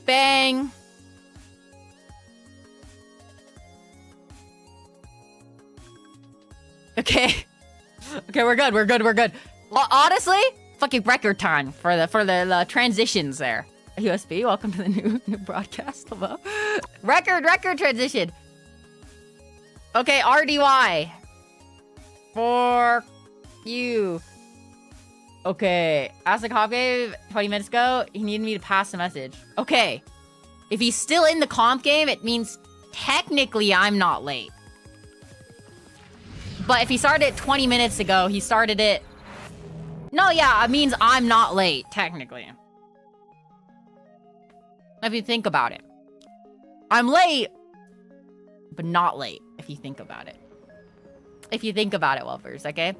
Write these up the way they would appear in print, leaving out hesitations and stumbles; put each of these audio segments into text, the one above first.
Bang. Okay. Okay, we're good. We're good. We're good. Well, honestly, fucking record time for the transitions there. USB, welcome to the new broadcast. Hello. Record transition. Okay, RDY. For you. Okay, asked the comp game 20 minutes ago. He needed me to pass the message. Okay. If he's still in the comp game, it means technically I'm not late. But if he started it 20 minutes ago, he started it... No, yeah, it means I'm not late, technically. If you think about it. I'm late, but not late, if you think about it. If you think about it, whelpers, okay?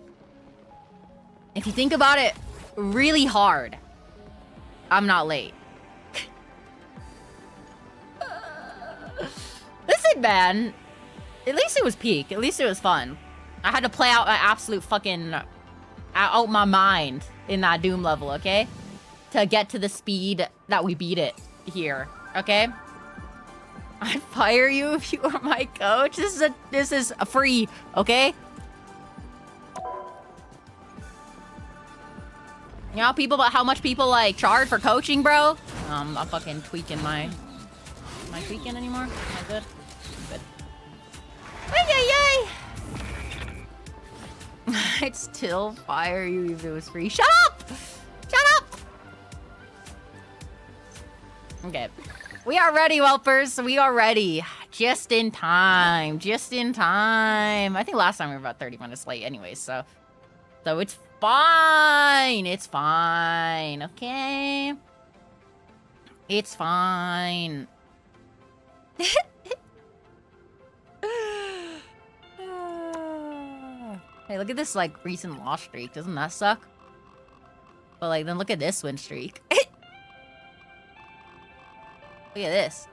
If you think about it really hard, I'm not late. Listen, man. At least it was peak. At least it was fun. I had to play out an absolute fucking... out my mind in that Doom level, okay? To get to the speed that we beat it here, okay? I'd fire you if you were my coach. This is a free, okay? You know how much people like charge for coaching, bro? I'm fucking tweaking my... Am I tweaking anymore? Am I good? I'm good. Ay. I'd still fire you if it was free. Shut up! Shut up! Okay. We are ready, whelpers. We are ready. Just in time. Just in time. I think last time we were about 30 minutes late anyways, so it's fine. It's fine. Okay? It's fine. Hey, look at this, like, recent loss streak. Doesn't that suck? But, like, then look at this win streak. Look at this.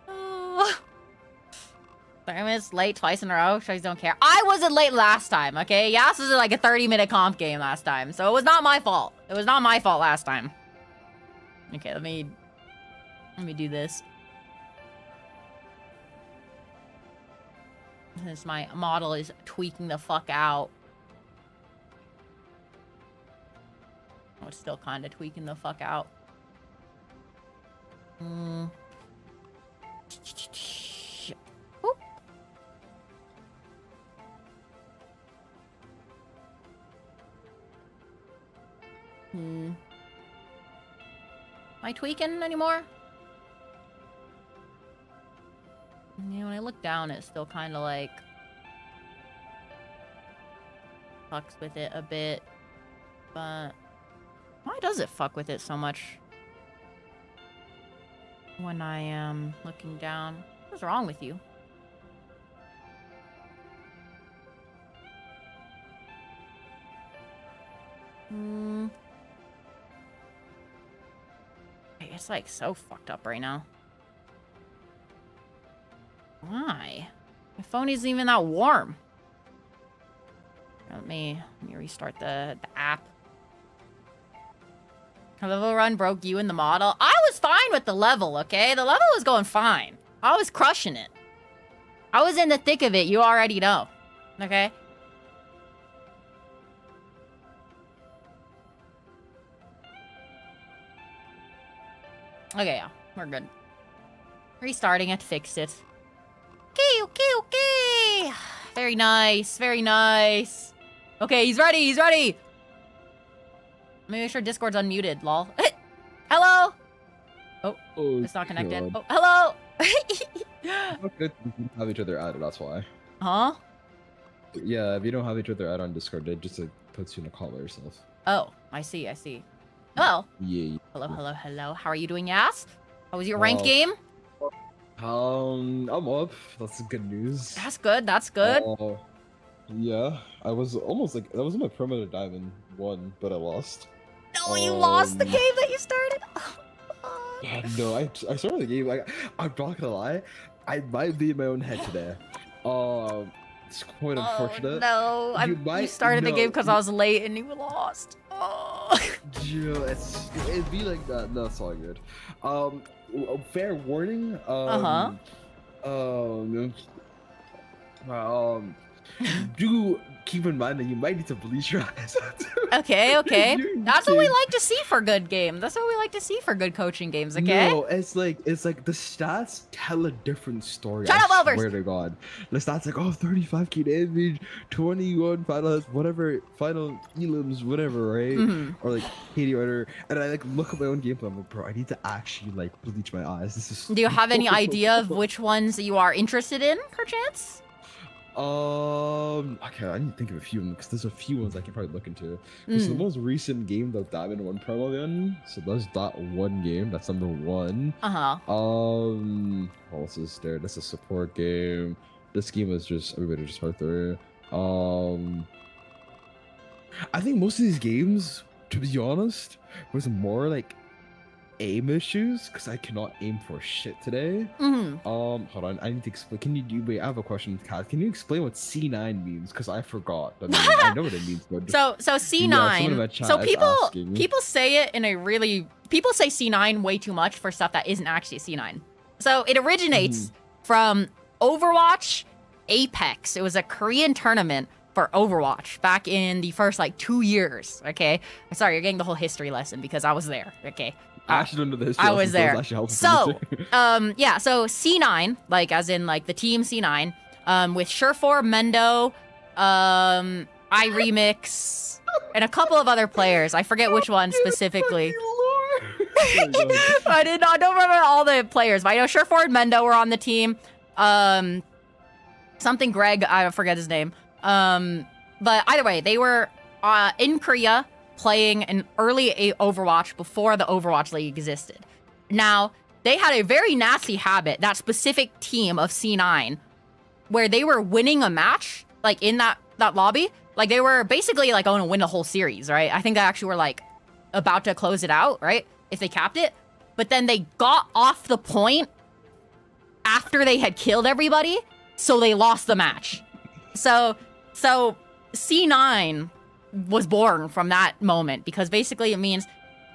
Oh. 30 minutes late twice in a row. Shows don't care. I wasn't late last time, okay? Yas was in, like, a 30-minute comp game last time. So it was not my fault. It was not my fault last time. Okay, let me do this. Since my model is tweaking the fuck out. Oh, it's still kind of tweaking the fuck out. Am I tweaking anymore? Yeah, when I look down, it's still kind of like fucks with it a bit, but why does it fuck with it so much when I am looking down? What's wrong with you? It's like so fucked up right now. Why? My phone isn't even that warm. Let me restart the app. A level run broke you in the model. I was fine with the level, okay? The level was going fine. I was crushing it. I was in the thick of it, you already know. Okay? Okay, yeah. We're good. Restarting it, fixed it. Okay. Very nice, very nice. Okay, he's ready. Let me make sure Discord's unmuted, lol. Hello? Oh, it's not connected. God. Oh, hello! Not good if you have each other added, that's why. Huh? Yeah, if you don't have each other added on Discord, it just puts you in a call by yourself. Oh, I see. Hello? Yeah. Hello. How are you doing, Yas? How was your ranked game? I'm up. That's good news. That's good. Yeah, I was almost like, that was my permanent diamond 1, but I lost. No, you lost the game that you started? Yeah, no, I started the game, like, I'm not gonna lie, I might be in my own head today. It's quite unfortunate. No, you started the game because I was late and you lost. Oh. It'd be like that. No, it's all good. Fair warning. Do keep in mind that you might need to bleach your eyes out. Okay. That's what we like to see for good games. That's what we like to see for good coaching games. Okay. No, it's like the stats tell a different story. Shut up, I whelpers! swear to God, the stats like 35 key damage, 21 final hits, whatever final elims, whatever, right? Or like 80 whatever. And I like look at my own gameplay. I'm like, bro, I need to actually like bleach my eyes. This is. Do you have any idea of which ones you are interested in, perchance? Okay, I need to think of a few because there's a few ones I can probably look into. Because the most recent game that Diamond 1 promo in, so there's that one game, that's number 1. What else is there? That's a support game. This game is just everybody just went through. I think most of these games, to be honest, was more like aim issues because I cannot aim for shit today. Hold on, I need to explain. Can you do? Wait, I have a question, Kat. Can you explain what C9 means? Because I forgot. I mean, I know what it means, but so C9. So people say it in a really people say C9 way too much for stuff that isn't actually C9. So it originates from Overwatch Apex. It was a Korean tournament for Overwatch back in the first like 2 years. Okay, sorry, you're getting the whole history lesson because I was there. Okay. I actually don't know the history. I was there. So, yeah, so C9, like as in like the team C9, with Surefour, Mendo, iRemix, and a couple of other players. I forget which one specifically. I don't remember all the players, but I know Surefour and Mendo were on the team. Something Greg, I forget his name. But either way, they were in Korea, playing an early Overwatch before the Overwatch League existed. Now, they had a very nasty habit, that specific team of C9, where they were winning a match, like in that lobby. Like they were basically like going to win the whole series, right? I think they actually were like about to close it out, right? If they capped it. But then they got off the point after they had killed everybody, so they lost the match. So C9 was born from that moment because basically it means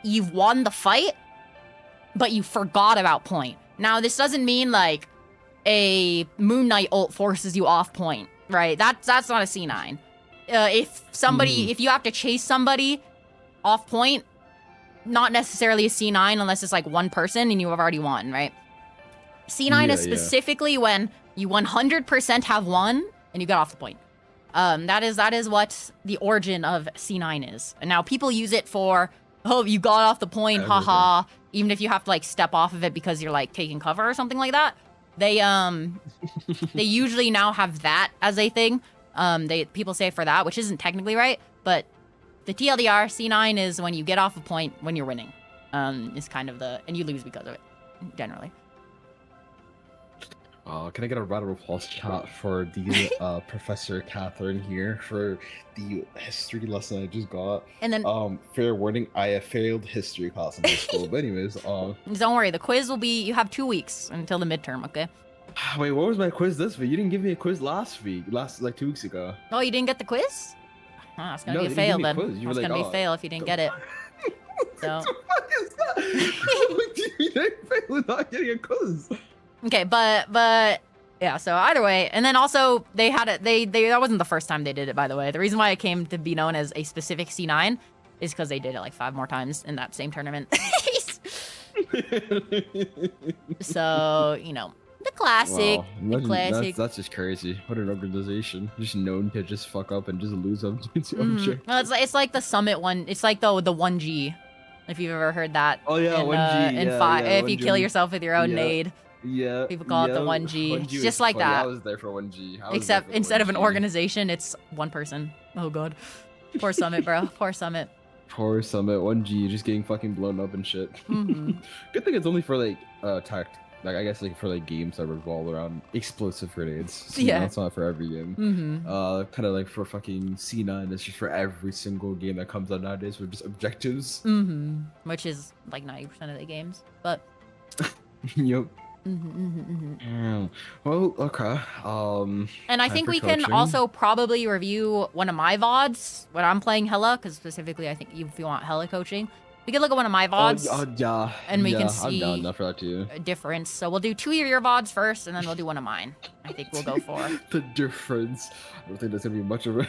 you've won the fight, but you forgot about point. Now, this doesn't mean like a Moon Knight ult forces you off point, right? That's not a C9. If you have to chase somebody off point, not necessarily a C9 unless it's like one person and you have already won, right? C9 is specifically when you 100% have won and you get off the point. That is what the origin of C9 is. And now people use it for, oh, you got off the point, haha. Even if you have to like step off of it because you're like taking cover or something like that. They usually now have that as a thing. People say for that, which isn't technically right, but the TLDR C9 is when you get off a point when you're winning. Is kind of and you lose because of it, generally. Can I get a round of applause chat for the Professor Kathwrynn here for the history lesson I just got? And then, fair warning, I have failed history class in high school. But anyways, don't worry, the quiz will be. You have 2 weeks until the midterm. Okay. Wait, what was my quiz this week? You didn't give me a quiz last like 2 weeks ago. Oh, you didn't get the quiz? Oh, it's gonna be a fail then. It's gonna be a fail if you didn't get it. So. What the fuck is that? You didn't fail not getting a quiz. Okay, but yeah, so either way, and then also they had it, that wasn't the first time they did it, by the way. The reason why it came to be known as a specific C9 is because they did it like 5 more times in that same tournament. So, you know, the classic. Wow. The classic. That's just crazy. What an organization. Just known to just fuck up and just lose up to Well, it's like the Summit one. It's like the 1G, if you've ever heard that. Oh yeah, 1G. In 5, if you kill yourself with your own nade. Yeah. People call it the 1G. It's just like that. I was there for 1G. Except instead of an organization, it's one person. Oh god. Poor Summit, bro. Poor Summit. Poor Summit. 1G just getting fucking blown up and shit. Good thing it's only for like tech. Like I guess like for like games that revolve around explosive grenades. So, yeah. It's not for every game. Kind of like for fucking C9, it's just for every single game that comes out nowadays with just objectives. Which is like 90% of the games. But Yep. Well, okay. And I think we can also probably review one of my VODs when I'm playing Hella, because specifically I think if you want Hella coaching, we could look at one of my VODs. Yeah. And we can see I'm down enough for that too. A difference. So we'll do 2 of your VODs first, and then we'll do one of mine. I think we'll go for the difference. I don't think there's gonna be much of a.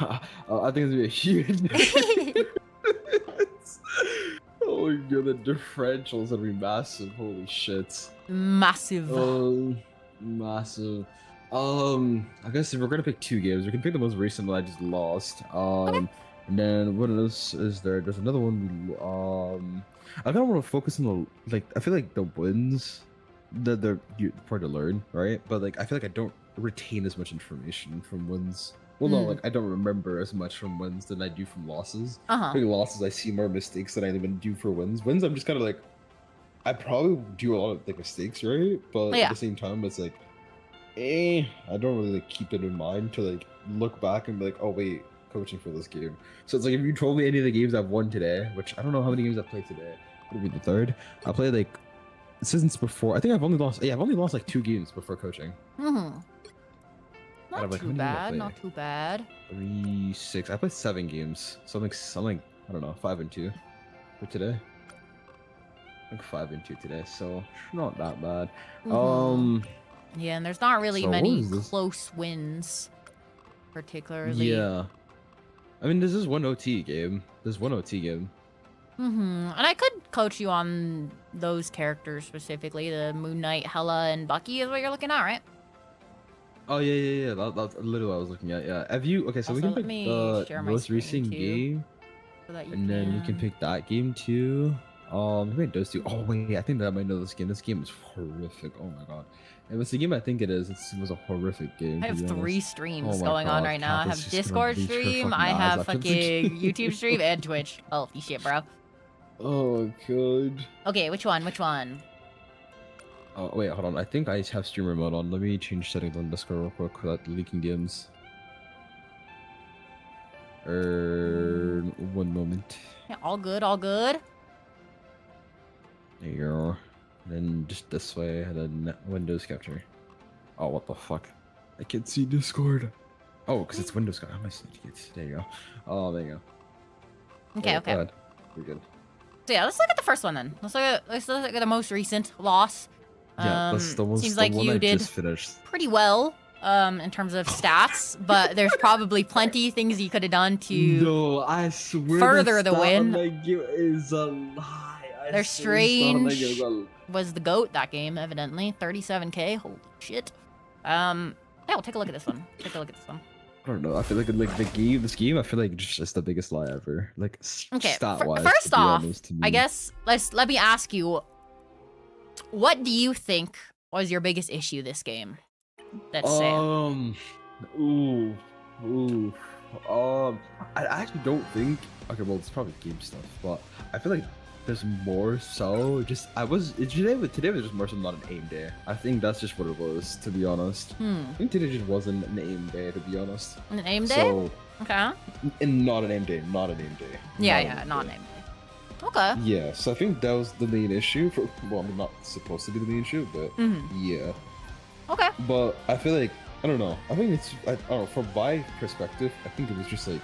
I think it's gonna be a huge difference. Oh my god, the differential's gonna be massive. Holy shit. Massive. Massive. I guess if we're gonna pick 2 games, we can pick the most recent that I just lost. Okay. And then what else is there? There's another one. I kind of want to focus on the I feel like the wins that they're hard to learn, right? But like I feel like I don't retain as much information from wins. Well, no, like I don't remember as much from wins than I do from losses. I think losses I see more mistakes than I even do for wins. Wins I'm just kind of like I probably do a lot of like mistakes, right? But at the same time, it's like, I don't really like keep it in mind to like look back and be like, oh wait, coaching for this game. So it's like if you told me any of the games I've won today, which I don't know how many games I've played today. Would be the 3rd. I played like since before. I think I've only lost. Yeah, I've only lost like 2 games before coaching. Not too bad. Not too bad. 3, 6. I played 7 games. So I'm like I don't know, 5-2 for today. I think 5-2 today, so not that bad. Yeah, and there's not really many close wins, particularly. Yeah, I mean, this is one OT game. And I could coach you on those characters specifically. The Moon Knight, Hella, and Bucky is what you're looking at, right? Oh yeah. That's literally what I was looking at. Yeah. Have you? Okay, so also, we can pick the most recent game, so that and then you can pick that game too. Maybe it does too. Oh wait, I think that I might know this game. This game is horrific. Oh my god. If it's the game I think it is, it was a horrific game. I have 3 streams going on right now. I have Discord stream, I have fucking YouTube stream, and Twitch. Holy shit, bro. Oh god. Okay, which one? Oh wait, hold on. I think I have streamer mode on. Let me change settings on Discord real quick without leaking games. One moment. Yeah, all good. There you go. And then just this way, and then Windows capture. Oh, what the fuck? I can't see Discord. Oh, because it's Windows. How am I seeing it? There you go. Oh, there you go. Okay. We're good. So yeah, let's look at the first one then. Let's look at the most recent loss. Yeah, that's the one. Seems like you did just finished pretty well in terms of stats, but there's probably plenty of things you could have done to I swear further the win. Is a lie. Their Strange was the GOAT that game, evidently. 37k, holy shit. Yeah, we'll take a look at this one. I don't know. I feel like this game. I feel like just the biggest lie ever. Like stat-wise. First off, I guess let me ask you, what do you think was your biggest issue this game? Let's say. I actually don't think. Okay, well, it's probably game stuff, but I feel like there's more so. Today was just more so not an aim day. I think that's just what it was, to be honest. I think today just wasn't an aim day, to be honest. An aim day? So, okay. And not an aim day. Yeah, not an aim day. Okay. Yeah, so I think that was the main issue. Well, I mean, not supposed to be the main issue, but yeah. Okay. But I feel like, I don't know. I think I don't know, from my perspective, I think it was just like...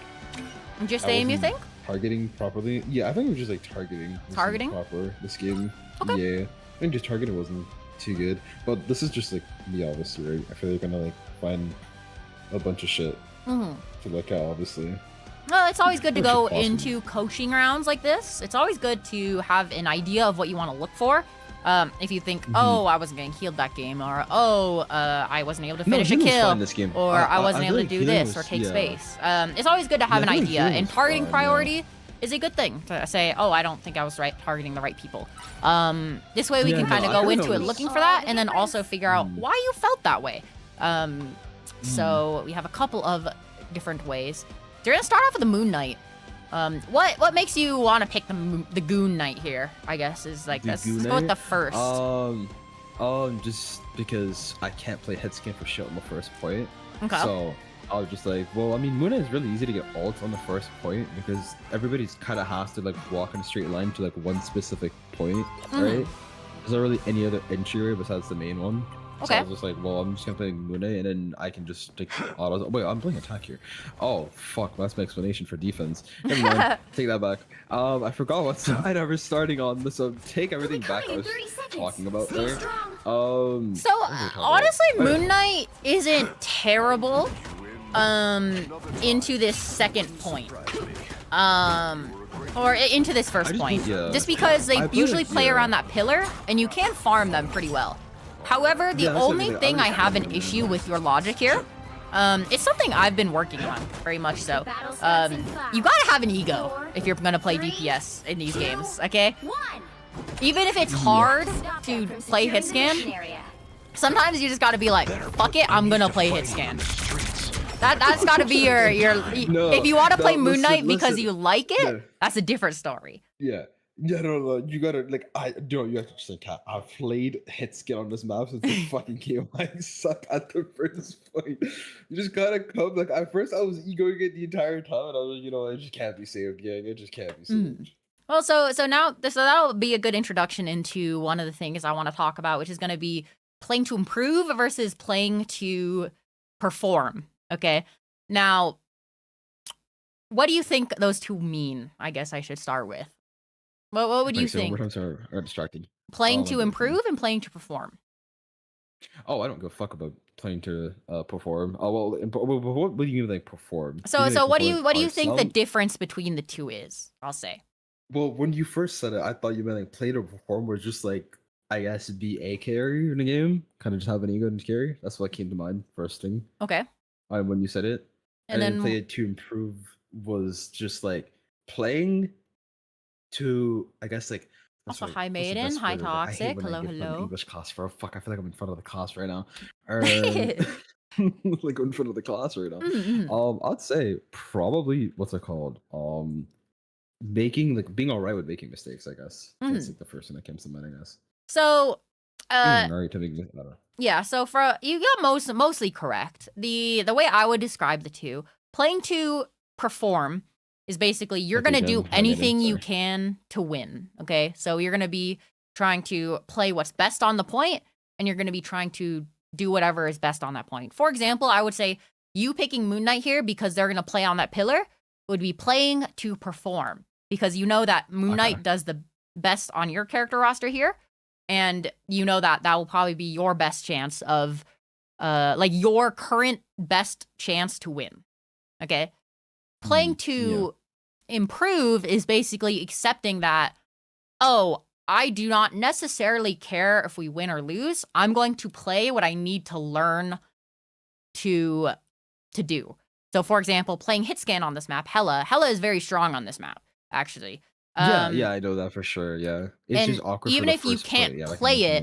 Just aim, you think? Targeting properly. Yeah, I think it was just like targeting. Proper this game. Okay. Yeah. I think just targeting wasn't too good. But this is just like me, obviously, right? I feel like I'm gonna like find a bunch of shit to look at, obviously. Well, it's always good to go into coaching rounds like this. It's always good to have an idea of what you want to look for. If you think, oh, I wasn't getting healed that game, or oh, I wasn't able to finish a kill, or I wasn't able to do this or take space. It's always good to have an idea, and targeting priority is a good thing to say, oh, I don't think I was targeting the right people. This way we can kind of go into it looking for that, and then also figure out why you felt that way. So we have a couple of different ways. So you're gonna start off with the Moon Knight. What makes you want to pick the Goon Knight here? I guess is like this. Let's go with the first. Just because I can't play head scan for shit on the first point. Okay. So I was just like, well, I mean, Moon Knight is really easy to get ult on the first point because everybody's kind of has to like walk in a straight line to like one specific point, right? there's not really any other entryway besides the main one. Okay. So I was just like, well, I'm just gonna play Moon Knight, and then I can just like auto. Wait, I'm playing attack here. Oh fuck, that's my explanation for defense. Never mind. Take that back. I forgot what side I was starting on, so take everything back. I was talking about there. So honestly, Moon Knight isn't terrible. Into this second point. Or into this first point. Just because they usually play around that pillar, and you can farm them pretty well. However, the only thing I have an issue with your logic here, it's something I've been working on, very much so. You gotta have an ego if you're gonna play DPS in these games, okay? Even if it's hard to play hit scan, sometimes you just gotta be like, fuck it, I'm gonna play hit scan. That's gotta be your no, if you want to play Moon Knight because you like it, that's a different story. Yeah. Yeah, no, you gotta like you have to just like I've played hit skin on this map since the fucking game. I suck at the first point. You just gotta come like at first I was egoing it the entire time, and I was like, it just can't be saved, gang. It just can't be saved. Well, so that'll be a good introduction into one of the things I want to talk about, which is gonna be playing to improve versus playing to perform. Okay, now what do you think those two mean? I guess I should start with. What would you think? Are distracting. Playing to improve and playing to perform. Oh, I don't give a fuck about playing to perform. Oh well, what do you mean like perform? So what do you think the difference between the two is? I'll say. Well, when you first said it, I thought you meant like play to perform was just like I guess be a carry in a game, kind of just have an ego and carry. That's what came to mind first thing. Okay. When you said it, and then play to improve was just like playing to, I guess, like also hi maiden, hi toxic, hello. English class for fuck. I feel like I'm in front of the class right now. Like in front of the class right now. I'd say probably what's it called? Being all right with making mistakes. I guess that's like the first thing that comes to mind. I guess. So, yeah. So you got mostly correct. The way I would describe the two, playing to perform is basically you're going to do anything you can to win, okay? So you're going to be trying to play what's best on the point, and you're going to be trying to do whatever is best on that point. For example, I would say you picking Moon Knight here because they're going to play on that pillar would be playing to perform, because you know that Moon Knight does the best on your character roster here, and you know that will probably be your best chance of, like your current best chance to win, okay? Playing to improve is basically accepting that, oh, I do not necessarily care if we win or lose. I'm going to play what I need to learn to do. So, for example, playing hit scan on this map, Hella is very strong on this map, actually. Yeah, I know that for sure. Yeah, it's just awkward. Even if you can't play it,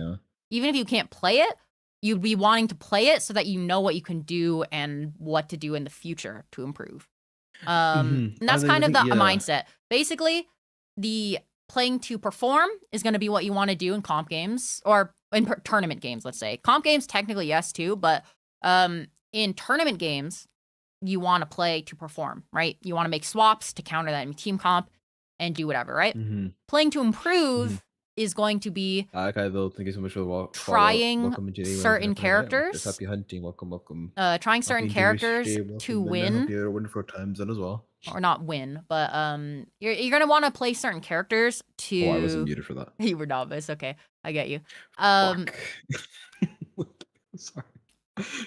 even if you can't play it, you'd be wanting to play it so that you know what you can do and what to do in the future to improve. And that's kind of the mindset. Basically, the playing to perform is going to be what you want to do in comp games or in tournament games, let's say. Comp games, technically, yes, too. But in tournament games, you want to play to perform, right? You want to make swaps to counter that in team comp and do whatever, right? Playing to improve is going to be thank you so much for the trying certain characters. Happy hunting, welcome. Trying certain characters to win. Wonderful times then as well. Or not win, but you're gonna want to play certain characters to. Oh, I wasn't muted for that. You were not, but it's okay. I get you. Sorry.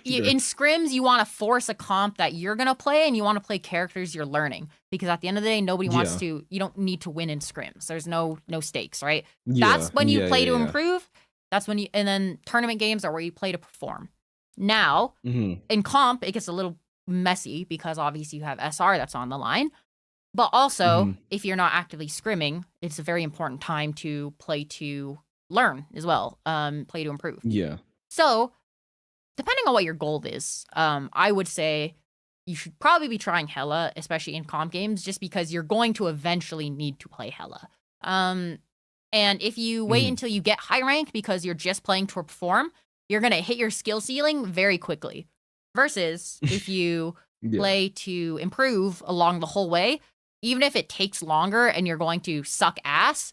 In scrims, you want to force a comp that you're gonna play, and you want to play characters you're learning, because at the end of the day, nobody wants to. You don't need to win in scrims. There's no stakes, right? That's when you play to improve. That's when you, and then tournament games are where you play to perform. Now, in comp, it gets a little messy because obviously you have SR that's on the line, but also if you're not actively scrimming, it's a very important time to play to learn as well. Play to improve. Yeah. So, depending on what your goal is, I would say you should probably be trying Hella, especially in comp games, just because you're going to eventually need to play Hella. And if you wait until you get high rank because you're just playing to perform, you're going to hit your skill ceiling very quickly. Versus if you play to improve along the whole way, even if it takes longer and you're going to suck ass,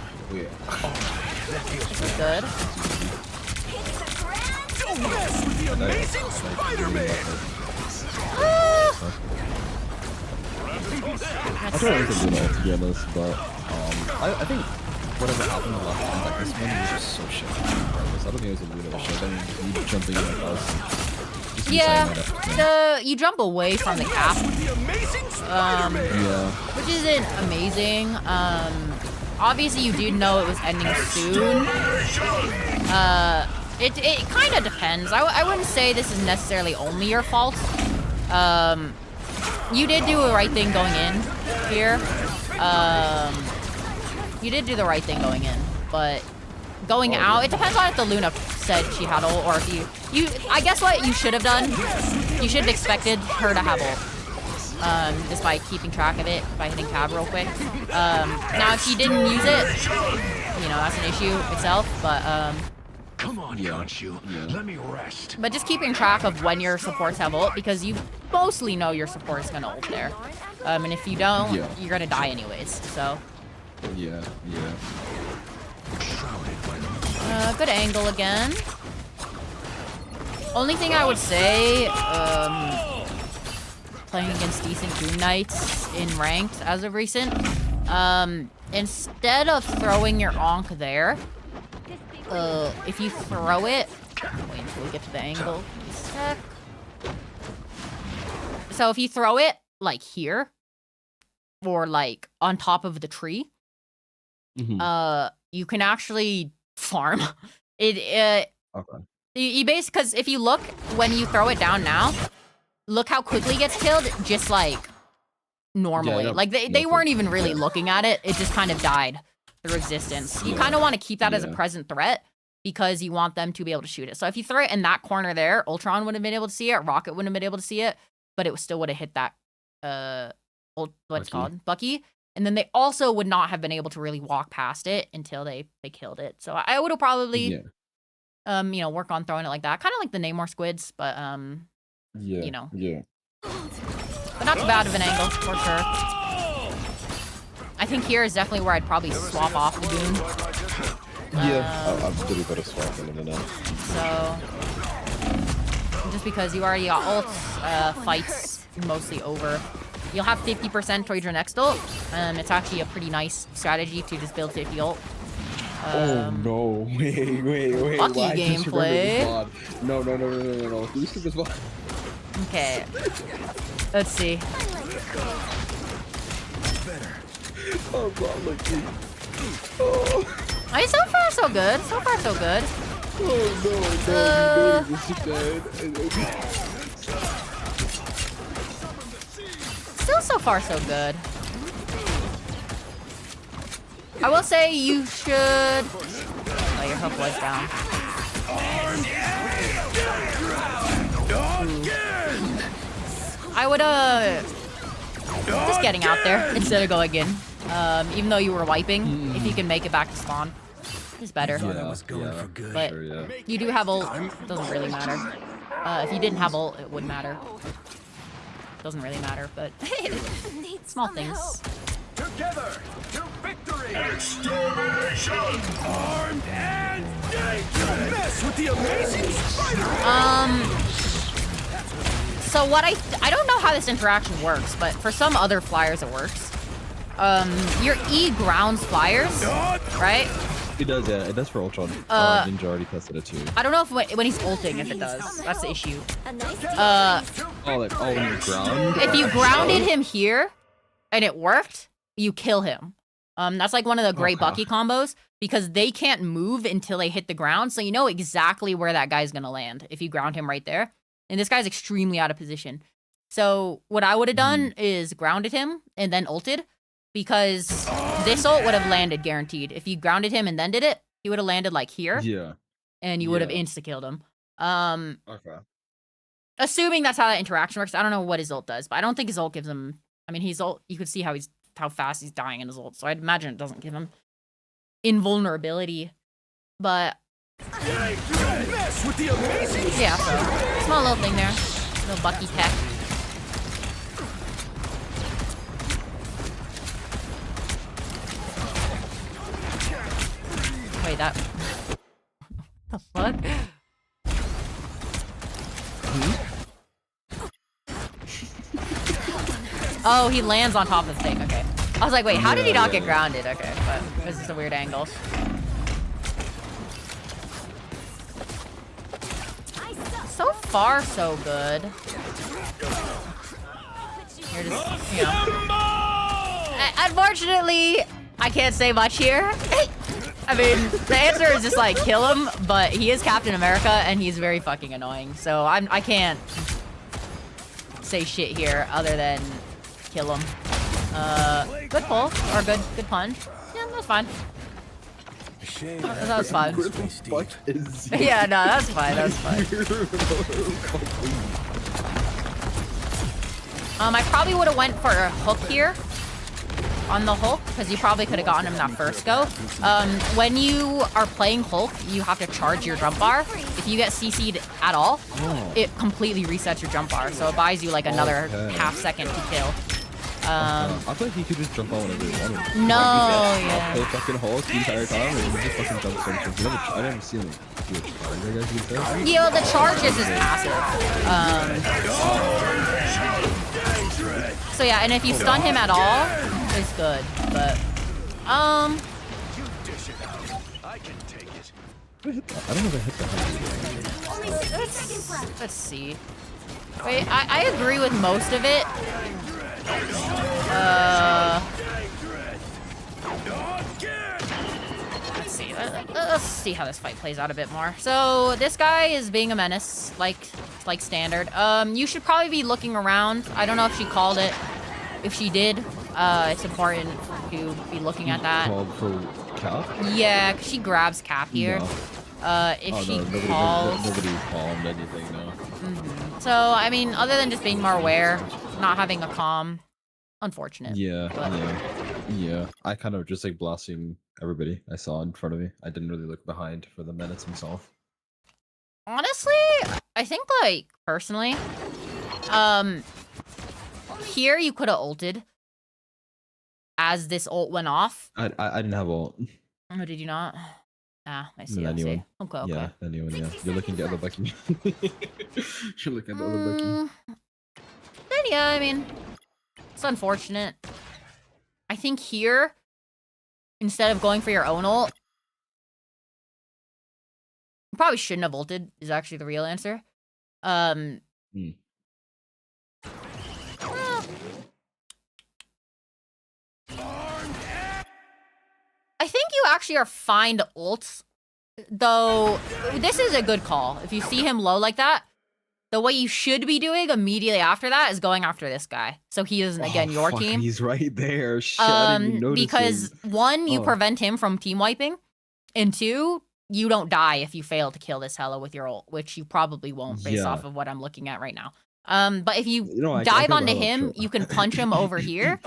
Wait. This is good. Don't mess with the amazing Spider-Man! I don't know what to do now, to be honest, but I think whatever happened the last time, like this one was just so shit. Regardless, I don't think it was a Luna shit. I mean, you jumping in like us. Yeah, you jump away from the cap, yeah, which isn't amazing. Obviously you do know it was ending soon. It kind of depends. I wouldn't say this is necessarily only your fault. You did do the right thing going in here. You did do the right thing going in, but going out, it depends on if the Luna said she had ult, or if you I guess what you should have done, you should have expected her to have ult. Just by keeping track of it, by hitting tab real quick. Now if she didn't use it, you know, that's an issue itself, but come on, can't you? Let me rest. But just keeping track of when your supports have ult, because you mostly know your support is gonna ult there. And if you don't, you're gonna die anyways, so. Yeah. Good angle again. Only thing I would say, playing against decent Doom Knights in ranked as of recent, instead of throwing your Onk there, if you throw it, wait until we get to the angle. A sec. So if you throw it like here, or like on top of the tree, you can actually farm it. Okay. You basically, because if you look when you throw it down now, look how quickly it gets killed, just like normally. Yeah, like they weren't even really looking at it. It just kind of died through existence. You kind of want to keep that as a present threat because you want them to be able to shoot it. So if you throw it in that corner there, Ultron wouldn't have been able to see it, Rocket wouldn't have been able to see it, but it still would have hit that what's called Bucky. And then they also would not have been able to really walk past it until they killed it. So I would have probably you know, work on throwing it like that. Kind of like the Namor squids, but you know. Yeah. But not too bad of an angle for sure. I think here is definitely where I'd probably swap off the Goon. I'm pretty good at swapping in and out. So just because you already got ult, fights mostly over. You'll have 50% towards your next ult. It's actually a pretty nice strategy to just build 50 ult. Oh no! Wait! Lucky Why gameplay. No! You skip this VOD. Okay. Let's see. Oh god, look. Alright, so far so good. So far so good. Oh no! This is bad. Still so far so good. I will say you should. Oh, your health was down. I would just getting out there instead of going in. Even though you were wiping, if you can make it back to spawn, is better. But you do have ult. Doesn't really matter. If you didn't have ult, it would matter. Doesn't really matter, but small things. Together to victory! Extermination! Armed and dangerous! Mess with the amazing Spider-Man! So what I don't know how this interaction works, but for some other flyers it works. Your E grounds flyers, right? It does, yeah. It does for Ultron. Ninja already tested it too. I don't know if when he's ulting if it does. That's the issue. When you ground? If you grounded him here and it worked, you kill him. That's like one of the great Bucky combos because they can't move until they hit the ground, so you know exactly where that guy's gonna land if you ground him right there. And this guy's extremely out of position. So what I would have done is grounded him and then ulted, because this ult would have landed guaranteed. If you grounded him and then did it, he would have landed like here. Yeah. And you would have insta-killed him. Okay. Assuming that's how that interaction works. I don't know what his ult does, but I don't think his ult gives him... I mean, his ult, you could see how fast he's dying in his ult, so I'd imagine it doesn't give him invulnerability. But... yeah, so... small little thing there. Little Bucky tech. Wait, that... the fuck? Oh, he lands on top of the thing. Okay. I was like, wait, how did he not get grounded? Okay, but this is a weird angle. So far, so good. You're just, you know. Unfortunately, I can't say much here. I mean, the answer is just like kill him, but he is Captain America and he's very fucking annoying. So I can't say shit here other than kill him. Good pull or good punch. Yeah, that's fine. That was fine. Where the fuck is he? Yeah, no, that's fine. That's fine. I probably would have went for a hook here on the Hulk because you probably could have gotten him that first go. When you are playing Hulk, you have to charge your jump bar. If you get CC'd at all, it completely resets your jump bar, so it buys you like another half second to kill. I feel like he could just jump out whenever he wanted. No, yeah. Play fucking Hulk the entire time, and he just fucking jumps sometimes. I never seen him do a charge, I guess you could say. Yeah, the charge is his passive. So yeah, and if you stun him at all, it's good. But You dish it out. I can take it. I don't know if I hit the let's see. Wait, I agree with most of it. Let's see. Let's see how this fight plays out a bit more. So this guy is being a menace, like standard. You should probably be looking around. I don't know if she called it. If she did, it's important to be looking at that. Called for Cap? Yeah, 'cause she grabs Cap here. No. If she nobody calmed anything, no. So, I mean, other than just being more aware, not having a comm, unfortunate. Yeah. I kind of just like blasting everybody I saw in front of me. I didn't really look behind for the menace himself. Honestly, I think, like, personally, here you could have ulted as this ult went off. I didn't have ult. Oh, did you not? Ah, I see, Anyone. Okay. Yeah, anyone, yeah. You're looking at the other Bucky. You're looking at the other Bucky. Then yeah, I mean, it's unfortunate. I think here, instead of going for your own ult, you probably shouldn't have ulted, is actually the real answer. I think you actually are fine to ult, though this is a good call. If you see him low like that, the way you should be doing immediately after that is going after this guy. So he isn't, again, your team. He's right there. Shit, I didn't even notice because him. one, you prevent him from team wiping, and two, you don't die if you fail to kill this hella with your ult, which you probably won't based off of what I'm looking at right now. But if you dive onto him, you can punch him over here.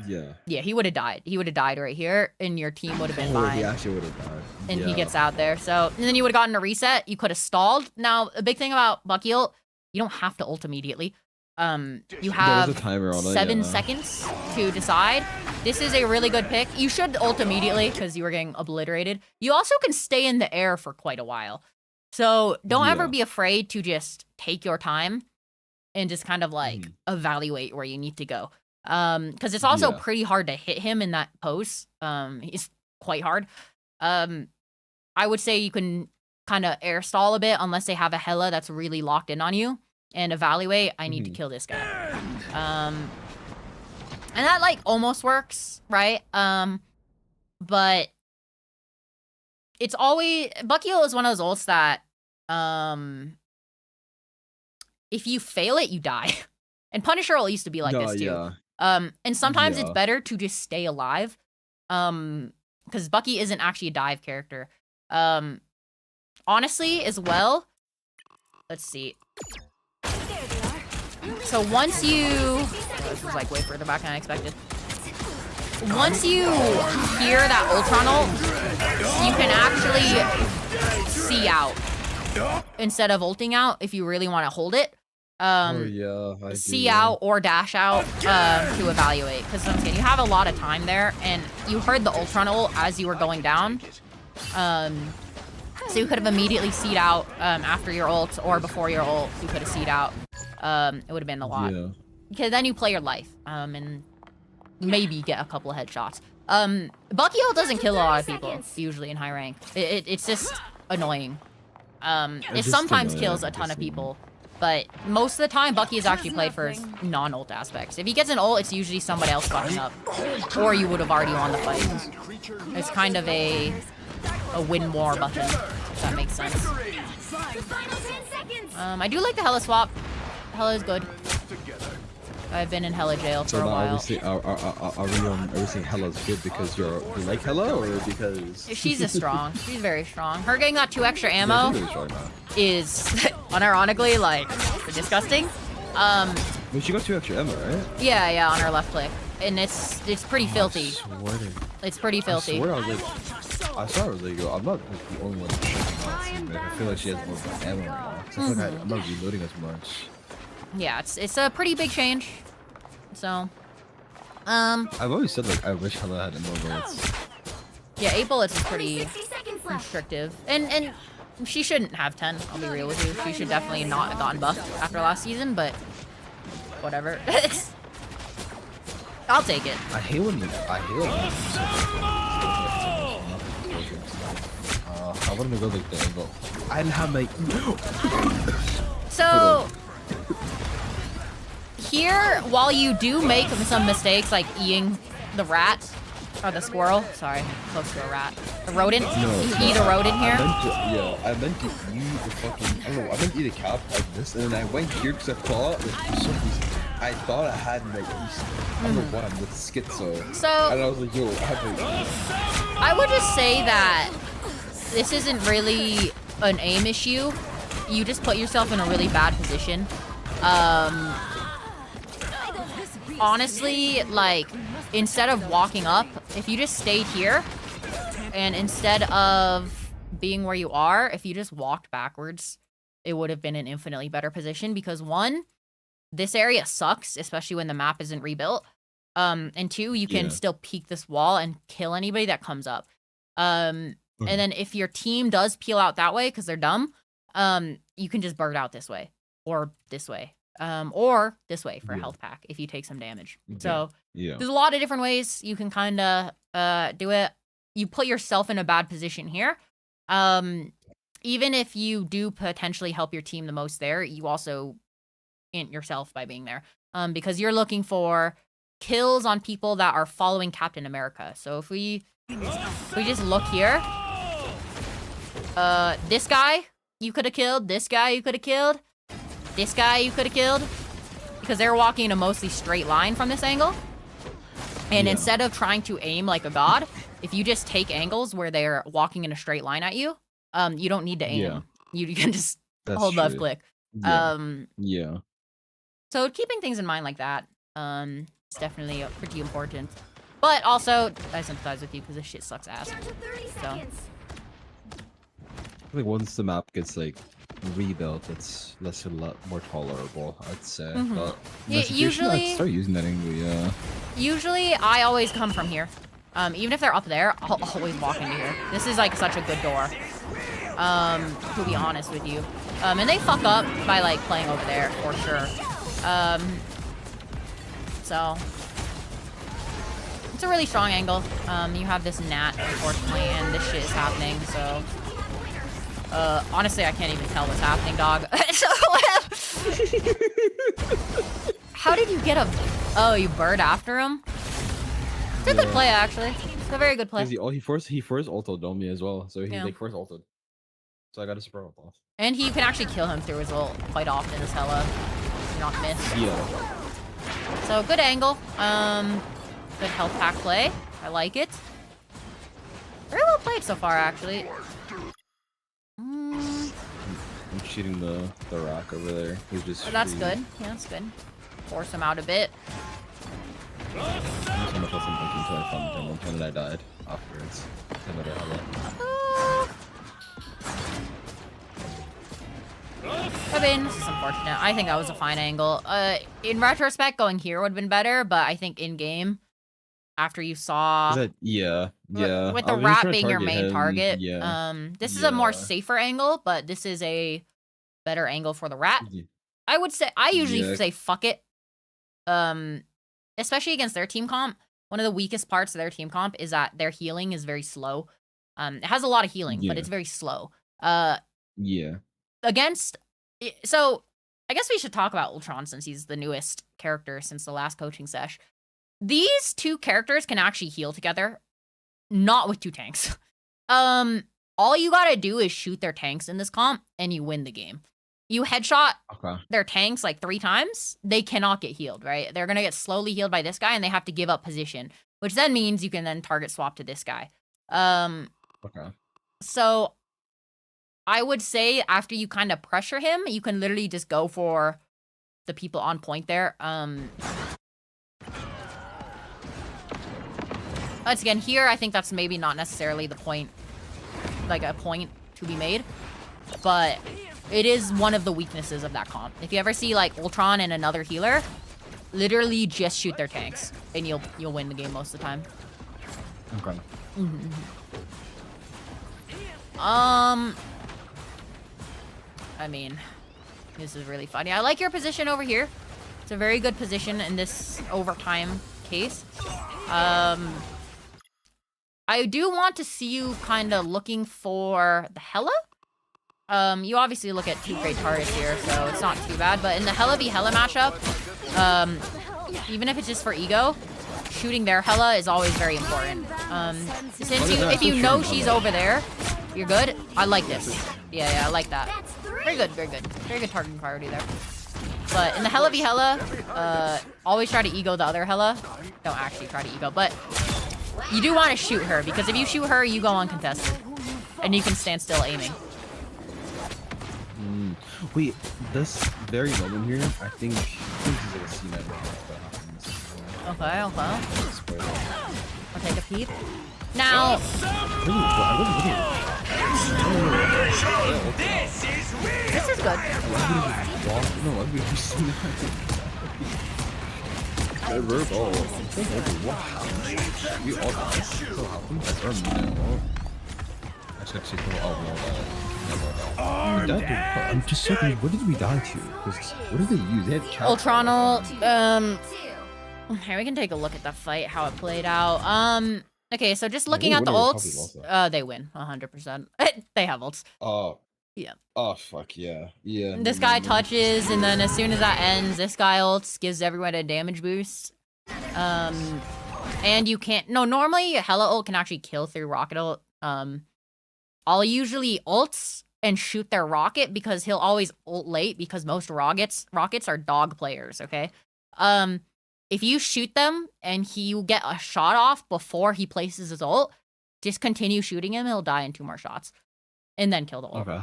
Yeah, he would have died. He would have died right here, and your team would have been fine. He actually would have died. And he gets out there. So, and then you would have gotten a reset. You could have stalled. Now, a big thing about Bucky ult, you don't have to ult immediately. You have a timer on it, 7 seconds to decide. This is a really good pick. You should ult immediately because you were getting obliterated. You also can stay in the air for quite a while. So don't ever be afraid to just take your time and just kind of like evaluate where you need to go. Because it's also pretty hard to hit him in that pose. It's quite hard. I would say you can kind of air stall a bit unless they have a Hela that's really locked in on you and evaluate, I need to kill this guy. And that like almost works, right? But it's always, Bucky ult is one of those ults that if you fail it, you die. And Punisher ult used to be like this too. And sometimes it's better to just stay alive. Because Bucky isn't actually a dive character. Honestly, as well, let's see. So once you, this was like way further back than I expected. Once you hear that Ultron ult, you can actually see out instead of ulting out if you really want to hold it. See out or dash out to evaluate, because once again, you have a lot of time there, and you heard the Ultron ult as you were going down. So you could have immediately seed out after your ult or before your ult. You could have seed out. It would have been a lot. Yeah. Because then you play your life and maybe get a couple of headshots. Bucky ult doesn't kill a lot of people usually in high rank. It's just annoying. It sometimes kills a ton of people, but most of the time Bucky is actually played for his non-ult aspects. If he gets an ult, it's usually somebody else fucking up, or you would have already won the fight. It's kind of a win more button, if that makes sense. I do like the Hella swap. Hella is good. I've been in Hella jail for a while. Are we saying Hella's good because you like Hella, or because she's she's very strong. Her getting that 2 extra ammo is unironically like disgusting. Well, she got 2 extra ammo, right? Yeah, on her left click, and it's pretty filthy. It's pretty filthy. I saw her like, I'm not like, the only one shooting that. I feel like she has more ammo right now. I feel like I'm not reloading as much. Yeah, it's a pretty big change. So, I've always said like I wish Hella had more bullets. Yeah, 8 bullets is pretty restrictive, and she shouldn't have 10. I'll be real with you. She should definitely not have gotten buffed after last season, but whatever. I'll take it. I hate when I want to go like the angle. I didn't have my. So. Here, while you do make some mistakes, like eating the rat, or the squirrel, sorry, close to a rat, a rodent, you eat a rodent here. I meant to eat the fucking, I don't know, I meant to eat a cap like this, and then I went here because I thought, like, for some reason, I thought I had, like, I don't know what I'm with schizo. So, and I was like, yo, I would just say that this isn't really an aim issue. You just put yourself in a really bad position. Honestly, like, instead of walking up, if you just stayed here, and instead of being where you are, if you just walked backwards, it would have been an infinitely better position, because 1, this area sucks, especially when the map isn't rebuilt, and 2, you can still peek this wall and kill anybody that comes up. And then if your team does peel out that way, because they're dumb, you can just bird out this way, or this way. Or this way for a health pack if you take some damage. So there's a lot of different ways you can kind of do it. You put yourself in a bad position here. Even if you do potentially help your team the most there, you also int yourself by being there. Because you're looking for kills on people that are following Captain America. So if we just look here, this guy you could have killed, this guy you could have killed. This guy you could have killed, because they were walking in a mostly straight line from this angle. And instead of trying to aim like a god, if you just take angles where they're walking in a straight line at you, you don't need to aim. You can just hold left click. So keeping things in mind like that is definitely pretty important. But also, I sympathize with you because this shit sucks ass. So. I think once the map gets like rebuilt, it's a lot more tolerable, I'd say. But usually, I'd start using that angle, Usually, I always come from here. Even if they're up there, I'll always walk into here. This is like such a good door. To be honest with you. And they fuck up by like playing over there for sure. So it's a really strong angle. You have this gnat, unfortunately, and this shit is happening. So. Honestly, I can't even tell what's happening, dog. How did you get a... Oh, you bird after him? It's a good play, actually. It's a very good play. He first ulted on me as well, so he like first ulted. So I got a super ult off. And you can actually kill him through his ult quite often as Hella. Not miss. So, good angle. Good health pack play. I like it. Very well played so far, actually. I'm shooting the rock over there. He's just. Oh, that's good. Yeah, that's good. Force him out a bit. I found and I died afterwards. I mean, this is unfortunate. I think that was a fine angle. In retrospect, going here would have been better, but I think in game, after you saw. Yeah. With the I was just rat trying to being your target main him. target. Yeah. This is a more Yeah. safer angle, but this is a better angle for the rat. Yeah. I would say I usually Yeah. say fuck it. Especially against their team comp. One of the weakest parts of their team comp is that their healing is very slow. It has a lot of healing, but Yeah. it's very slow. Yeah. So I guess we should talk about Ultron since he's the newest character since the last coaching sesh. These two characters can actually heal together, not with two tanks. All you gotta do is shoot their tanks in this comp, and you win the game. You headshot their tanks like 3 times, they cannot get healed, right? They're gonna get slowly healed by this guy, and they have to give up position, which then means you can then target swap to this guy. So I would say after you kind of pressure him, you can literally just go for the people on point there. Once again, here, I think that's maybe not necessarily the point, like a point to be made, but it is one of the weaknesses of that comp. If you ever see like Ultron and another healer, literally just shoot their tanks, and you'll win the game most of the time. Okay. I mean, this is really funny. I like your position over here. It's a very good position in this overtime case. I do want to see you kind of looking for the Hela. You obviously look at 2 great targets here, so it's not too bad. But in the Hela v Hela matchup, even if it's just for ego, shooting their Hela is always very important. Since if you know she's over there, you're good. I like this. Yeah, I like that. Very good, very good. Very good targeting priority there. But in the Hela v Hela, always try to ego the other Hela. Don't actually try to ego, but you do want to shoot her, because if you shoot her, you go uncontested. And you can stand still aiming. Wait, this very moment here, I think this is like a C9 that happens. Okay. I'll take a peep. Now... This is good. I'm just so confused. What did we die to? What did they use? They had Ultronal. Here, we can take a look at the fight, how it played out. Okay, so just looking at the ults, they win 100%. They have ults. Oh. Yeah. Oh, fuck, yeah. Yeah. This guy touches, and then as soon as that ends, this guy ults, gives everyone a damage boost. And you can't... No, normally, Hela ult can actually kill through rocket ult. I'll usually ults and shoot their rocket, because he'll always ult late, because most rockets are dog players, okay? If you shoot them, and he will get a shot off before he places his ult, just continue shooting him, he'll die in 2 more shots. And then kill the ult. Okay.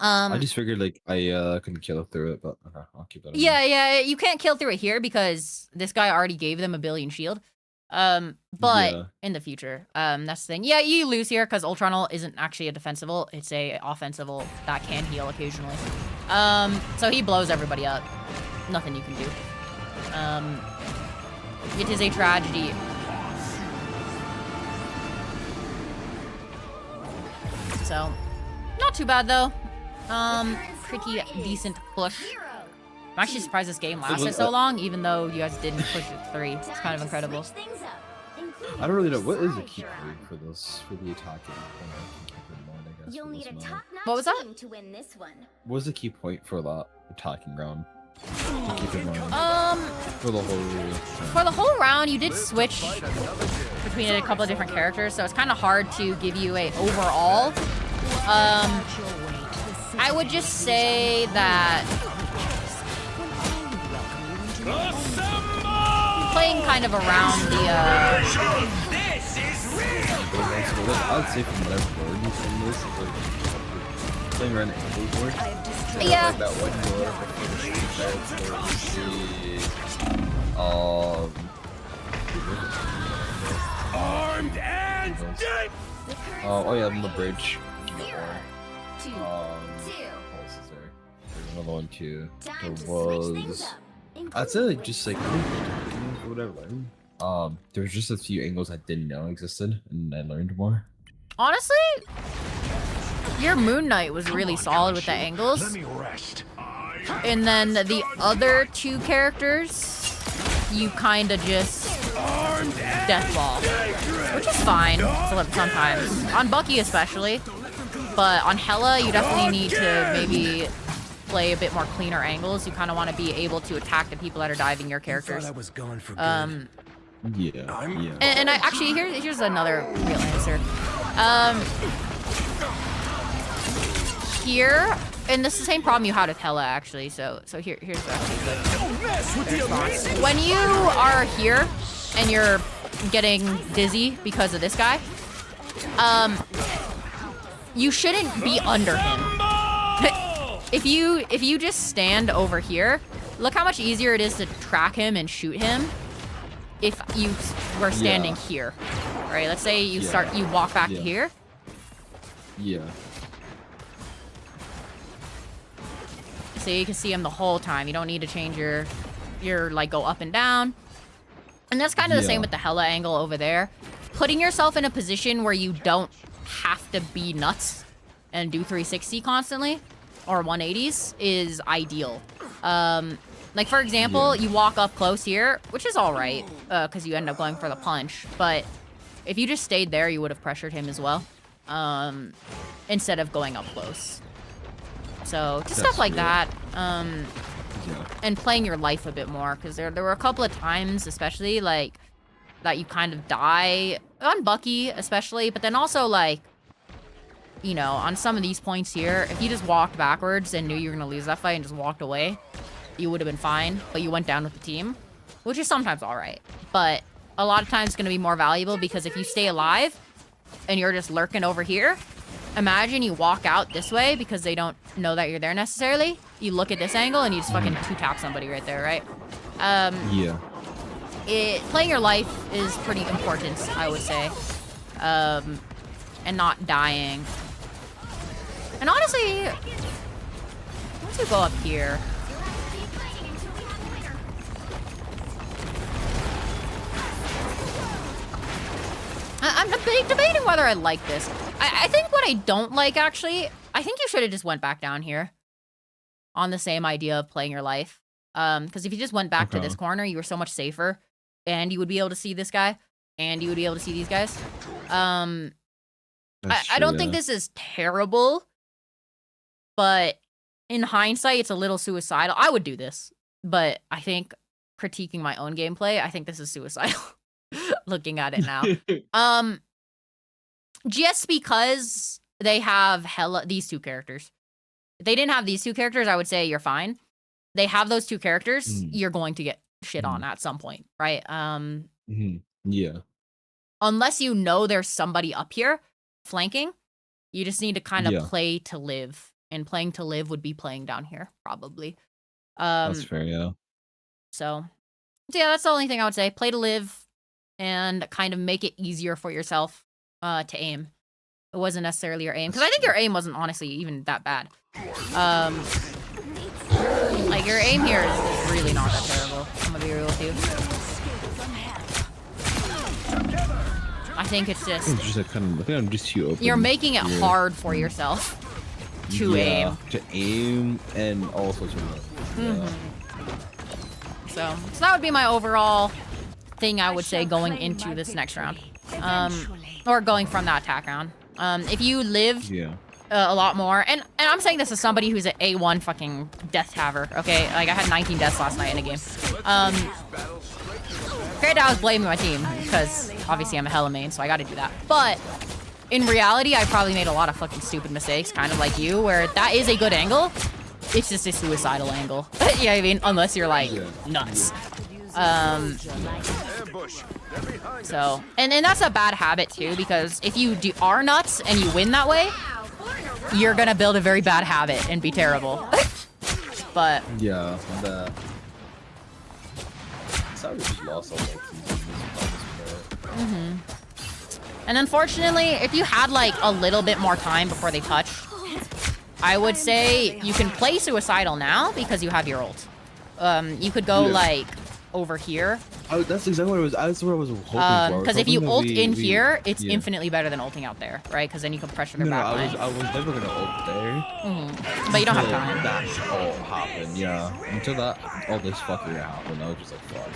I just figured like I couldn't kill through it, but okay, I'll keep that in mind. Yeah, you can't kill through it here because this guy already gave them a billion shield. But in the future, that's the thing. Yeah, you lose here because Ultron ult isn't actually a defensive ult, it's a offensive ult that can heal occasionally. So he blows everybody up. Nothing you can do. It is a tragedy. So, not too bad though. Pretty decent push. I'm actually surprised this game lasted so long, even though you guys didn't push it 3. It's kind of incredible. I don't really know. What is the key point for this, for the attacking? You'll need a top-notch what was that? team to win this one. What was the key point for that attacking round? Keep in mind. For the whole round, you did switch between a couple of different characters, so it's kind of hard to give you a overall. I would just say that playing kind of around the I'd say from whatever board you send this, like playing around the board. Yeah. Like that one board Armed and dead. Oh yeah, on the bridge. 0, 2, 2. What else is there? There's another one too. Time to There switch things was. up, I'd say like just like whatever. Like, There's just a few angles I didn't know existed, and I learned more. Honestly, your Moon Knight was really solid with the angles. Let me rest. And then the other two characters, you kind of just deathball, which is fine sometimes. On Bucky especially, but on Hela, you definitely need to maybe play a bit more cleaner angles. You kind of want to be able to attack the people that are diving your characters. I was gone for good. Yeah. And I actually here's another real answer. Here, and this is the same problem you had with Hela actually. So here's actually the response. When you are here and you're getting dizzy because of this guy, you shouldn't be under him. If you just stand over here, look how much easier it is to track him and shoot him if you were standing here. Right? Let's say you walk back to here. Yeah. So you can see him the whole time. You don't need to change your like go up and down. And that's kind of the same with the Hela angle over there. Putting yourself in a position where you don't have to be nuts and do 360 constantly or 180s is ideal. Like for example, you walk up close here, which is all right because you end up going for the punch. But if you just stayed there, you would have pressured him as well instead of going up close. So just stuff like that, and playing your life a bit more, because there were a couple of times, especially like that you kind of die on Bucky, especially, but then also like, you know, on some of these points here, if you just walked backwards and knew you were gonna lose that fight and just walked away, you would have been fine, but you went down with the team, which is sometimes all right, but a lot of times it's gonna be more valuable because if you stay alive and you're just lurking over here. Imagine you walk out this way because they don't know that you're there necessarily. You look at this angle and you just fucking two-tap somebody right there, right? Playing your life is pretty important, I would say. And not dying. And honestly, once you go up here... I'm debating whether I like this. I think what I don't like, actually, I think you should have just went back down here on the same idea of playing your life. Because if you just went back to this corner, you were so much safer, and you would be able to see this guy, and you would be able to see these guys. I don't think this is terrible, but in hindsight, it's a little suicidal. I would do this, but I think critiquing my own gameplay, I think this is suicidal. Looking at it now. Just because they have these two characters. If they didn't have these two characters, I would say you're fine. They have those two characters, you're going to get shit on at some point, right? Yeah. Unless you know there's somebody up here flanking, you just need to kind of play to live. And playing to live would be playing down here, probably. That's fair, yeah. So yeah, that's the only thing I would say. Play to live. And kind of make it easier for yourself to aim. It wasn't necessarily your aim. Because I think your aim wasn't honestly even that bad. Like, your aim here is really not that terrible. I'm gonna be real with you. I think it's just... I think I'm just too open. You're making it hard for yourself to aim. To aim and also to run. So that would be my overall... thing I would say going into this next round, or going from that attack round. If you live a lot more, and I'm saying this as somebody who's an A1 fucking death haver, okay? Like I had 19 deaths last night in a game. Granted, I was blaming my team because obviously I'm a Hela main, so I got to do that. But in reality, I probably made a lot of fucking stupid mistakes, kind of like you, where that is a good angle. It's just a suicidal angle. You know what I mean? Unless you're like nuts. So, and that's a bad habit too, because if you are nuts and you win that way, you're gonna build a very bad habit and be terrible. But yeah, that. That's how we just lost all And unfortunately, if you had like a little bit more time before they touch, I would say you can play suicidal now because you have your ult. You could go like over here. That's exactly what I was. That's what I was hoping for. Because if you ult in here, it's infinitely better than ulting out there, right? Because then you can pressure their back line. I was never gonna ult there. But you don't have time. That all happened, yeah. Until all this fucking happened, I was just like, fuck.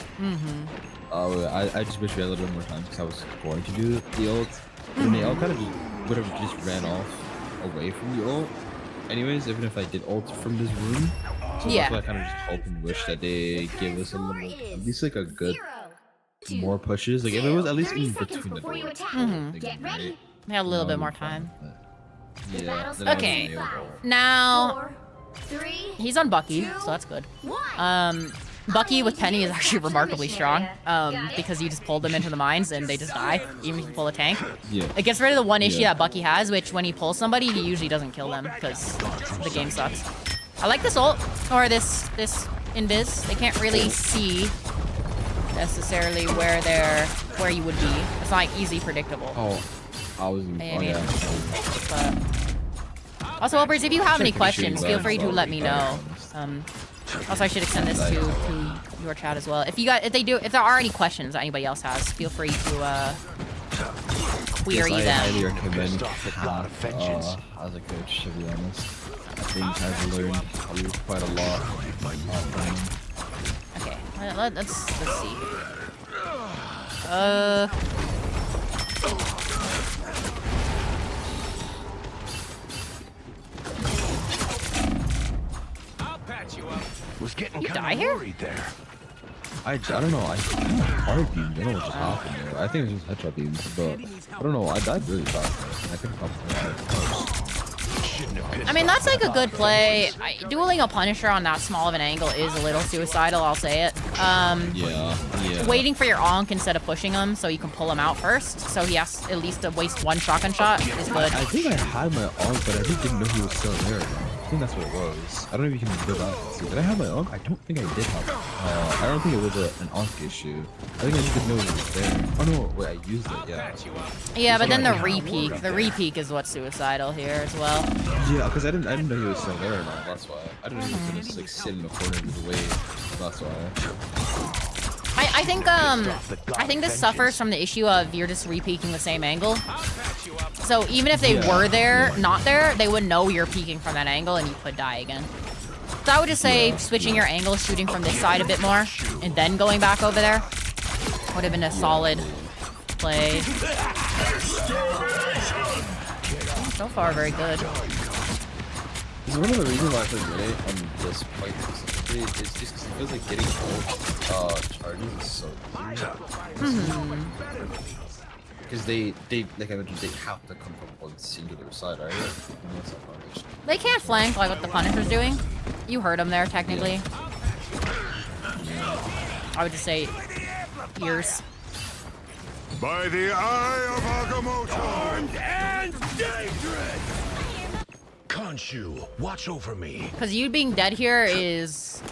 I just wish we had a little bit more time because I was going to do the ult, and the ult kind of would have just ran off away from the ult. Anyways, even if I did ult from this room. So that's why I kind of just hope and wish that they give us a little, at least like a good, more pushes. Like if it was at least in between the doors. We had a little bit more time. Yeah. Okay. Now, he's on Bucky, so that's good. Bucky with Penny is actually remarkably strong because you just pull them into the mines and they just die, even if you pull a tank. Yeah. It gets rid of the one issue that Bucky has, which when he pulls somebody, he usually doesn't kill them because the game sucks. I like this ult, or this invis. They can't really see necessarily where you would be. It's not like easy predictable. Oh, I was. But also, whelpers, if you have any questions, feel free to let me know. Also, I should extend this to your chat as well. If there are any questions that anybody else has, feel free to query them. I highly recommend as a coach, to be honest. I think I've learned quite a lot. Okay, let's see. I'll patch you up. Was getting You die kind of here? worried there. I don't know. I kind of hard beamed. I don't know what just happened there. I think it was just headshot beams, but I don't know. I died really fast. I couldn't I mean, that's like a good play. Dueling a Punisher on that small of an angle is a little suicidal, I'll say it. Yeah. Waiting for your onk instead of pushing him so you can pull him out first, so he has at least to waste one shotgun shot is good. I think I had my onk, but I just didn't know he was still there. I think that's what it was. I don't know if you can go back and see. Did I have my onk? I don't think I did have it. I don't think it was an onk issue. I think I just didn't know it was there. Oh no, wait, I used it, yeah. Yeah, but then the re-peek. The re-peek is what's suicidal here as well. Yeah, because I didn't know he was still there or not, that's why. I didn't know he was gonna just like sit in the corner of the wave. That's why. I think this suffers from the issue of you're just re-peeking the same angle. So even if they were there, not there, they would know you're peeking from that angle and you could die again. So I would just say switching your angle, shooting from this side a bit more, and then going back over there would have been a solid play. So far, very good. This is one of the reasons why I play Reddit on this point specifically. It's just because it feels like getting both charges is so easy. Because they like I mentioned, they have to come from one singular side, right? They can't flank like what the Punisher's doing. You heard him there, technically. I would just say ears. By the eye of Agamotto! Armed and dangerous! Khonshu, watch over me. Because you being dead here is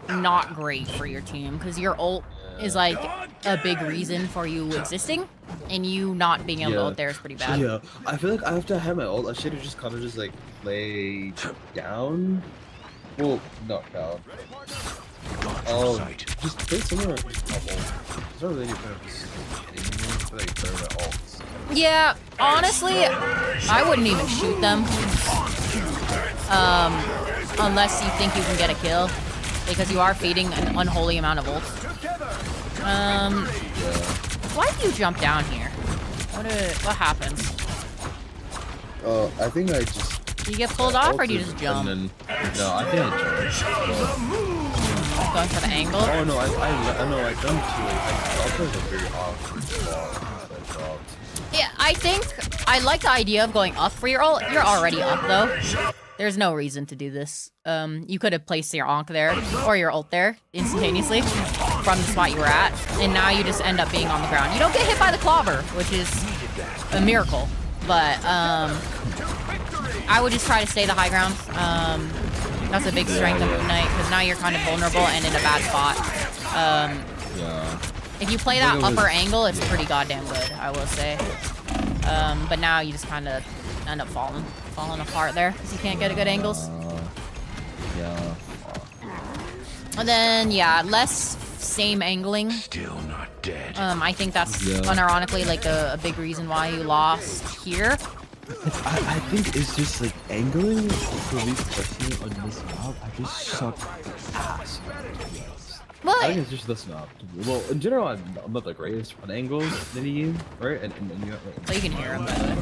not great for your team. Because your ult is like a big reason for you existing. And you not being able to ult there is pretty bad. Yeah, I feel like after I had my ult, I should have just kind of just like lay down. Well, not down. Just play somewhere. It's not really any kind of like better at all. Yeah, honestly, I wouldn't even shoot them. Unless you think you can get a kill. Because you are feeding an unholy amount of ults. Why do you jump down here? What happens? I think I just... Do you get pulled off or do you just jump? No, I think I jumped. Going for the angle? Oh no, I jumped too. I was very off. Yeah, I think I like the idea of going up for your ult. You're already up though. There's no reason to do this. You could have placed your onk there or your ult there instantaneously from the spot you were at, and now you just end up being on the ground. You don't get hit by the clobber, which is a miracle. But I would just try to stay the high ground. That's a big strength of Moon Knight because now you're kind of vulnerable and in a bad spot. If you play that upper angle, it's pretty goddamn good, I will say. But now you just kind of end up falling apart there because you can't get a good angles. And then, yeah, less same angling. Still not dead. I think that's unironically like a big reason why you lost here. I think it's just like angling for me personally on this map. I just suck ass. Well, I think it's just the snob. Well, in general, I'm not the greatest on angles in the game, right? And you have, like, so you can hear him. By the way.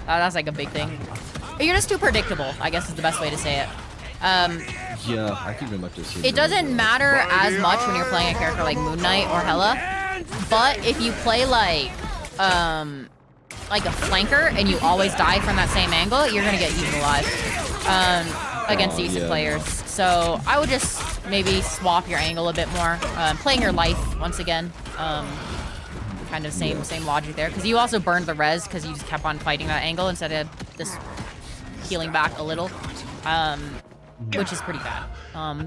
That's like a big thing. You're just too predictable, I guess is the best way to say it. Yeah, I think very much just. It doesn't matter as much when you're playing a character like Moon Knight or Hela, but if you play like a flanker and you always die from that same angle, you're gonna get eaten alive against decent players. So I would just maybe swap your angle a bit more, playing your life once again. Kind of same logic there, because you also burned the res because you just kept on fighting that angle instead of just healing back a little, which is pretty bad.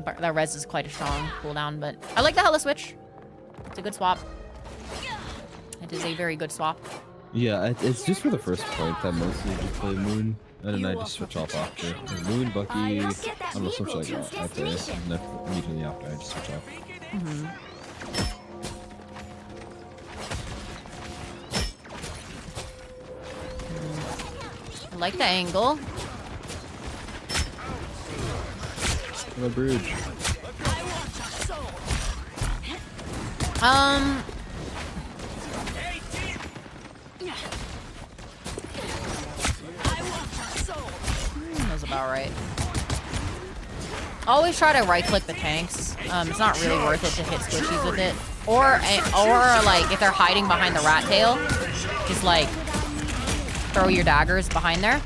But that res is quite a strong cooldown, but I like the Hela switch. It's a good swap. It is a very good swap. Yeah, it's just for the first point that mostly just play Moon, and then I just switch off after. Like Moon, Bucky, I don't know, something like that. After, and then immediately after, I just switch off. I like the angle. The bridge. That's about right. Always try to right-click the tanks. It's not really worth it to hit squishies with it. Or like if they're hiding behind the rat tail, just like throw your daggers behind there,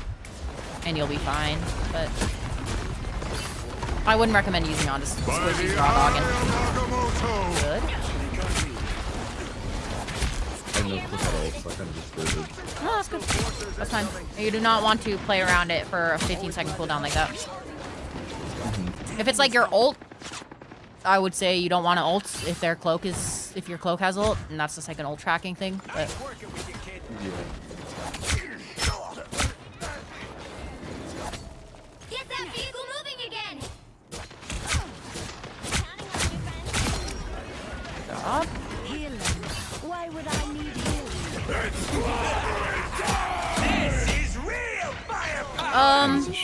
and you'll be fine. But I wouldn't recommend using on just squishies raw dogging. Good. I know it's not all, so I kind of just did it. No, that's good. That's fine. You do not want to play around it for a 15-second cooldown like that. If it's like your ult, I would say you don't want to ult if your cloak has ult, and that's just like an ult tracking thing. But Get that vehicle moving again. job. Why would I need healing?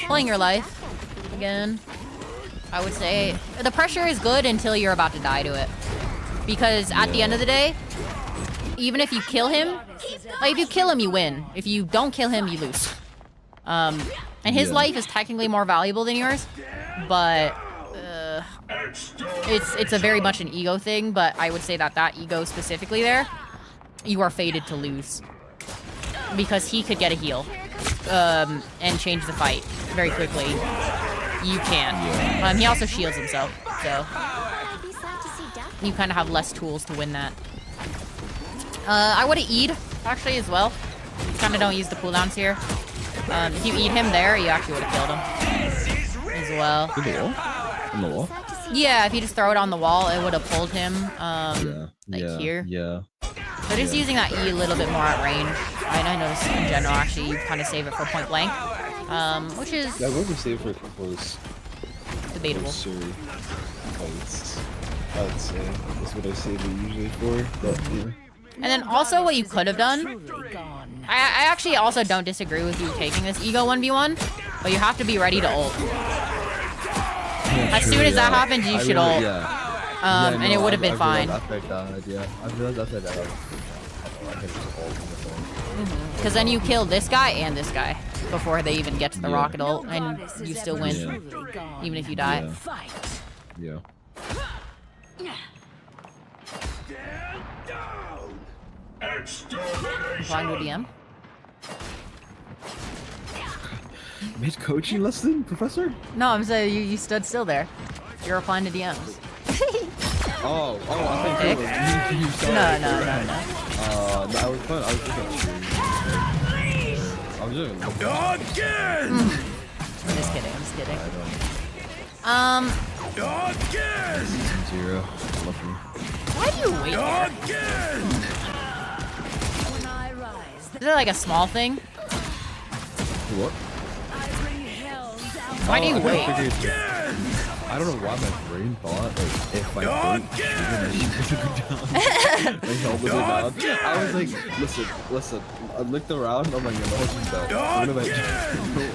Playing your life again. I would say the pressure is good until you're about to die to it, because at the end of the day, even if you kill him, like if you kill him, you win. If you don't kill him, you lose. And his life is technically more valuable than yours, but it's a very much an ego thing. But I would say that ego specifically there, you are fated to lose, because he could get a heal and change the fight very quickly. You can. He also shields himself, so you kind of have less tools to win that. I would have E'd, actually, as well. You kind of don't use the cooldowns here. If you E'd him there, you actually would have killed him as well. In the wall? In the wall? Yeah, if you just throw it on the wall, it would have pulled him, here. Yeah. So just using that E a little bit more at range. I noticed in general, actually, you kind of save it for point blank. Which is... Yeah, what we save for close. Debatable. Sorry. I would say that's what I save it usually for, but yeah. And then also what you could have done, I actually also don't disagree with you taking this ego 1v1, but you have to be ready to ult. As soon as that happens, you should ult. And it would have been fine. Because then you kill this guy and this guy before they even get to the rocket ult, and you still win, even if you die. Yeah. Applying to a DM. Mid coaching lesson, Professor? No, I'm saying you stood still there. You're replying to DMs. I think you saw No. I was fun. I was just I was doing Again! I'm just kidding. Again! 0. Love me. Why do you wait there? Again! Is it like a small thing? What? Why do you wait? I don't know why my brain thought like if I don't shoot him, my health would go down. I was like, listen. I looked around. I'm like, no, she's dead.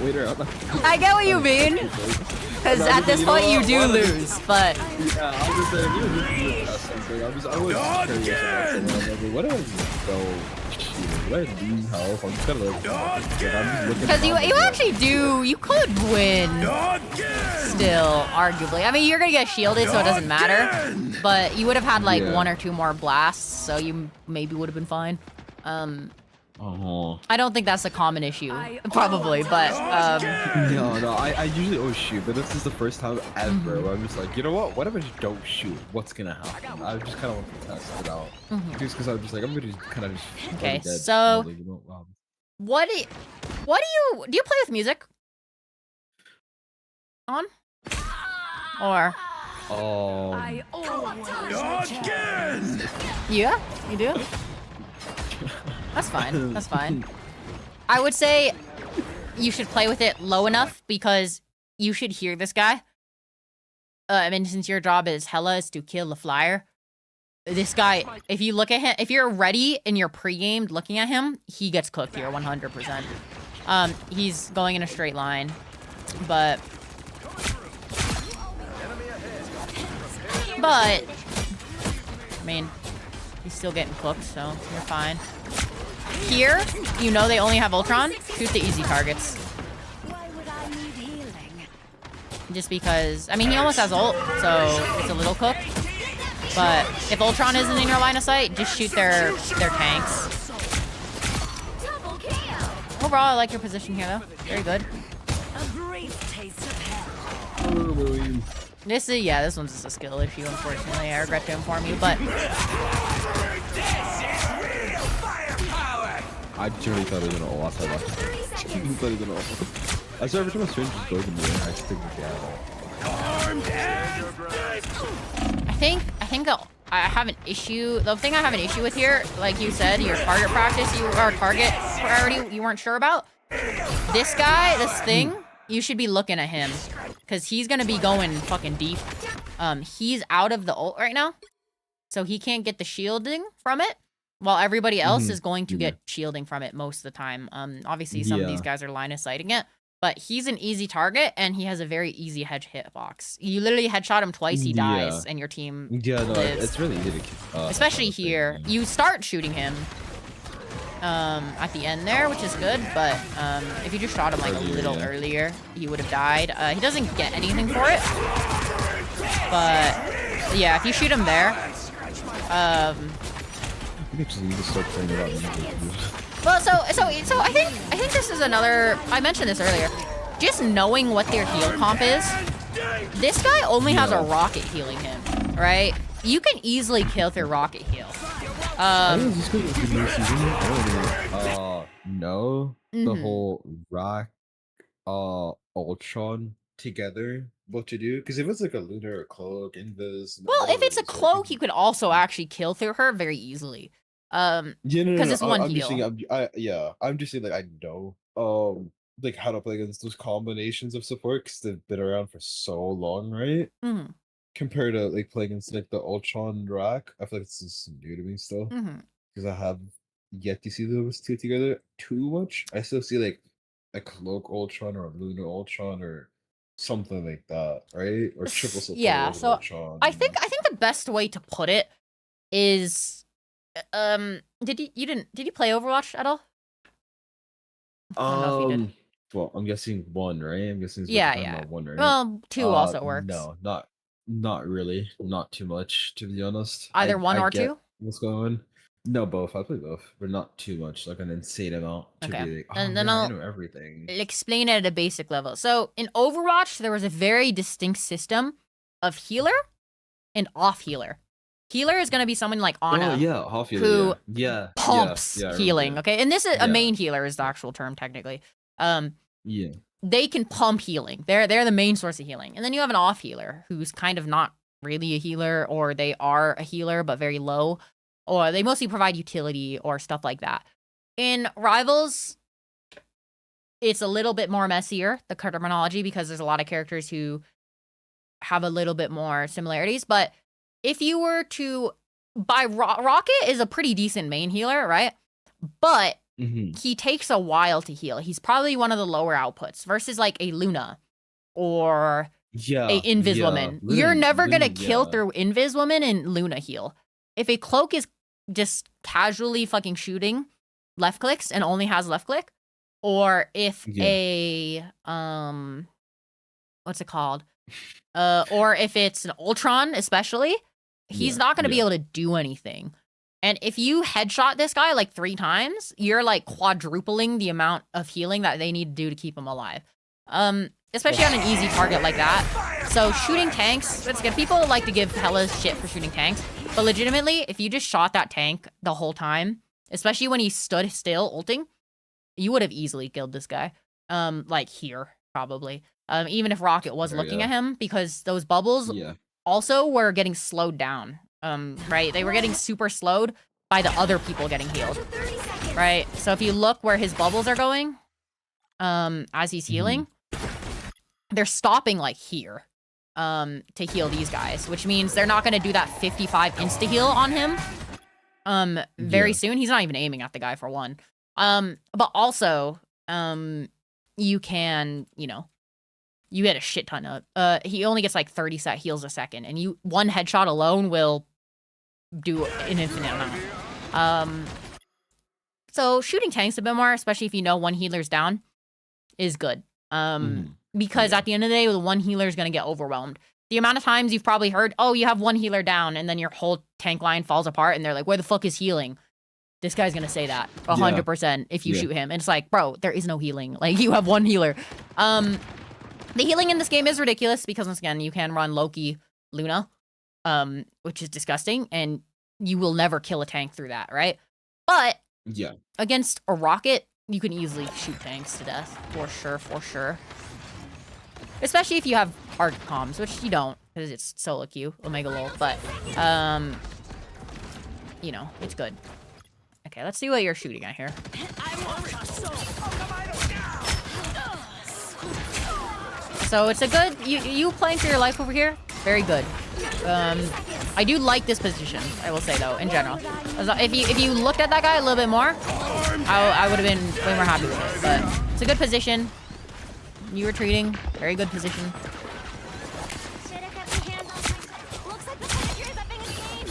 Wait around. I get what you mean. Because at this point you do lose, but yeah, I was just saying, you need to test something. I was curious about something. I was like, what if I just go shooting? Would I lose health? I'm just gonna like, I'm just looking. because you actually do, you could win still, arguably. I mean, you're gonna get shielded, so it doesn't matter. But you would have had like 1 or 2 more blasts, so you maybe would have been fine. I don't think that's a common issue, probably, but no, I usually always shoot, but this is the first time ever where I'm just like, you know what if I just don't shoot? What's gonna happen? I just kind of want to test it out, just because I'm just like, I'm gonna just kind of just okay. dead. So, like, you know, what do you play with music on, or yeah, you do? That's fine. That's fine. I would say you should play with it low enough because you should hear this guy. I mean, since your job is to kill the flyer, this guy, if you look at him, if you're ready and you're pre-gamed looking at him, he gets cooked here 100%. He's going in a straight line, but I mean, he's still getting cooked, so you're fine. Here, you know they only have Ultron. Shoot the easy targets. Why would I need healing? Just because, I mean, he almost has ult, so it's a little cooked. But if Ultron isn't in your line of sight, just shoot their tanks. Double kill. Overall, I like your position here, though. Very good. A brief taste of hell. This one's just a skill issue, unfortunately. I regret to inform you, but I truly thought it was an ult last time. I thought it was an ult. I saw every time a strange just goes in the air, I stick the I think I have an issue. The thing I have an issue with here, like you said, your target practice, target priority you weren't sure about. This guy, this thing, you should be looking at him because he's gonna be going fucking deep. He's out of the ult right now, so he can't get the shielding from it, while everybody else is going to get shielding from it most of the time. Obviously some of these guys are line of sighting it, but he's an easy target and he has a very easy hitbox. You literally headshot him twice, he dies, and your team lives. It's really easy to keep, especially here. You start shooting him at the end there, which is good, but if you just shot him like a little earlier, he would have died. He doesn't get anything for it, but yeah, if you shoot him there, I think it's need to start playing about music. well, so I think this is another. I mentioned this earlier. Just knowing what their heal comp is. This guy only has a rocket healing him, right? You can easily kill through rocket heal. No, the whole rock, Ultron together. What to do? Because if it's like a lunar or cloak, invis. Well, if it's a cloak, you could also actually kill through her very easily. Because it's one heal. I'm just saying, like, I know, like how to play against those combinations of support because they've been around for so long, right? Compared to like playing against like the Ultron rack, I feel like it's just new to me still because I have yet to see those two together too much. I still see like a cloak Ultron or a lunar Ultron or something like that, right? Or triple support. Yeah, so Ultron. I think the best way to put it is, did you play Overwatch at all? I don't know if you did. Well, I'm guessing 1, right? I'm guessing yeah. 1, right? Well, 2 also works. No, not really. Not too much, to be honest. Either 1 or 2? What's going on? No, both. I play both, but not too much, like an insane amount to be like, and then I know everything. Explain it at a basic level. So in Overwatch, there was a very distinct system of healer and off healer. Healer is going to be someone like Ana, who pumps healing. Okay, and this is a main healer is the actual term technically. They can pump healing. They're the main source of healing. And then you have an off healer who's kind of not really a healer, or they are a healer but very low, or they mostly provide utility or stuff like that. In Rivals, it's a little bit more messier, the terminology, because there's a lot of characters who have a little bit more similarities. But if you were to buy Rocket is a pretty decent main healer, right? But he takes a while to heal. He's probably one of the lower outputs versus like a Luna or a Invis Woman. You're never gonna kill through Invis Woman and Luna heal. If a cloak is just casually fucking shooting left clicks and only has left click, or if a what's it called? Or if it's an Ultron, especially, he's not gonna be able to do anything. And if you headshot this guy like 3 times, you're like quadrupling the amount of healing that they need to do to keep him alive. Especially on an easy target like that. So shooting tanks, it's good. People like to give hella shit for shooting tanks. But legitimately, if you just shot that tank the whole time, especially when he stood still ulting, you would have easily killed this guy. Like here, probably. Even if Rocket was looking at him, because those bubbles also were getting slowed down. Right? They were getting super slowed by the other people getting healed. Right? So if you look where his bubbles are going, as he's healing, they're stopping like here to heal these guys, which means they're not going to do that 55 insta heal on him very soon. He's not even aiming at the guy for one. But also you can, you know, you get a shit ton of he only gets like 30 set heals a second, and one headshot alone will do an infinite amount. So shooting tanks a bit more, especially if you know one healer's down, is good. Because at the end of the day, the one healer is going to get overwhelmed. The amount of times you've probably heard, oh, you have one healer down, and then your whole tank line falls apart, and they're like, where the fuck is healing? This guy's going to say that 100% if you shoot him. And it's like, bro, there is no healing. Like, you have one healer. The healing in this game is ridiculous because, once again, you can run Loki, Luna, which is disgusting, and you will never kill a tank through that, right? But against a Rocket, you can easily shoot tanks to death. For sure, for sure. Especially if you have hard comms, which you don't, because it's solo queue, Omega lol, but, you know, it's good. Okay, let's see what you're shooting at here. So it's a good, you playing for your life over here, very good. I do like this position, I will say though, in general. If you looked at that guy a little bit more, I would have been way more happy with it, but it's a good position. You retreating, very good position. Looks like the fighter is upping his game.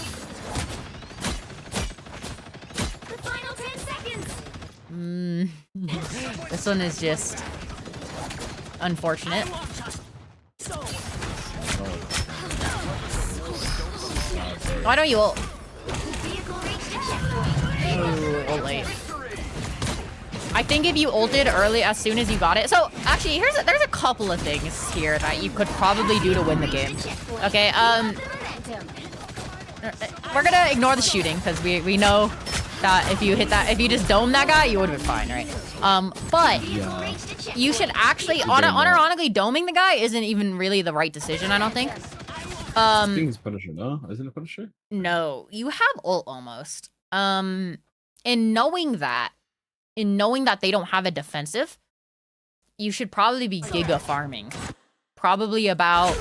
The final 10 seconds. This one is just unfortunate. Why don't you ult? Ooh, ult late. I think if you ulted early as soon as you got it. So actually, there's a couple of things here that you could probably do to win the game. Okay, we're gonna ignore the shooting because we know that if you just dome that guy, you would have been fine, right? But you should actually unironically doming the guy isn't even really the right decision, I don't think. I think it's Punisher, no? Isn't it Punisher? No, you have ult almost. In knowing that they don't have a defensive, you should probably be giga farming. Probably about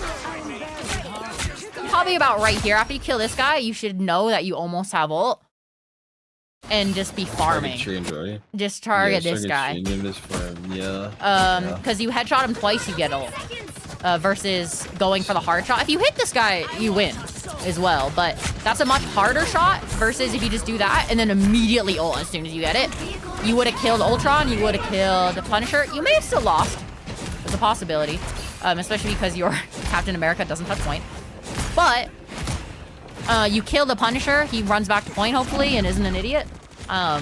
right here. After you kill this guy, you should know that you almost have ult. And just be farming. Just target this guy. Because you headshot him twice, you get ult. Versus going for the hard shot. If you hit this guy, you win as well. But that's a much harder shot versus if you just do that and then immediately ult as soon as you get it. You would have killed Ultron. You would have killed the Punisher. You may have still lost. There's a possibility. Especially because your Captain America doesn't touch point. But you kill the Punisher. He runs back to point, hopefully, and isn't an idiot. But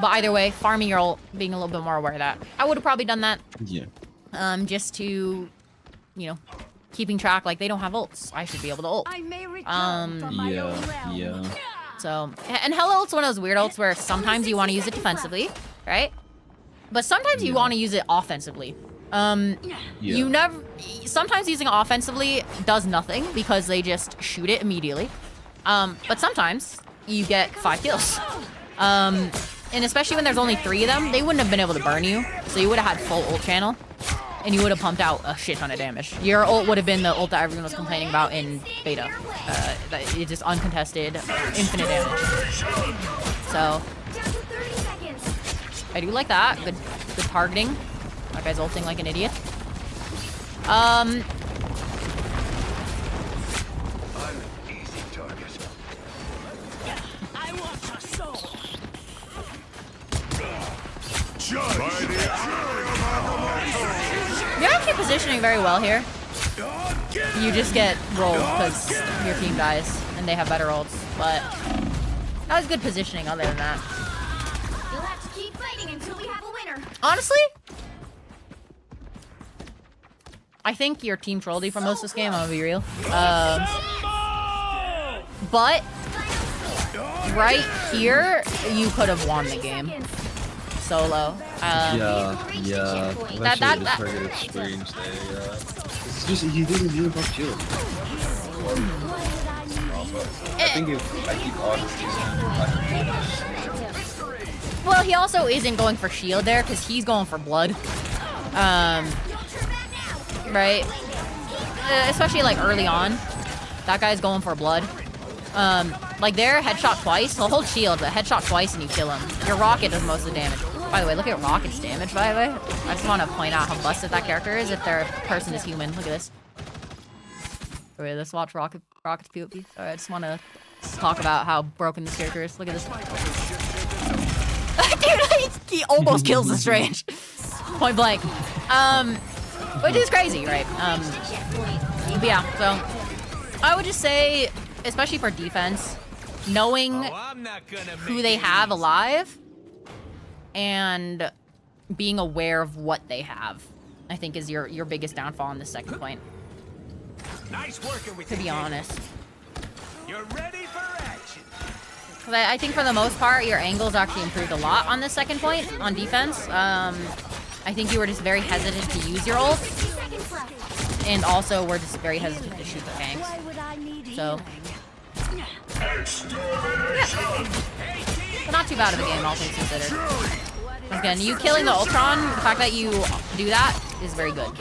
either way, farming your ult, being a little bit more aware of that. I would have probably done that. Yeah. Just to, you know, keeping track, like, they don't have ults. I should be able to ult. So, and Hella ult's one of those weird ults where sometimes you want to use it defensively, right? But sometimes you want to use it offensively. Sometimes using it offensively does nothing because they just shoot it immediately. But sometimes you get 5 kills. And especially when there's only 3 of them, they wouldn't have been able to burn you. So you would have had full ult channel. and you would have pumped out a shit ton of damage. Your ult would have been the ult that everyone was complaining about in beta. It's just uncontested, infinite damage. So, I do like that. Good targeting. That guy's ulting like an idiot. I'm an easy target. I want your soul. You're actually positioning very well here. You just get rolled because your team dies and they have better ults. But that was good positioning other than that. You'll have to keep fighting until we have a winner. Honestly, I think your team trolled you for most of this game, I'm gonna be real. But right here, you could have won the game solo. Yeah. That- targeted strange there, yeah. It's just, he didn't do enough shield. I think if I keep honestly, Well, he also isn't going for shield there because he's going for blood. Right? Especially like early on. That guy's going for blood. Like there, headshot twice. He'll hold shield, but headshot twice and you kill him. Your rocket does most of the damage. By the way, look at Rocket's damage, by the way. I just want to point out how busted that character is if their person is human. Look at this. Wait, let's watch Rocket's PvP. Alright, I just want to talk about how broken this character is. Look at this. Dude, he almost kills the Strange. Point blank. Which is crazy, right? But yeah, so I would just say, especially for defense, knowing who they have alive and being aware of what they have, I think is your biggest downfall on the second point. Nice working with To be you. honest. You're ready for action. Because I think for the most part, your angles actually improved a lot on the second point, on defense. I think you were just very hesitant to use your ult, and also we're just very hesitant to shoot the tanks. So, yeah. But not too bad of a game, all things considered. Again, you killing the Ultron, the fact that you do that is very good.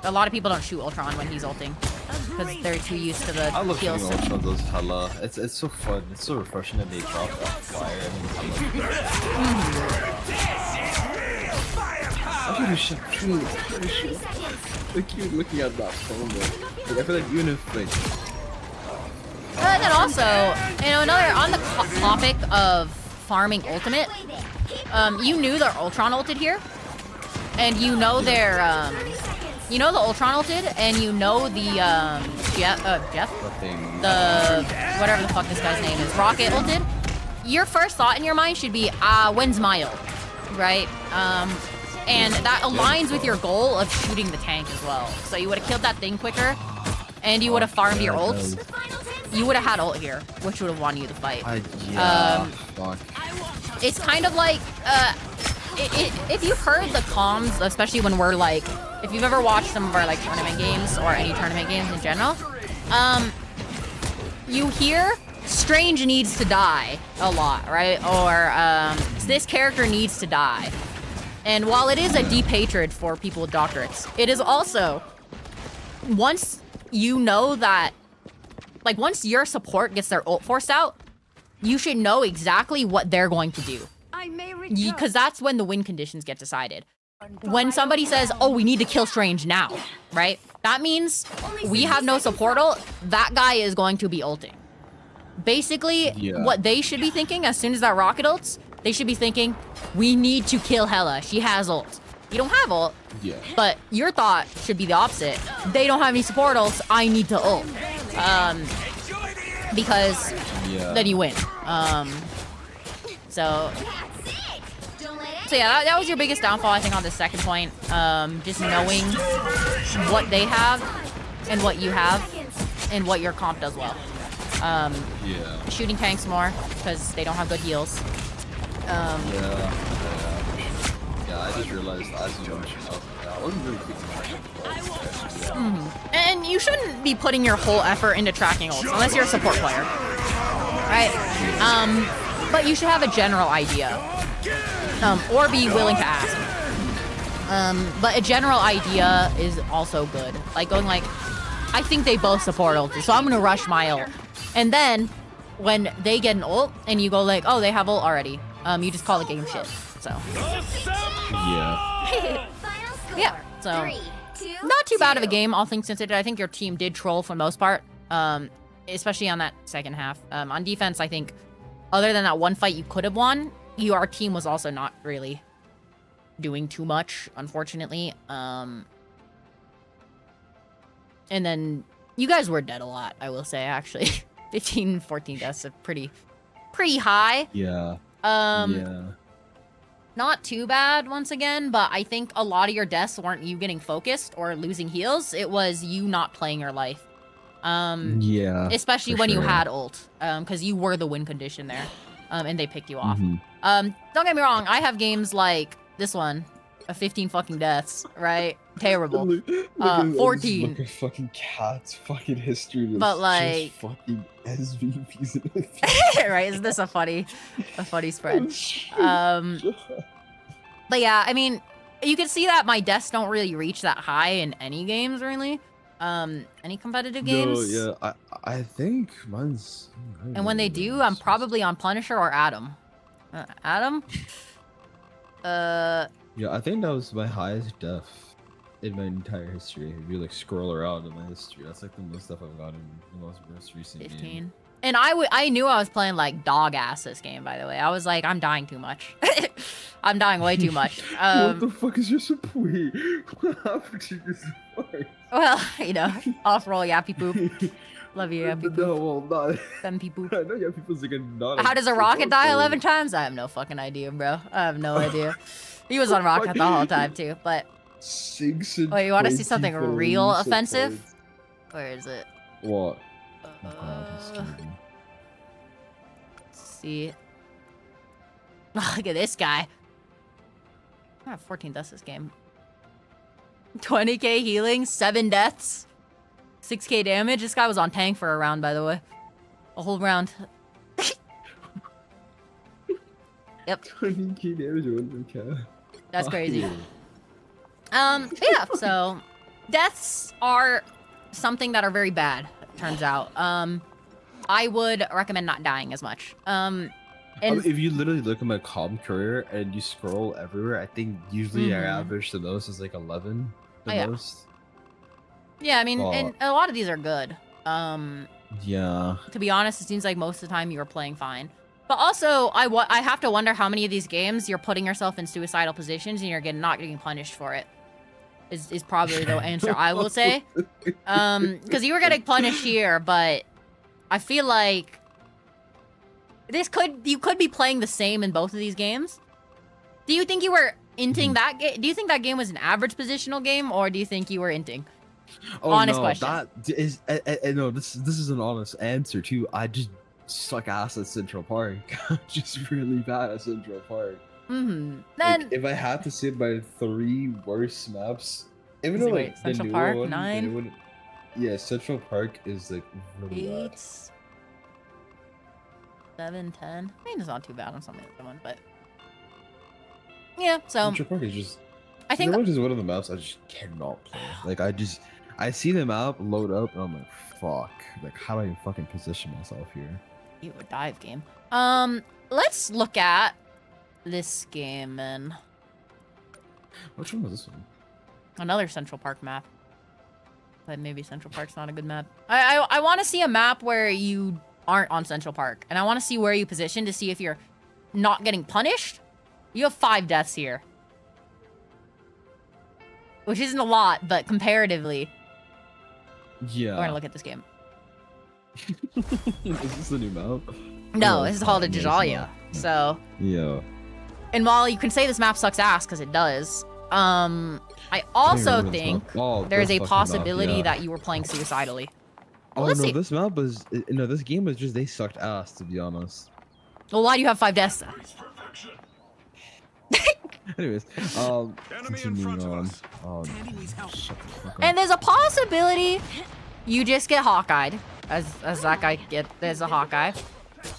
A lot of people don't shoot Ultron when he's ulting because they're too used to the I love kills. shooting Ultron does hella. It's so fun. It's so refreshing that they drop that flyer and I feel like shit. Like you looking at that phone, like I feel like even if like. And then also, another on the topic of farming ultimate, you knew their Ultron ulted here, and you know their the Ultron ulted, and you know the Jeff, the whatever the fuck this guy's name is, Rocket ulted. Your first thought in your mind should be, when's my ult, right? And that aligns with your goal of shooting the tank as well. So you would have killed that thing quicker, and you would have farmed your ults. You would have had ult here, which would have won you the fight. Fuck. It's kind of like, if you've heard the comms, especially when we're like, if you've ever watched some of our like tournament games or any tournament games in general, you hear Strange needs to die a lot, right? Or this character needs to die. And while it is a deep hatred for people with doctorates, it is also, once you know that, like once your support gets their ult forced out, you should know exactly what they're going to do. Because that's when the win conditions get decided. When somebody says, oh, we need to kill Strange now, right? That means we have no support ult, that guy is going to be ulting. Basically, what they should be thinking as soon as that rocket ults, they should be thinking, we need to kill Hela. She has ult. You don't have ult, but your thought should be the opposite. They don't have any support ults, I need to ult. Because then you win. So yeah, that was your biggest downfall, I think, on the second point. Just knowing what they have and what you have and what your comp does well. Shooting tanks more because they don't have good heals. Yeah, I just realized as you mentioned, I wasn't really thinking And you shouldn't be putting your whole effort into tracking ults unless you're a support player, right? But you should have a general idea, or be willing to ask. But a general idea is also good. Like going like, I think they both support ulti, so I'm gonna rush my ult. And then when they get an ult and you go like, oh, they have ult already, you just call the game shit. So Yeah. Final score. yeah, so 3, 2, not too bad of a 2. game, all things considered. I think your team did troll for the most part, especially on that second half. On defense, I think other than that one fight you could have won, your team was also not really doing too much, unfortunately. And then you guys were dead a lot, I will say, actually. 15, 14 deaths are pretty high. Yeah. Yeah. Not too bad once again, but I think a lot of your deaths weren't you getting focused or losing heals. It was you not playing your life. Yeah. Especially when you had ult, because you were the win condition there, and they picked you off. Don't get me wrong, I have games like this one, 15 fucking deaths, right? Terrible. Look 14. Look at fucking Cat's fucking history. But like, just fucking SVPs in it. right? Isn't this a funny spread? But yeah, I mean, you can see that my deaths don't really reach that high in any games, really. Any competitive games. No, yeah, I think mine's. And when they do, I'm probably on Punisher or Adam. Adam? Yeah, I think that was my highest death in my entire history. If you like scroll around in my history, that's like the most stuff I've gotten in the most recent 15. game. And I knew I was playing like dog ass this game, by the way. I was like, I'm dying too much. I'm dying way too much. What the fuck is your support? What happened to your support? Well, you know, off roll yappy poop. Love you, yappy poop. No, well, not. Fempy poop. I know yappy poop's like a not. How does a rocket die 11 times? I have no fucking idea, bro. I have no idea. He was on rocket the whole time too, but. 6 and Wait, you want to see something 24 real supports. offensive? Where is it? What? Let's see. Look at this guy. I have 14 deaths this game. 20k healing, 7 deaths, 6k damage. This guy was on tank for a round, by the way. A whole round. Yep. 20k damage on the cat. That's crazy. Yeah, so deaths are something that are very bad, it turns out. I would recommend not dying as much. And if you literally look at my comm career and you scroll everywhere, I think usually our average the most is like 11 the most. Yeah, I mean, and a lot of these are good. Yeah. To be honest, it seems like most of the time you are playing fine. But also, I have to wonder how many of these games you're putting yourself in suicidal positions and you're not getting punished for it. Is probably the answer I will say. Because you were getting punished here, but I feel like you could be playing the same in both of these games. Do you think you were inting that game? Do you think that game was an average positional game, or do you think you were inting? Oh, Honest no, question. That is, no, this is an honest answer too. I just suck ass at Central Park. I'm just really bad at Central Park. Then Like, if I had to say my 3 worst maps, even though like Central the Park, newer one, 9? Yeah, Central Park is like really 8, bad. 7, 10. I mean, it's not too bad on some of the other one, but yeah. So Central Park is just. I think Central Park is one of the maps I just cannot play. Like I see the map load up and I'm like, fuck. Like, how do I even fucking position myself here? you a dive game. Let's look at this game and Which one was this one? another Central Park map. But maybe Central Park's not a good map. I want to see a map where you aren't on Central Park, and I want to see where you position to see if you're not getting punished. You have 5 deaths here, which isn't a lot, but comparatively, Yeah. we're gonna look at this game. Is this the new map? No, Oh, this is called a no, it's Jajalia. not. So, Yeah. and while you can say this map sucks ass because it does, I also remember this think map. Oh, there's this a fucking map, possibility yeah. that you were playing suicidally. Oh Let's no, see. this map was no. This game was just they sucked ass, to be honest. Well, why do you have 5 deaths then? Anyways, Enemy in continuing front of on. us. Shut the fuck up. And there's a possibility you just get Hawkeyed, as that guy get. There's a Hawkeye,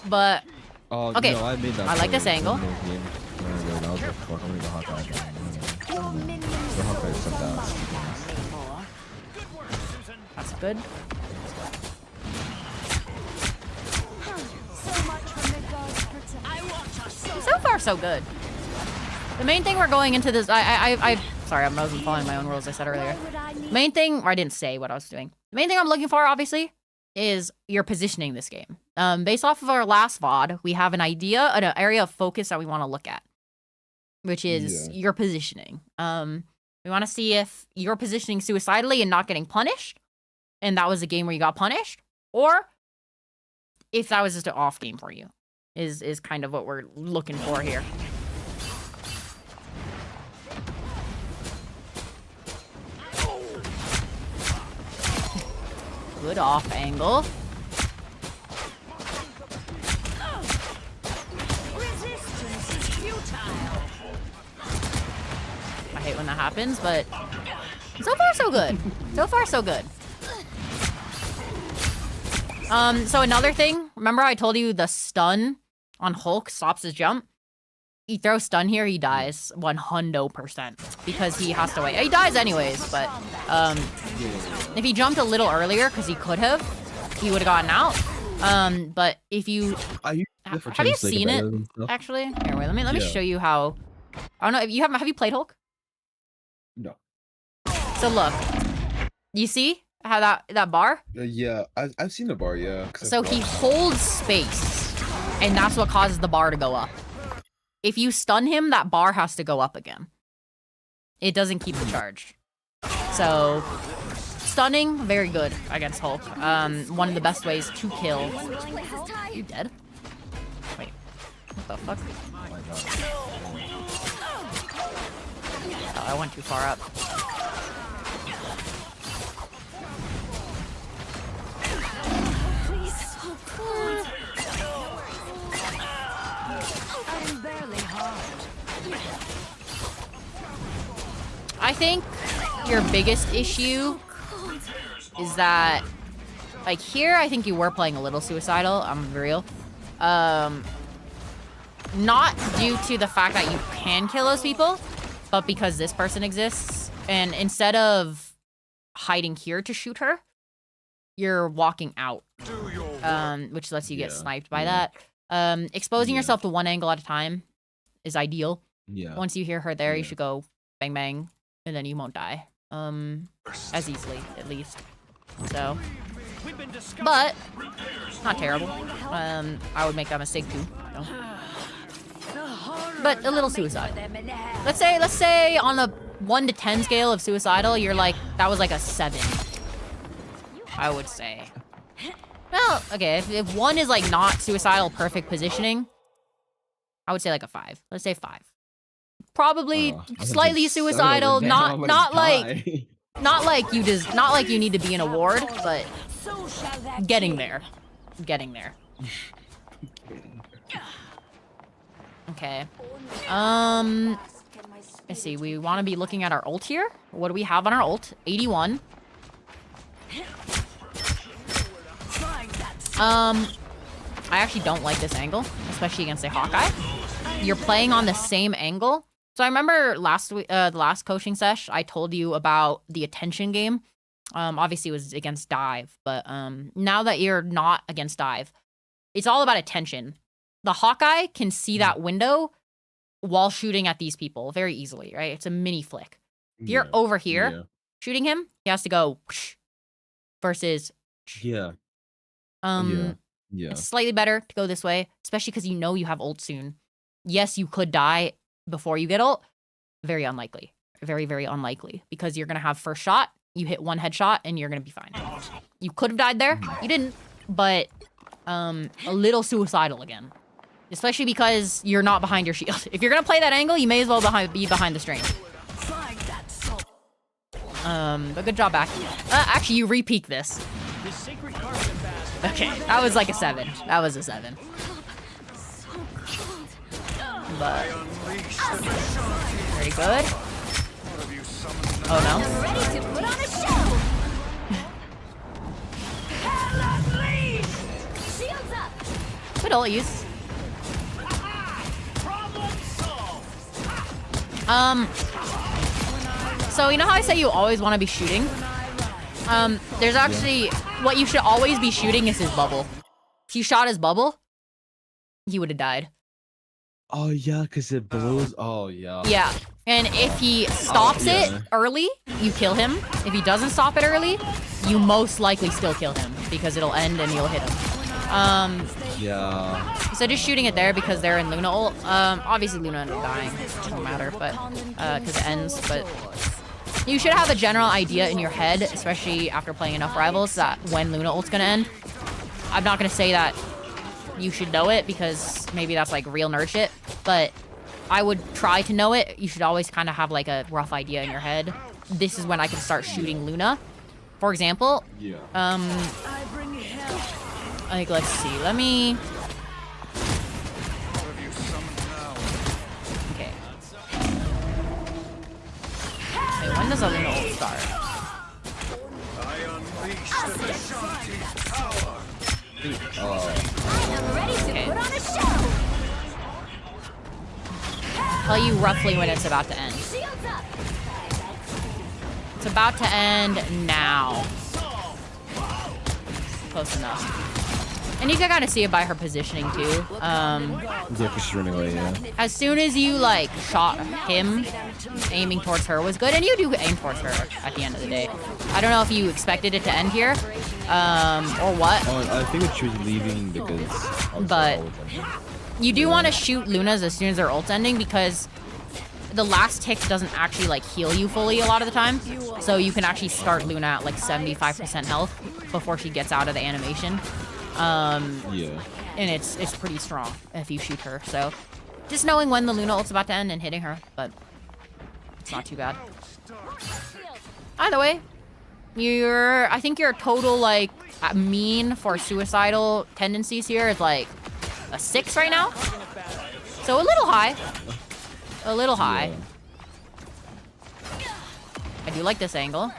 but okay, no, I made that. I like this play in angle. the game. No, that was like, fuck, I'm gonna go Hawkeye. the Hawkeye stuff down. That's good. So far, so good. The main thing we're going into this, sorry, I wasn't following my own rules I said earlier. Main thing, or I didn't say what I was doing. The main thing I'm looking for, obviously, is your positioning this game. Based off of our last VOD, we have an idea, an area of focus that we want to look at, which is your positioning. We want to see if you're positioning suicidally and not getting punished, and that was a game where you got punished, or if that was just an off game for you, is kind of what we're looking for here. Good off angle. Resistance is futile. I hate when that happens, but so far so good. So far so good. So another thing, remember I told you the stun on Hulk stops his jump? He throws stun here, he dies 100% because he has to wait. He dies anyways, but if he jumped a little earlier, because he could have, he would have gotten out. But if you have you seen it actually? Here, wait, let me show you how. I don't know if you have you played Hulk? No. So look, you see how that bar? Yeah, I've seen the bar. Yeah. So he holds space, and that's what causes the bar to go up. If you stun him, that bar has to go up again. It doesn't keep the charge. So, stunning, very good against Hulk. One of the best ways to kill. You dead? Wait, what the fuck? Oh, I went too far up. I think your biggest issue is that, like here, I think you were playing a little suicidal. I'm real. Not due to the fact that you can kill those people, but because this person exists. And instead of hiding here to shoot her, you're walking out, which lets you get sniped by that. Exposing yourself to one angle at a time is ideal. Yeah. Once you hear her there, you should go bang bang, and then you won't die. As easily, at least. So, but not terrible. I would make that mistake too. So. But a little suicidal. Let's say on a 1 to 10 scale of suicidal, you're like, that was like a 7. I would say. Well, okay, if 1 is like not suicidal, perfect positioning, I would say like a 5. Let's say 5. Probably slightly suicidal, not like you need to be in a ward, but getting there. Okay. Let's see. We want to be looking at our ult here. What do we have on our ult? 81. I actually don't like this angle, especially against a Hawkeye. You're playing on the same angle. So I remember the last coaching sesh, I told you about the attention game. Obviously it was against dive, but now that you're not against dive, it's all about attention. The Hawkeye can see that window while shooting at these people very easily, right? It's a mini flick. If you're over here shooting him, he has to go whoosh, versus it's slightly better to go this way, especially because you know you have ult soon. Yes, you could die before you get ult. Very unlikely. Very, very unlikely. Because you're going to have first shot, you hit 1 headshot, and you're going to be fine. You could have died there. You didn't. But a little suicidal again. Especially because you're not behind your shield. If you're going to play that angle, you may as well be behind the string. But good job back. Actually, you re-peek this. Okay, that was like a 7. That was a 7. But very good. Oh no. Ready to put on a show. Shields up. Good ult use. So you know how I say you always want to be shooting? There's actually what you should always be shooting is his bubble. If you shot his bubble, he would have died. Oh yeah, because it blows. Oh yeah. Yeah, and if he stops it early, you kill him. If he doesn't stop it early, you most likely still kill him because it'll end and you'll hit him. Yeah. So just shooting it there because they're in Luna ult. Obviously Luna ended up dying. It doesn't matter, but because it ends. But you should have a general idea in your head, especially after playing enough rivals, that when Luna ult's gonna end. I'm not gonna say that you should know it because maybe that's like real nerd shit, but I would try to know it. You should always kind of have like a rough idea in your head. This is when I can start shooting Luna. For example, like, let's see, let me... Okay. Wait, when does a Luna ult start? Okay. Tell you roughly when it's about to end. It's about to end now. Close enough. And you can kind of see it by her positioning too. Yeah, she's running away, yeah. As soon as you like shot him, aiming towards her was good, and you do aim towards her at the end of the day. I don't know if you expected it to end here, or what. Oh, I think that she was leaving because. But you do want to shoot Lunas as soon as their ult's ending because the last tick doesn't actually like heal you fully a lot of the time. So you can actually start Luna at like 75% health before she gets out of the animation. Yeah. And it's pretty strong if you shoot her. So just knowing when the Luna ult's about to end and hitting her, but it's not too bad. Either way, I think your total like mean for suicidal tendencies here is like a 6 right now. So a little high. A little high. I do like this angle.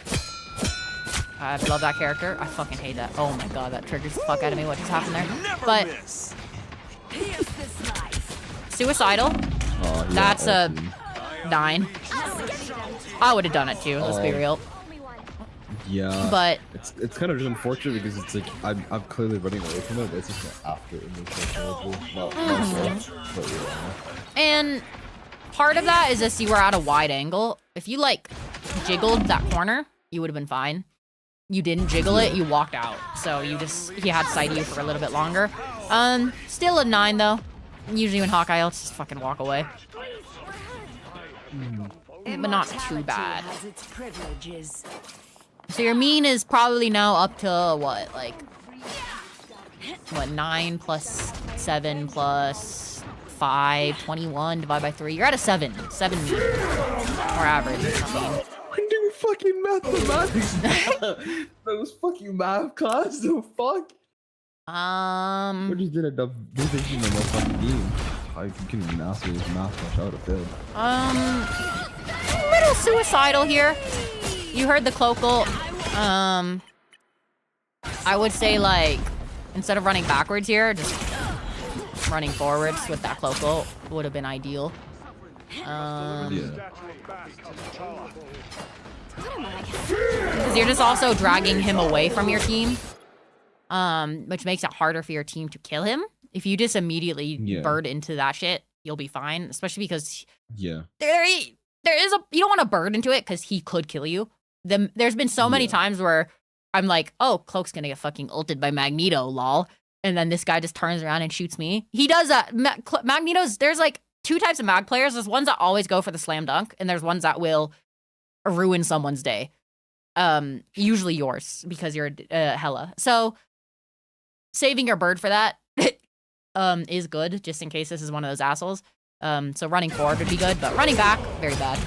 I love that character. I fucking hate that. Oh my god, that triggers the fuck out of me. What just happened there? But suicidal. Oh, yeah, That's a 9. I would have done it too. Let's be real. Yeah. But it's kind of just unfortunate because it's like I'm clearly running away from it, but it's just not after it makes and part of that is just you were at a wide angle. If you like jiggled that corner, you would have been fine. You didn't jiggle it, you walked out. So he had sight of you for a little bit longer. Still a 9 though. Usually when Hawkeye ults, just fucking walk away. But not too bad. So your mean is probably now up to what, like, what, 9 plus 7 plus 5, 21 divided by 3. You're at a 7. 7 mean. Or average, I mean. I do fucking mathematics. Those fucking math class, the fuck? We just did a division in the fucking game. I can master this math much. I would have failed. A little suicidal here. You heard the cloak ult. I would say like instead of running backwards here, just running forwards with that cloak ult would have been ideal. Yeah. Because you're just also dragging him away from your team, which makes it harder for your team to kill him. If you just immediately bird into that shit, you'll be fine. Especially because there is a you don't want to bird into it because he could kill you. There's been so many times where I'm like, oh, Cloak's gonna get fucking ulted by Magneto, lol, and then this guy just turns around and shoots me. He does that. Magneto's there's like 2 types of mag players. There's ones that always go for the slam dunk, and there's ones that will ruin someone's day. Usually yours because you're hella. So saving your bird for that is good, just in case this is one of those assholes. So running forward would be good, but running back, very bad.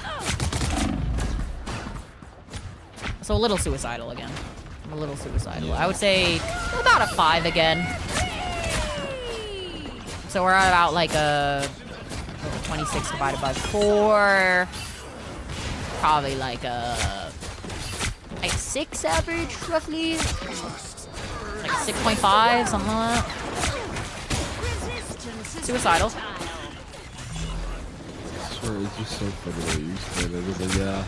So a little suicidal again. A little suicidal. I would say about a 5 again. So we're at about like a 26 divided by 4. Probably like a 6 average, roughly. Like 6.5, something like that. Suicidal. swear it's just so funny that you said it. It was like, yeah,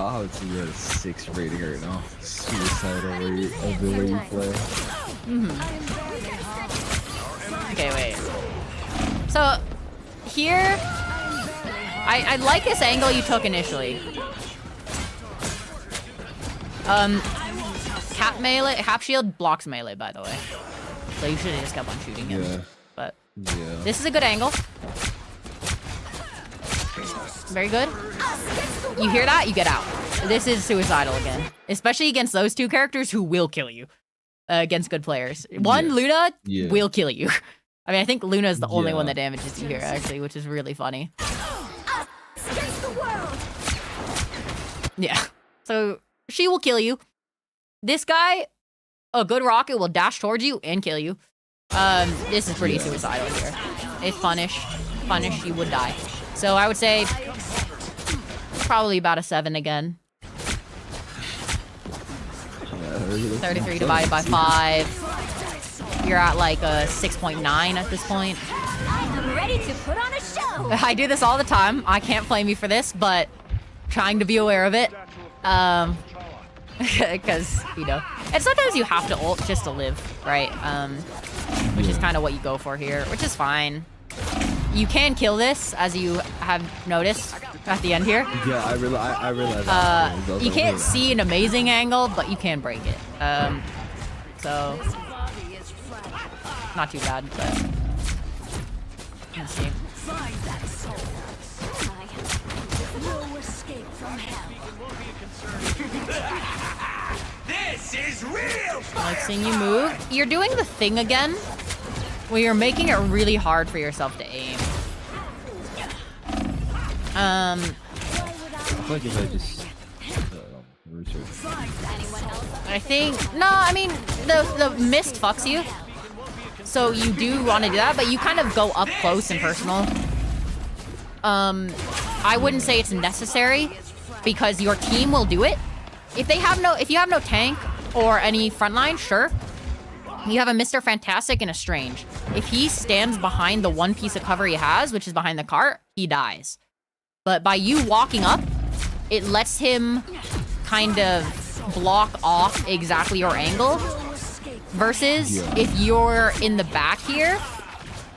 I would say you're at a 6 rating right now. Suicidal rate of the way you play. Okay, wait. So here, I like this angle you took initially. Cap shield blocks melee, by the way. So you should have just kept on shooting him. Yeah. But Yeah. this is a good angle. Very good. You hear that? You get out. This is suicidal again. Especially against those two characters who will kill you. Against good players. One, Luna, will kill you. I mean, I think Luna is the only one that damages you here, actually, which is really funny. Yeah. So she will kill you. This guy, a good rocket will dash towards you and kill you. This is pretty suicidal here. If punished, you would die. So I would say probably about a 7 again. 33 divided by 5. You're at like a 6.9 at this point. I am ready to put on a show. I do this all the time. I can't blame you for this, but trying to be aware of it. Because, you know, and sometimes you have to ult just to live, right? Which is kind of what you go for here, which is fine. You can kill this, as you have noticed at the end here. Yeah, I realize that. You can't see an amazing angle, but you can break it. So, not too bad, but let's see. This is real. I like seeing you move. You're doing the thing again, where you're making it really hard for yourself to aim. I feel like if I just research. I think I mean the mist fucks you, so you do want to do that, but you kind of go up close and personal. I wouldn't say it's necessary because your team will do it. If you have no tank or any frontline, sure. You have a Mr. Fantastic and a Strange. If he stands behind the one piece of cover he has, which is behind the cart, he dies. But by you walking up, it lets him kind of block off exactly your angle. Versus if you're in the back here,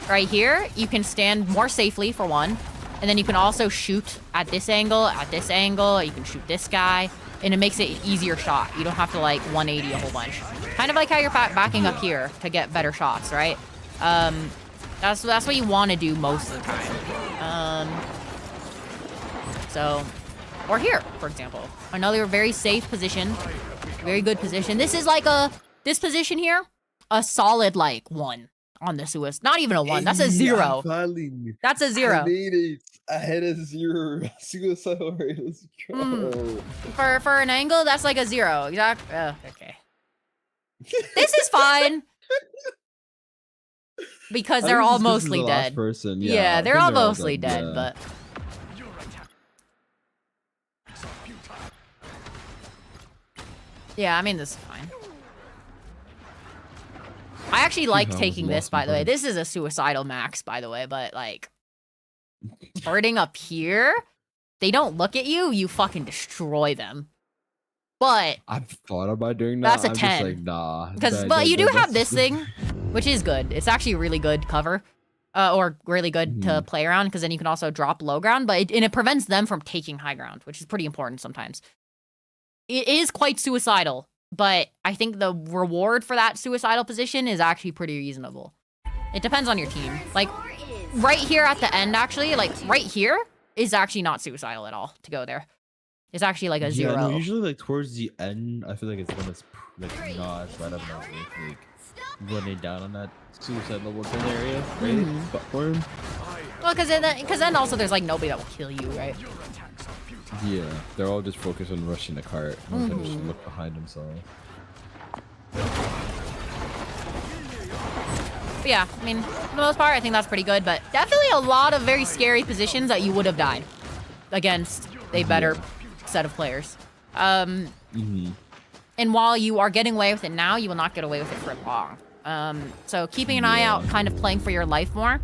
right here, you can stand more safely for one. And then you can also shoot at this angle, you can shoot this guy. And it makes it an easier shot. You don't have to like 180 a whole bunch. Kind of like how you're backing up here to get better shots, right? That's what you want to do most of the time. Or here, for example. Another very safe position. Very good position. This is like this position here, a solid like 1 on the suicide. Not even a 1, that's a 0. That's a 0. I made it. I had a 0 suicidal rate. Let's go. For an angle, that's like a 0. Exactly. Okay. This is fine. Because they're all mostly dead. Person. Yeah, they're all mostly dead, but yeah, I mean, this is fine. I actually like taking this, by the way. This is a suicidal max, by the way, but like starting up here, they don't look at you, you fucking destroy them. But I've thought about doing that. That's a 10. Just like, nah. But you do have this thing, which is good. It's actually really good cover. Or really good to play around, because then you can also drop low ground, but it prevents them from taking high ground, which is pretty important sometimes. It is quite suicidal, but I think the reward for that suicidal position is actually pretty reasonable. It depends on your team. Like, right here at the end, actually, like, right here is actually not suicidal at all to go there. It's actually like a 0. Yeah, no, usually, like, towards the end, I feel like it's when it's, like, not right up enough with, like, running down on that suicide level 10 area, right? Platform. Well, because then also there's, like, nobody that will kill you, right? Yeah, they're all just focused on rushing the cart. And they just look behind themselves. But yeah, I mean, for the most part, I think that's pretty good, but definitely a lot of very scary positions that you would have died against a better set of players. And while you are getting away with it now, you will not get away with it for long. So keeping an eye out, kind of playing for your life more,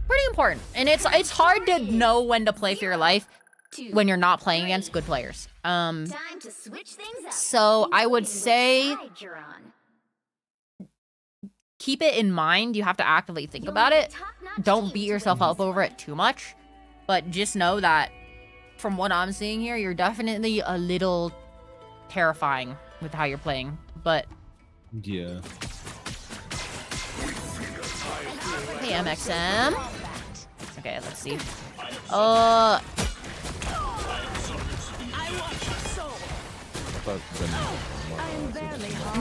Pretty important. And it's hard to know when to play for your life when you're not playing against good players. Time to switch things up. So I would say keep it in mind. You have to actively think about it. Don't beat yourself up over it too much. But just know that from what I'm seeing here, you're definitely a little terrifying with how you're playing. But yeah. Hey, MXM. Okay, let's see.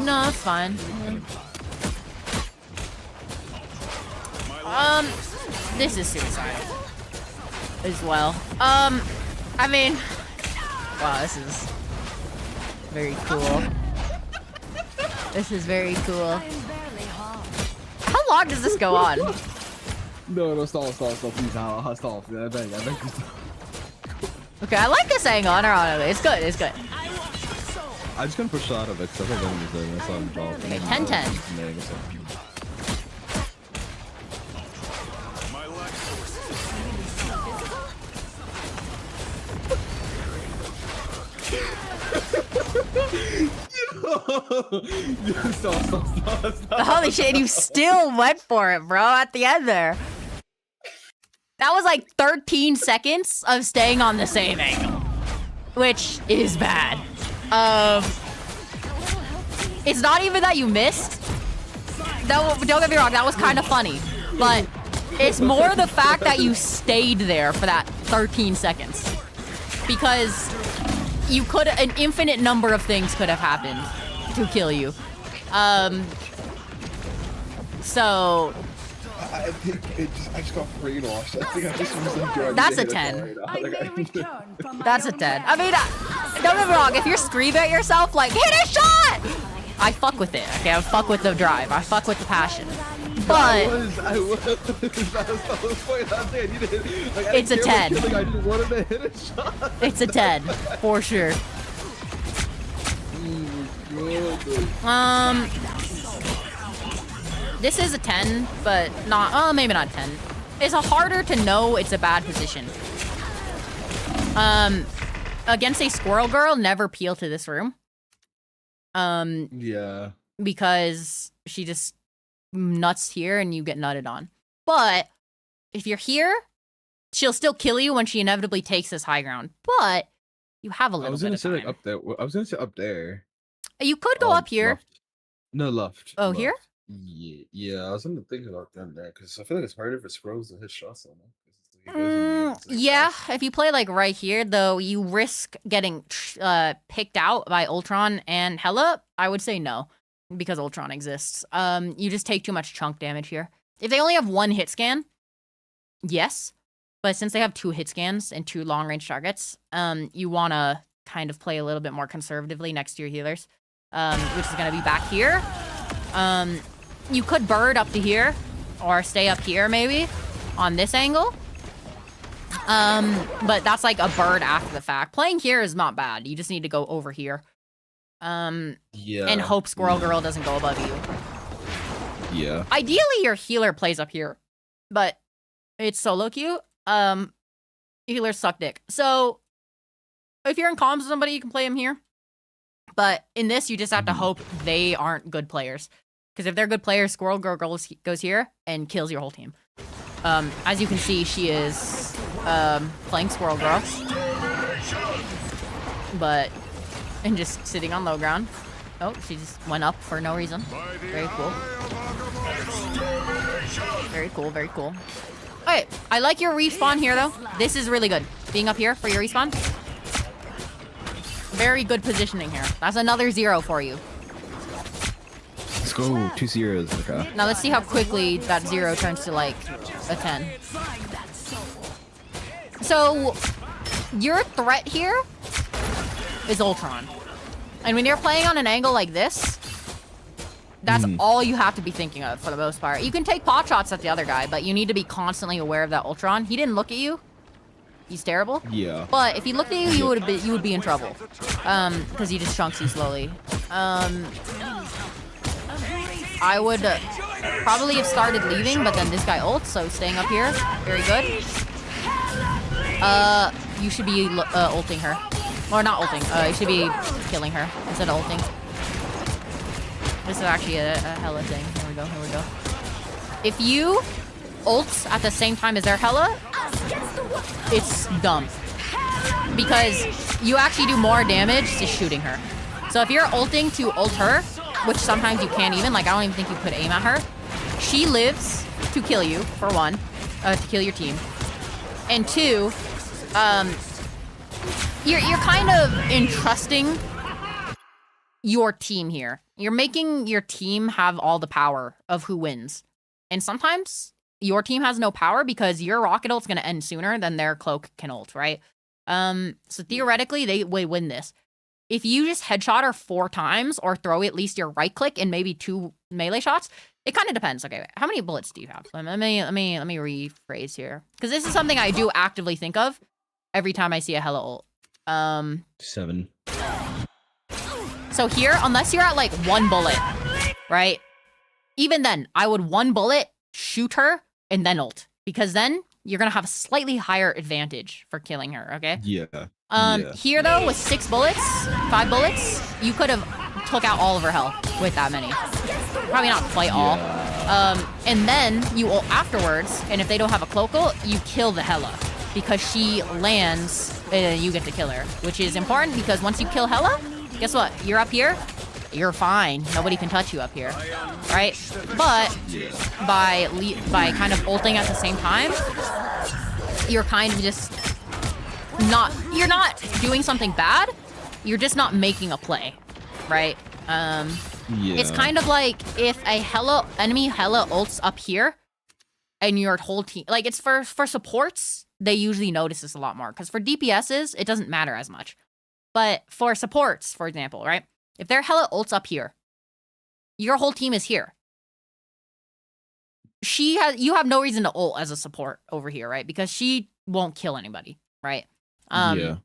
No, it's fine. This is suicide as well. I mean, wow, this is very cool. This is very cool. How long does this go on? No, stall, please, stall. I beg you stop. Okay, I like this angle, unironically. It's good, it's good. I just couldn't push out of it because I think enemies there and I saw him drop. Okay, 10-10. Stop. Holy shit, and you still went for it, bro, at the end there. That was like 13 seconds of staying on the same angle, which is bad. It's not even that you missed. Don't get me wrong, that was kind of funny, but it's more the fact that you stayed there for that 13 seconds. Because you could, an infinite number of things could have happened to kill you. So I think I just got brainwashed. I think I just was enjoying. That's a 10. That's a 10. I mean, don't get me wrong. If you're screaming at yourself like, hit a shot! I fuck with it, okay? I fuck with the drive. I fuck with the passion. But I was. That was the point. I needed, like, it's a 10. I just wanted to hit a shot. It's a 10, for sure. This is a 10, but not, maybe not 10. It's harder to know it's a bad position. Against a squirrel girl, never peel to this room. Yeah. Because she just nuts here and you get nutted on. But if you're here, she'll still kill you when she inevitably takes this high ground. But you have a little bit of time. Like up there. I was gonna say up there. You could go up here. Left. No, left. Oh, left. here? Yeah, I was gonna think about them there because I feel like it's harder for squirrels to hit shots on them. Yeah, if you play like right here, though, you risk getting picked out by Ultron and Hela. I would say no, because Ultron exists. You just take too much chunk damage here. If they only have one hit scan, yes, but since they have 2 hit scans and 2 long range targets, you wanna kind of play a little bit more conservatively next to your healers, which is gonna be back here. You could bird up to here, or stay up here maybe on this angle. But that's like a bird after the fact. Playing here is not bad. You just need to go over here. Yeah. And hope Squirrel Girl doesn't go above you. Yeah. Ideally, your healer plays up here, but it's solo queue. Healers suck dick. So if you're in comms with somebody, you can play him here. But in this, you just have to hope they aren't good players. Because if they're good players, Squirrel Girl goes here and kills your whole team. As you can see, she is playing Squirrel Girl. And just sitting on low ground. Oh, she just went up for no reason. Very cool. Very cool, very cool. Okay, I like your respawn here, though. This is really good. Being up here for your respawn. Very good positioning here. That's another 0 for you. Let's go. 2 zeros. Okay. Now let's see how quickly that 0 turns to like a 10. So your threat here is Ultron. And when you're playing on an angle like this, that's all you have to be thinking of for the most part. You can take pot shots at the other guy, but you need to be constantly aware of that Ultron. He didn't look at you. He's terrible. Yeah. But if he looked at you, you would be in trouble. Because he just chunks you slowly. I would probably have started leaving, but then this guy ults, so staying up here. Very good. You should be ulting her. Or not ulting. You should be killing her instead of ulting. This is actually a hella thing. Here we go, here we go. If you ult at the same time as their hella, it's dumb. Because you actually do more damage just shooting her. So if you're ulting to ult her, which sometimes you can't even, like I don't even think you could aim at her, she lives to kill you, for one, to kill your team. And two, you're kind of entrusting your team here. You're making your team have all the power of who wins. And sometimes your team has no power because your rocket ult's gonna end sooner than their cloak can ult, right? So theoretically, they win this. If you just headshot her 4 times or throw at least your right click and maybe 2 melee shots, it kind of depends. Okay, how many bullets do you have? Let me rephrase here, because this is something I do actively think of every time I see a hella ult. 7. So here, unless you're at like 1 bullet, right? Even then, I would 1 bullet, shoot her, and then ult. Because then you're gonna have a slightly higher advantage for killing her, okay? Yeah. Here though, with 6 bullets, 5 bullets, you could have took out all of her health with that many. Probably not quite all. And then you ult afterwards, and if they don't have a cloak ult, you kill the hella. Because she lands, you get to kill her. Which is important because once you kill hella, guess what? You're up here, you're fine. Nobody can touch you up here, right? But by kind of ulting at the same time, you're kind of just you're not doing something bad. You're just not making a play, right? It's kind of like if a enemy hella ults up here, and your whole team, like it's for supports, they usually notice this a lot more. Because for DPSs, it doesn't matter as much. But for supports, for example, right? If their hella ults up here, your whole team is here. You have no reason to ult as a support over here, right? Because she won't kill anybody, right? Yeah.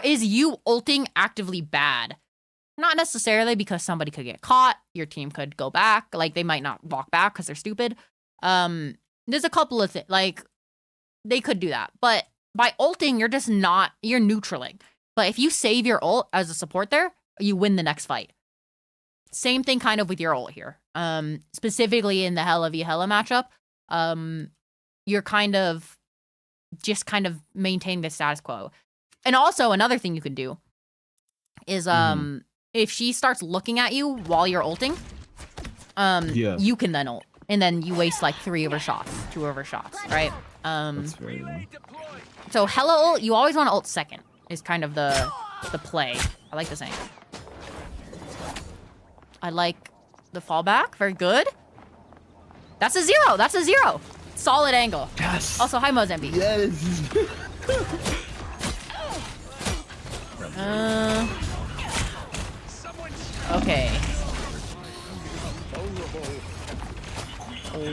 Is you ulting actively bad? Not necessarily, because somebody could get caught. Your team could go back. Like, they might not walk back because they're stupid. There's a couple of things. Like, they could do that. But by ulting, you're neutraling. But if you save your ult as a support there, you win the next fight. Same thing kind of with your ult here. Specifically in the Hella v Hella matchup, you're kind of maintaining the status quo. And also another thing you can do is if she starts looking at you while you're ulting, you can then ult. And then you waste like 2 of her shots, right? That's very nice. So Hella ult, you always want to ult second, is kind of the play. I like the saying. I like the fallback. Very good. That's a 0. That's a 0. Solid angle. Yes. Also, hi Mozambique. Yes. Okay.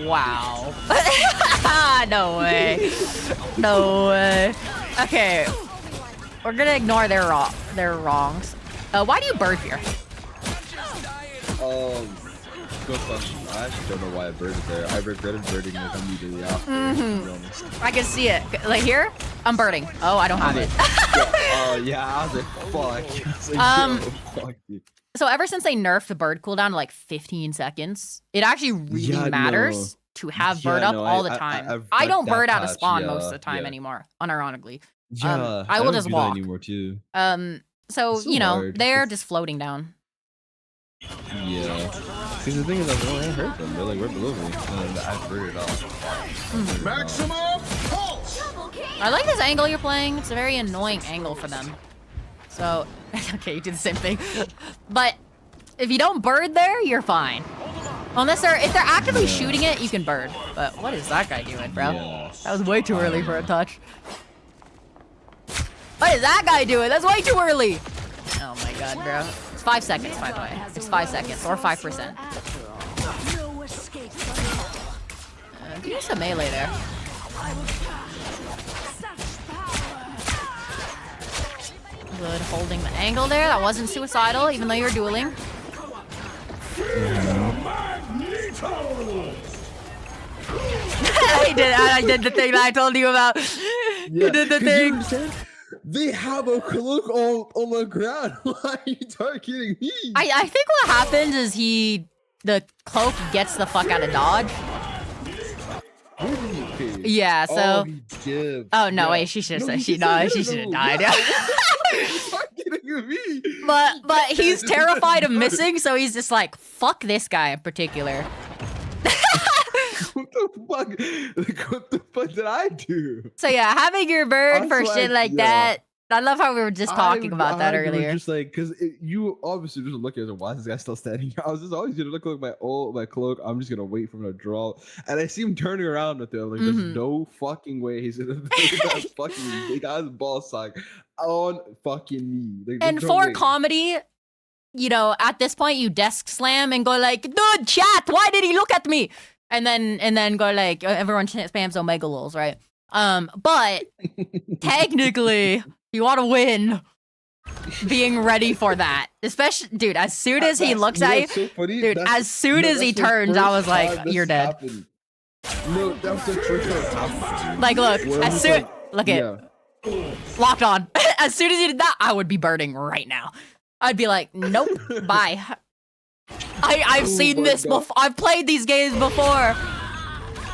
Wow. No way. No way. Okay. We're gonna ignore their wrongs. Why do you bird here? Good question. I actually don't know why I birded there. I regretted birding like immediately after, to be honest. I can see it. Like here, I'm birding. Oh, I don't have it. Yeah, I was like, fuck. Fuck, dude. So ever since they nerfed the bird cooldown to like 15 seconds, it actually really matters to have bird up all the time. I don't bird out of spawn most of the time anymore, unironically. Yeah, I will just walk. Anymore too. So you know, hard. they're just floating down. Yeah. Because the thing is, I hurt them. They're like right below me, and I birded off. Maximum pulse. I like this angle you're playing. It's a very annoying angle for them. So, okay, you do the same thing. But if you don't bird there, you're fine. Unless if they're actively shooting it, you can bird. But what is that guy doing, bro? Yeah. That was way too early for a touch. What is that guy doing? That's way too early. Oh my god, bro. It's 5 seconds, by the way. It's 5 seconds, or 5%. Do some melee there. Good, holding the angle there. That wasn't suicidal, even though you were dueling. I did the thing that I told you about. You did the thing. They have a cloak on the ground. Why are you targeting me? I think what happens is the cloak gets the fuck out of dodge. Really? Yeah, so. Oh no, yeah. wait, she should have She died. Yeah. Targeting me. But he's terrified of missing, so he's just like, fuck this guy in particular. What the fuck? Like, what the fuck did I do? So yeah, having your bird for Also, shit like that. I love how we were just talking about that I earlier. Just like, because you obviously just look at it, why is this guy still standing here? I was just always gonna look like my cloak. I'm just gonna wait for him to draw, and I see him turning around with it. Like, there's no fucking way he's gonna take that fucking big ass ball sack on fucking me. Like, and for comedy, you know, at this point, you desk slam and go like, "Dude, chat, why did he look at me?" And then go like, everyone spams Omega Lols, right? But technically, you want to win. Being ready for that, especially, dude. As soon as he looks at you, so funny. dude. As soon as he turns, I was like, "You're dead." Happened. No, that's the first time it's happened. Like, look, as soon, look at yeah. locked on. As soon as he did that, I would be burning right now. I'd be like, "Nope, bye." I've seen this before. I've played these games before.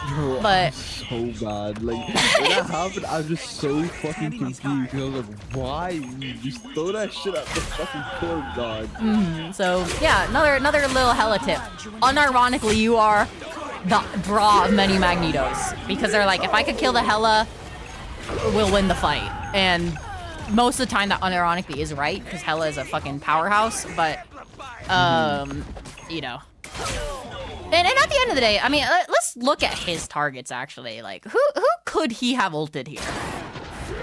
Bro, but I'm so bad. Like when that happened, I'm just so fucking confused. I was like, why you just throw that shit at the fucking corpse, dog? So yeah, another little hella tip. Unironically, you are the draw of many Magnetos because they're like, if I could kill the Hella, we'll win the fight. And most of the time, that unironically is right because Hella is a fucking powerhouse. But you know. And at the end of the day, I mean, let's look at his targets, actually. Like, who could he have ulted here?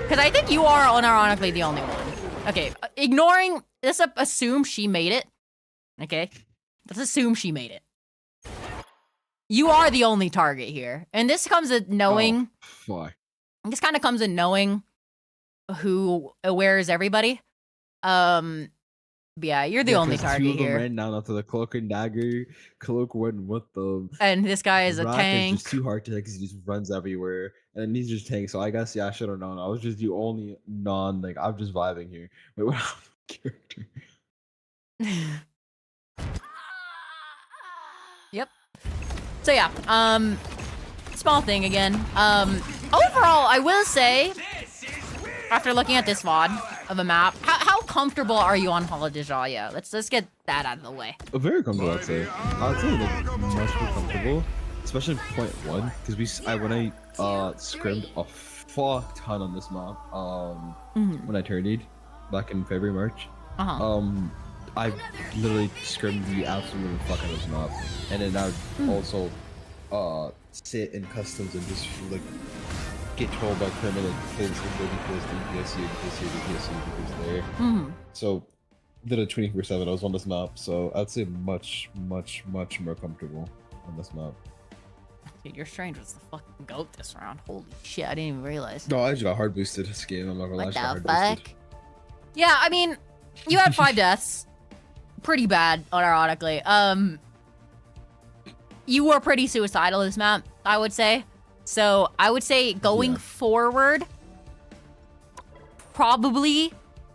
Because I think you are unironically the only one. Okay, ignoring... Let's assume she made it. Okay? Let's assume she made it. You are the only target here. And this comes with knowing... Oh, fuck. This kind of comes in knowing where is everybody. Yeah, you're the only target here. Ran down after the cloak and dagger. Cloak went with them. And this guy is a tank. Is just too hard to hit because he just runs everywhere. And he's just tank. So I guess, yeah, I should have known. I was just the only like, I'm just vibing here. Wait, what character? Yep. So yeah, small thing again. Overall, I will say, after looking at this VOD of a map, how comfortable are you on Holodejalia? Let's get that out of the way. Very comfortable, I'd say. I'd say like much more comfortable, especially in point one, because when I scrimmed a fuck ton on this map when I turned back in February, March. I literally scrimmed the absolute fuck out of this map, and then I would also sit in customs and just like get told by criminal kids to go DPS, DPS here, DPS here, DPS here, DPS there. So did a 24/7. I was on this map, so I'd say much more comfortable on this map. Dude, your strange was the fucking goat this round. Holy shit, I didn't even realize. No, I just got hard boosted this game. I'm not gonna lie. What the fuck? Yeah, I mean, you had 5 deaths. Pretty bad, unironically. You were pretty suicidal this map, I would say. So I would say going forward, probably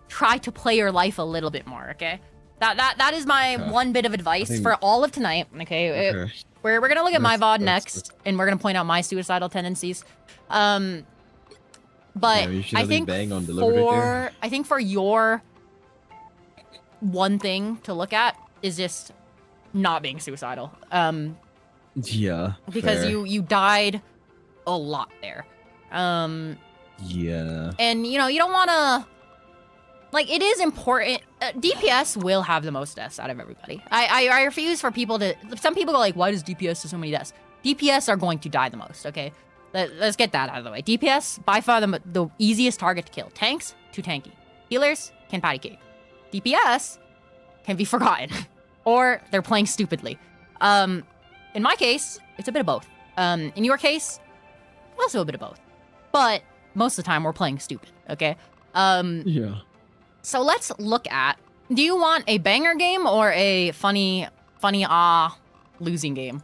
try to play your life a little bit more. Okay, that is my one bit of advice for all of tonight. Okay, we're gonna look at my VOD next, and we're gonna point out my suicidal tendencies. But I think for your one thing to look at is just not being suicidal. Yeah. Because you died a lot there. Yeah. And you know, you don't want to, like, it is important. DPS will have the most deaths out of everybody. I refuse for people to, some people go like, why does DPS have so many deaths? DPS are going to die the most, okay? Let's get that out of the way. DPS, by far the easiest target to kill. Tanks, too tanky. Healers can patty cake. DPS can be forgotten. Or they're playing stupidly. In my case, it's a bit of both. In your case, also a bit of both. But most of the time, we're playing stupid, okay? Yeah. So let's look at, do you want a banger game or a funny losing game?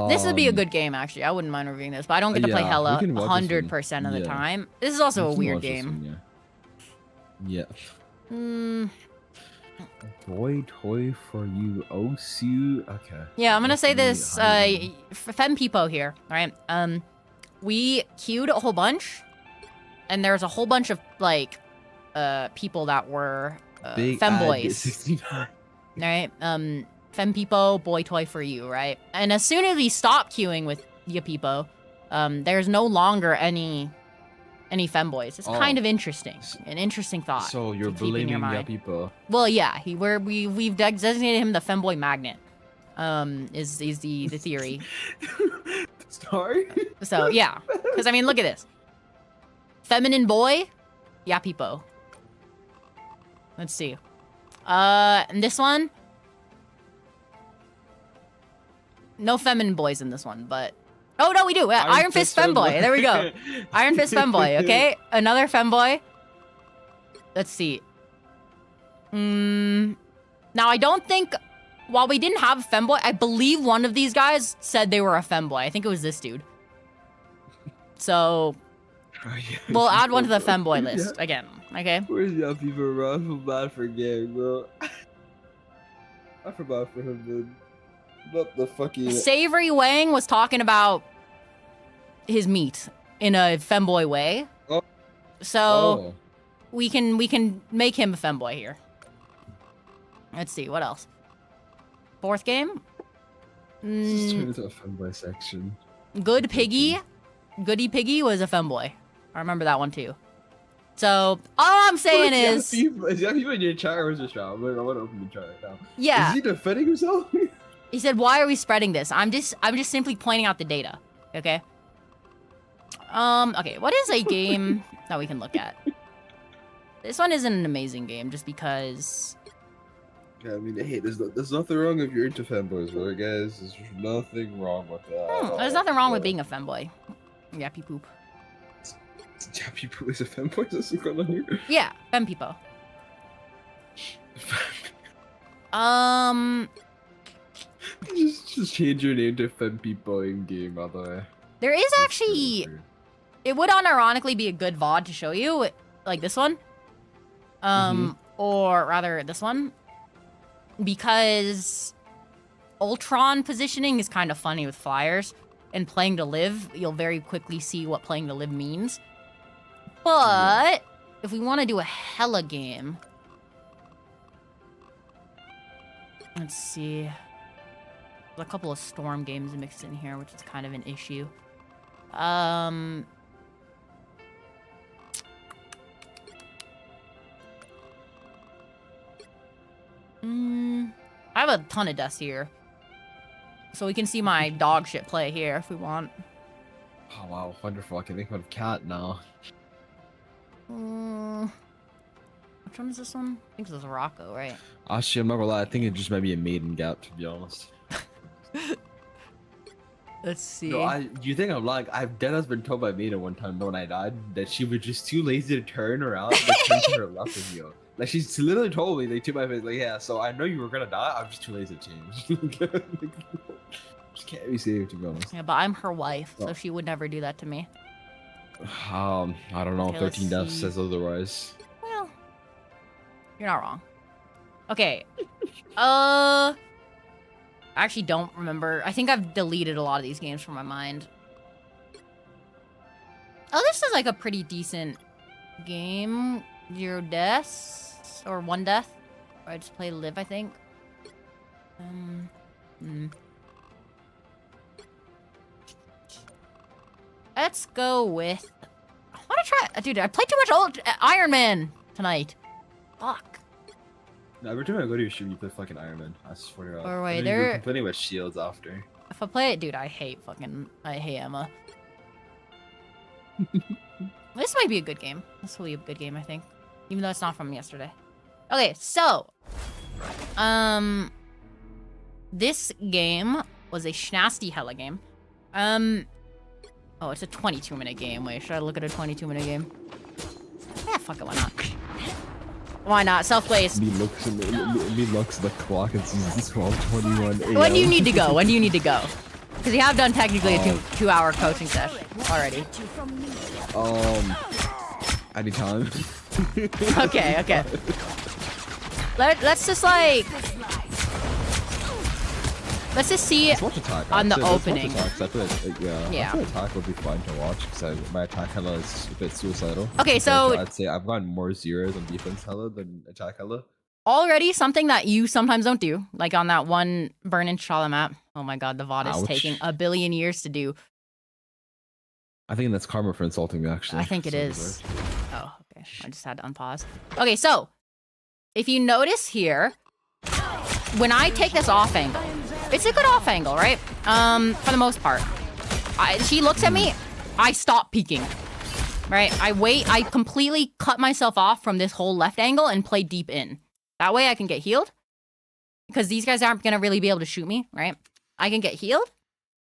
This would be a good game, actually. I wouldn't mind reviewing this, but I don't get to play yeah, hella we can watch this one. 100% of the Yeah. time. This is also We a can weird watch this game. one, yeah. Hmm. Boy toy for you, Osu. Okay. Yeah, I'm gonna That's say really this, high. Fempeople here, right? We queued a whole bunch, and there's a whole bunch of, like, people that were, Big femboys, ad 69. right? Fempeople, boy toy for you, right? And as soon as we stop queuing with Yapeepo, there's no longer any femboys. It's kind of interesting, an interesting thought. So you're to keep in your blaming mind. people. Well, yeah, we've designated him the femboy magnet. Is the theory. Sorry. So yeah, because I mean, look at this. Feminine boy, Yapeepo. Let's see. And this one. No feminine boys in this one, but oh no, we do. Yeah, Iron Fist femboy. There we go. Iron Fist femboy. Okay, another femboy. Let's see. Now I don't think. While we didn't have a femboy, I believe one of these guys said they were a femboy. I think it was this dude. So we'll add one to the femboy list again. Okay. Where's y'all people, bro? I feel bad for Gang, bro. I feel bad for him, dude. What the fucking... Savory Wang was talking about his meat in a femboy way. Oh. So we can make him a femboy here. Let's see, what else? Fourth game? Just turn into a femboy section. Good Piggy. Goody Piggy was a femboy. I remember that one too. So all I'm saying is... Is that people in your chat or is it chat? I want to open the chat right now. Yeah. Is he defending himself? He said, "Why are we spreading this?" I'm just simply pointing out the data. Okay. Okay. What is a game that we can look at? This one isn't an amazing game, just because. Yeah, I mean, hey, there's nothing wrong if you're into femboys, right, guys? There's nothing wrong with that. There's nothing wrong with being a femboy. Yappy poop. Yappy poop is a femboy? Is that going on here? Yeah, fempeople. Just change your name to Fempeople in game, by the way. There is actually... It would unironically be a good VOD to show you, like this one. Or rather, this one. Because Ultron positioning is kind of funny with flyers. And playing to live, you'll very quickly see what playing to live means. But if we want to do a hella game... Let's see. There's a couple of Storm games mixed in here, which is kind of an issue. I have a ton of deaths here. So we can see my dog shit play here if we want. Oh wow, wonderful. I can think of cat now. Which one is this one? I think this is Rocco, right? Actually, I'm not gonna lie, I think it just might be a maiden gap, to be honest. Let's see. No, you think I'm lying? I've dead has been told by Maiden one time when I died that she was just too lazy to turn around and turn to her left and heal. Like she's literally told me, like to my face, like yeah. So I know you were gonna die. I'm just too lazy to change. Just can't be safe, to be honest. Yeah, but I'm her wife, so she would never do that to me. I don't know. Okay, 13 deaths see. says otherwise. Well, you're not wrong. Okay. I actually don't remember. I think I've deleted a lot of these games from my mind. Oh, this is like a pretty decent game. 0 deaths or 1 death. Or I just play live, I think. Let's go with. I want to try. Dude, I played too much old Iron Man tonight. Fuck. No, every time I go to your stream, you play fucking Iron Man. I swear to God. Or wait, And then you were there- complaining about shields after. If I play it, dude, I hate Emma. This might be a good game. This will be a good game, I think. Even though it's not from yesterday. Okay, so. This game was a schnasty hella game. Oh, it's a 22-minute game. Wait, should I look at a 22-minute game? Yeah, fuck it, why not? Why not? Self-placed. Me looks at the clock and sees 12:21 a.m. When do you need to go? When do you need to go? Because you have done technically a two-hour coaching session already. Anytime. Okay. Let's just like... Let's just see it on the opening. I feel like attack would be fun to watch because my attack hella is a bit suicidal. Okay, so I'd say I've gotten more zeros on defense hella than attack hella. Already something that you sometimes don't do, like on that one burn in Shala map. Oh my god, the VOD is taking a billion years to do. I think that's karma for insulting me, actually. I think it is. Oh, okay. I just had to unpause. Okay, so if you notice here, when I take this off angle, it's a good off angle, right? For the most part. She looks at me, I stop peeking. Right? I wait, I completely cut myself off from this whole left angle and play deep in. That way I can get healed. Because these guys aren't gonna really be able to shoot me, right? I can get healed,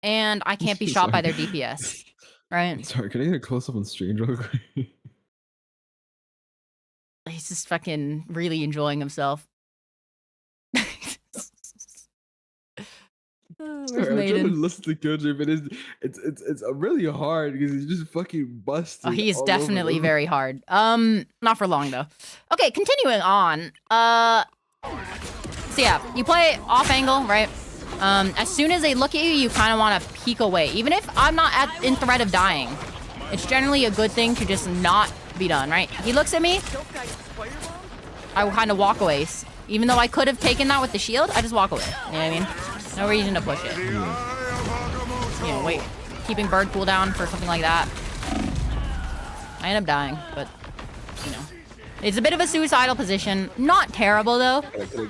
and I can't be shot by their DPS. Right? Sorry, can I get a close-up on Strange real quick? He's just fucking really enjoying himself. Sorry, I'm trying to listen to Killjoy, but it's really hard because he's just fucking busted. Oh, he's definitely very hard. Not for long though. Okay, continuing on. So yeah, you play off angle, right? As soon as they look at you, you kind of want to peek away. Even if I'm not in threat of dying, it's generally a good thing to just not be done, right? He looks at me, I kind of walk away. Even though I could have taken that with the shield, I just walk away. You know what I mean? No reason to push it. You know, wait. Keeping bird cooldown for something like that. I end up dying, but, you know. It's a bit of a suicidal position. Not terrible, though.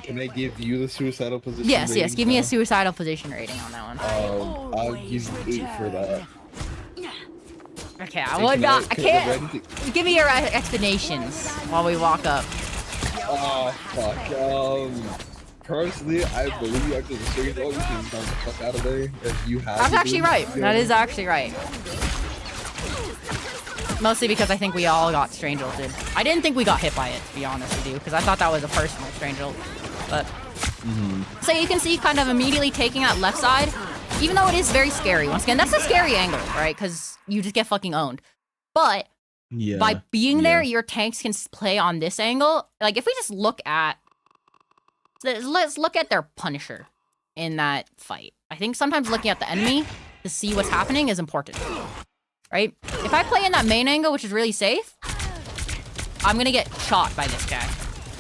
Can I give you the suicidal position rating? Yes. Give me a suicidal position rating on that one. I'll give you 8 for that. Okay, I would not. I can't. Give me your explanations while we walk up. Oh, fuck. Personally, I believe you after the series, you can dump the fuck out of there if you have. That's actually right. That is actually right. Mostly because I think we all got strange ulted. I didn't think we got hit by it, to be honest with you, because I thought that was a personal strange ult. But so you can see kind of immediately taking that left side, even though it is very scary. Once again, that's a scary angle, right? Because you just get fucking owned. But by being there, your tanks can play on this angle. Like if we just look at, let's look at their Punisher in that fight. I think sometimes looking at the enemy to see what's happening is important. Right? If I play in that main angle, which is really safe, I'm gonna get shot by this guy.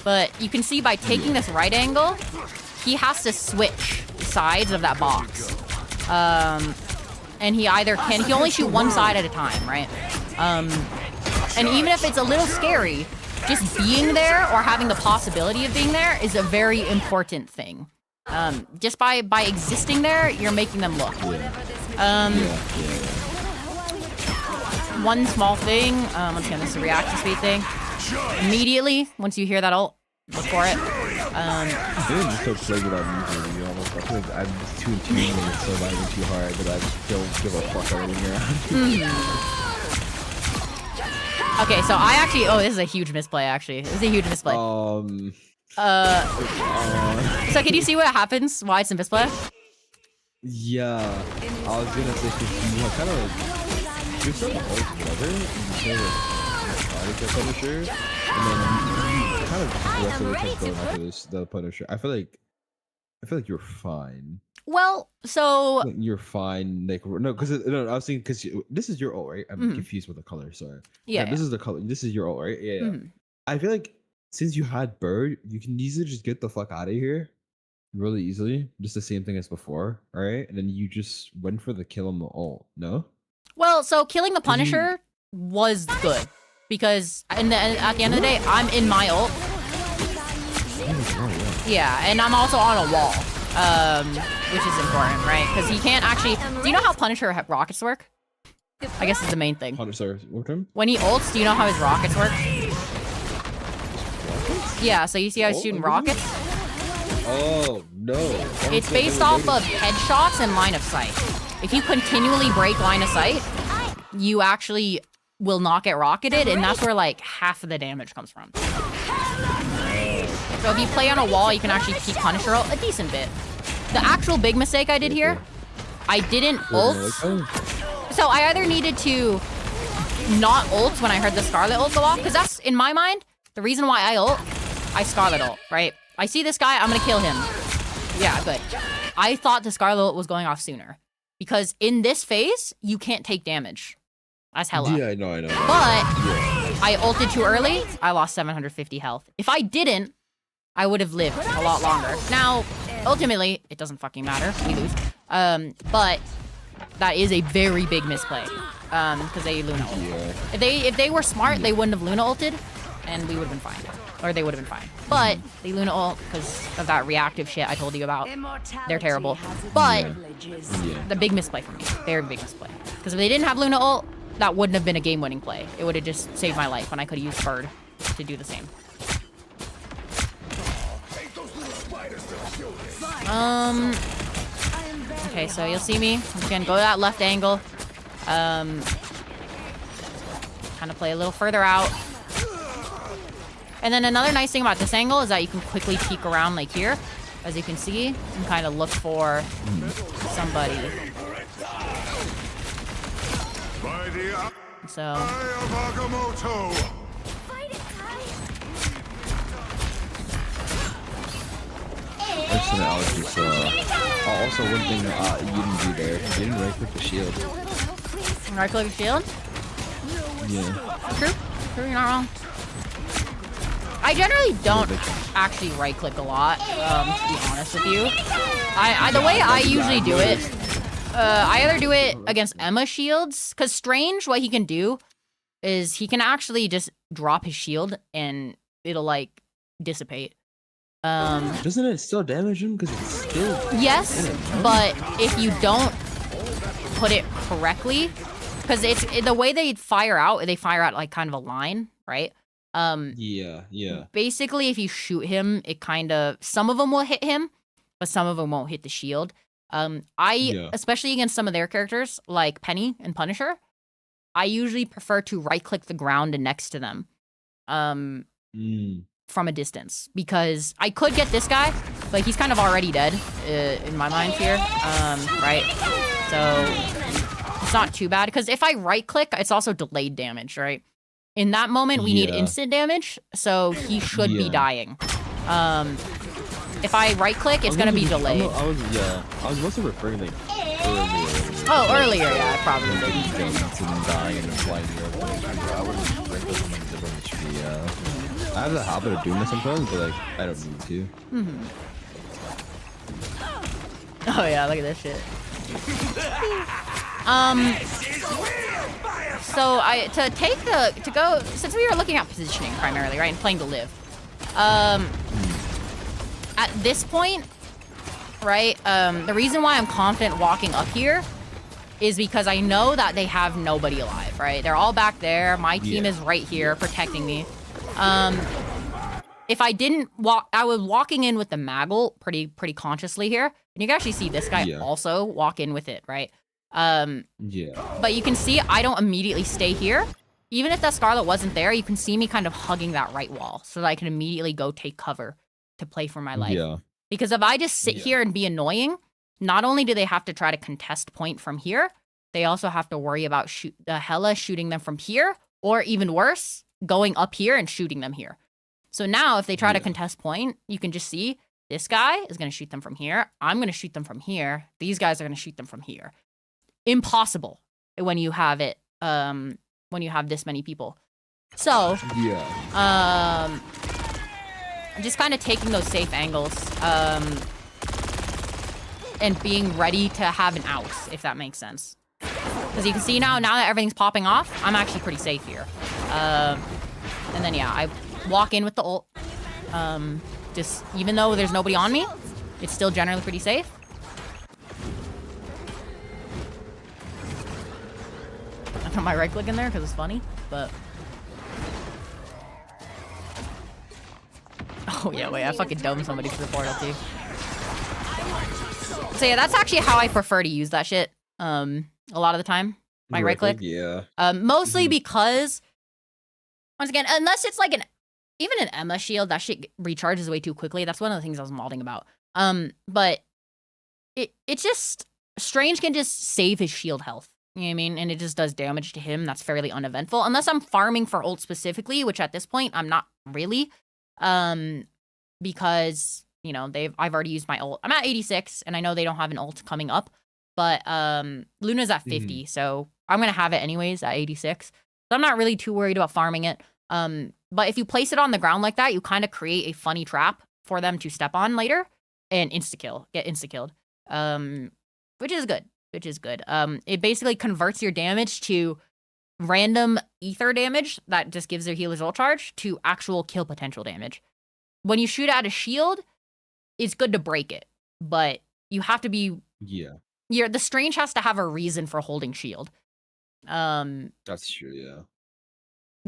But you can see by taking this right angle, he has to switch sides of that box. And he only shoot one side at a time, right? And even if it's a little scary, just being there or having the possibility of being there is a very important thing. Just by existing there, you're making them look. One small thing, once again, this is a reaction speed thing. Immediately, once you hear that ult, look for it. I didn't just so play without music, to be honest. I feel like I'm just too intuitive and so vibing too hard that I don't give a fuck everything around. Okay, so I actually, this is a huge misplay, actually. This is a huge misplay. So can you see what happens? Why it's a misplay? Yeah. I was gonna say, because you kind of like, you're sort of all together, and you kind of try to get Punisher, and then you kind of aggressively kept going after the Punisher. I feel like you're fine. Well, so you're fine, Nick. No, because I was thinking because this is your ult, right? I'm confused with the color. Sorry. Yeah, this is the color. This is your ult, right? Yeah. I feel like since you had bird, you can easily just get the fuck out of here, really easily. Just the same thing as before, all right? And then you just went for the kill on the ult. No. Well, so killing the Punisher was good because at the end of the day, I'm in my ult. Yeah, and I'm also on a wall. Which is important, right? Because he can't actually... Do you know how Punisher rockets work? I guess it's the main thing. Punisher, when he ults, do you know how his rockets work? Yeah, so you see how he's shooting rockets? Oh, no. It's based off of headshots and line of sight. If you continually break line of sight, you actually will not get rocketed, and that's where, like, half of the damage comes from. So if you play on a wall, you can actually keep Punisher a decent bit. The actual big mistake I did here I didn't ult. So I either needed to not ult when I heard the Scarlet ult go off, because that's, in my mind, the reason why I ult, I Scarlet ult, right? I see this guy, I'm gonna kill him. Yeah, good. I thought the Scarlet ult was going off sooner, because in this phase, you can't take damage. That's hella. Yeah, I know. But I ulted too early, I lost 750 health. If I didn't, I would have lived a lot longer. Now, ultimately, it doesn't fucking matter, we lose. But that is a very big misplay. Because they Luna ulted. Yeah. If they were smart, they wouldn't have Luna ulted, and we would have been fine. Or they would have been fine. But they Luna ult because of that reactive shit I told you about. They're terrible. But the big misplay for me. Very big misplay. Because if they didn't have Luna ult, that wouldn't have been a game-winning play. It would have just saved my life when I could have used Bird to do the same. Okay, so you'll see me. I'm gonna go to that left angle. Kind of play a little further out. And then another nice thing about this angle is that you can quickly peek around like here. As you can see, and kind of look for somebody. So. Alex, also one thing you didn't do there, you didn't right-click the shield. Right-click the shield? Yeah. True, you're not wrong. I generally don't actually right-click a lot, to be honest with you. The way I usually do it, I either do it against Emma shields, because Strange, what he can do is he can actually just drop his shield and it'll, like, dissipate. Doesn't it still damage him? Because it's still... Yes, but if you don't put it correctly, because it's the way they fire out like kind of a line, right? Yeah. Basically, if you shoot him, it kind of... Some of them will hit him, but some of them won't hit the shield. Especially against some of their characters, like Penny and Punisher, I usually prefer to right-click the ground next to them. From a distance, because I could get this guy, but he's kind of already dead in my mind here, right? So it's not too bad, because if I right click, it's also delayed damage, right? In that moment, we need instant damage, so he should be dying. If I right click, it's gonna be delayed. I was mostly referring to earlier. Oh, earlier, yeah, probably. Dying and flying I wouldn't break those things that don't I have the habit of doing this sometimes, but like I don't need to. Oh yeah, look at this shit. So to go since we were looking at positioning primarily, right, and playing to live. At this point, right, the reason why I'm confident walking up here is because I know that they have nobody alive, right? They're all back there. My team is right here protecting me. If I didn't walk, I was walking in with the Maggle pretty consciously here. And you can actually see this guy also walk in with it, right? But you can see I don't immediately stay here. Even if that Scarlet wasn't there, you can see me kind of hugging that right wall so that I can immediately go take cover to play for my life. Because if I just sit here and be annoying, not only do they have to try to contest point from here, they also have to worry about Hela shooting them from here, or even worse, going up here and shooting them here. So now if they try to contest point, you can just see this guy is going to shoot them from here. I'm going to shoot them from here. These guys are going to shoot them from here. Impossible when you have it, when you have this many people. So, just kind of taking those safe angles, and being ready to have an out, if that makes sense. Because you can see now that everything's popping off, I'm actually pretty safe here. And then, I walk in with the ult. Just, even though there's nobody on me, it's still generally pretty safe. I put my right click in there because it's funny, but... Oh, yeah, wait, I fucking domed somebody for the portal, too. So, yeah, that's actually how I prefer to use that shit, a lot of the time. My right click. Mostly because, once again, unless it's like even an Emma shield, that shit recharges way too quickly. That's one of the things I was modding about. But it's just, Strange can just save his shield health. You know what I mean? And it just does damage to him. That's fairly uneventful. Unless I'm farming for ult specifically, which at this point, I'm not really. Because, you know, I've already used my ult. I'm at 86, and I know they don't have an ult coming up. But Luna's at 50, so I'm going to have it anyways at 86. So I'm not really too worried about farming it. But if you place it on the ground like that, you kind of create a funny trap for them to step on later and get insta-killed. Which is good. It basically converts your damage to random ether damage that just gives their healer's ult charge to actual kill potential damage. When you shoot at a shield, it's good to break it, but you have to be... Yeah. The Strange has to have a reason for holding shield. That's true, yeah.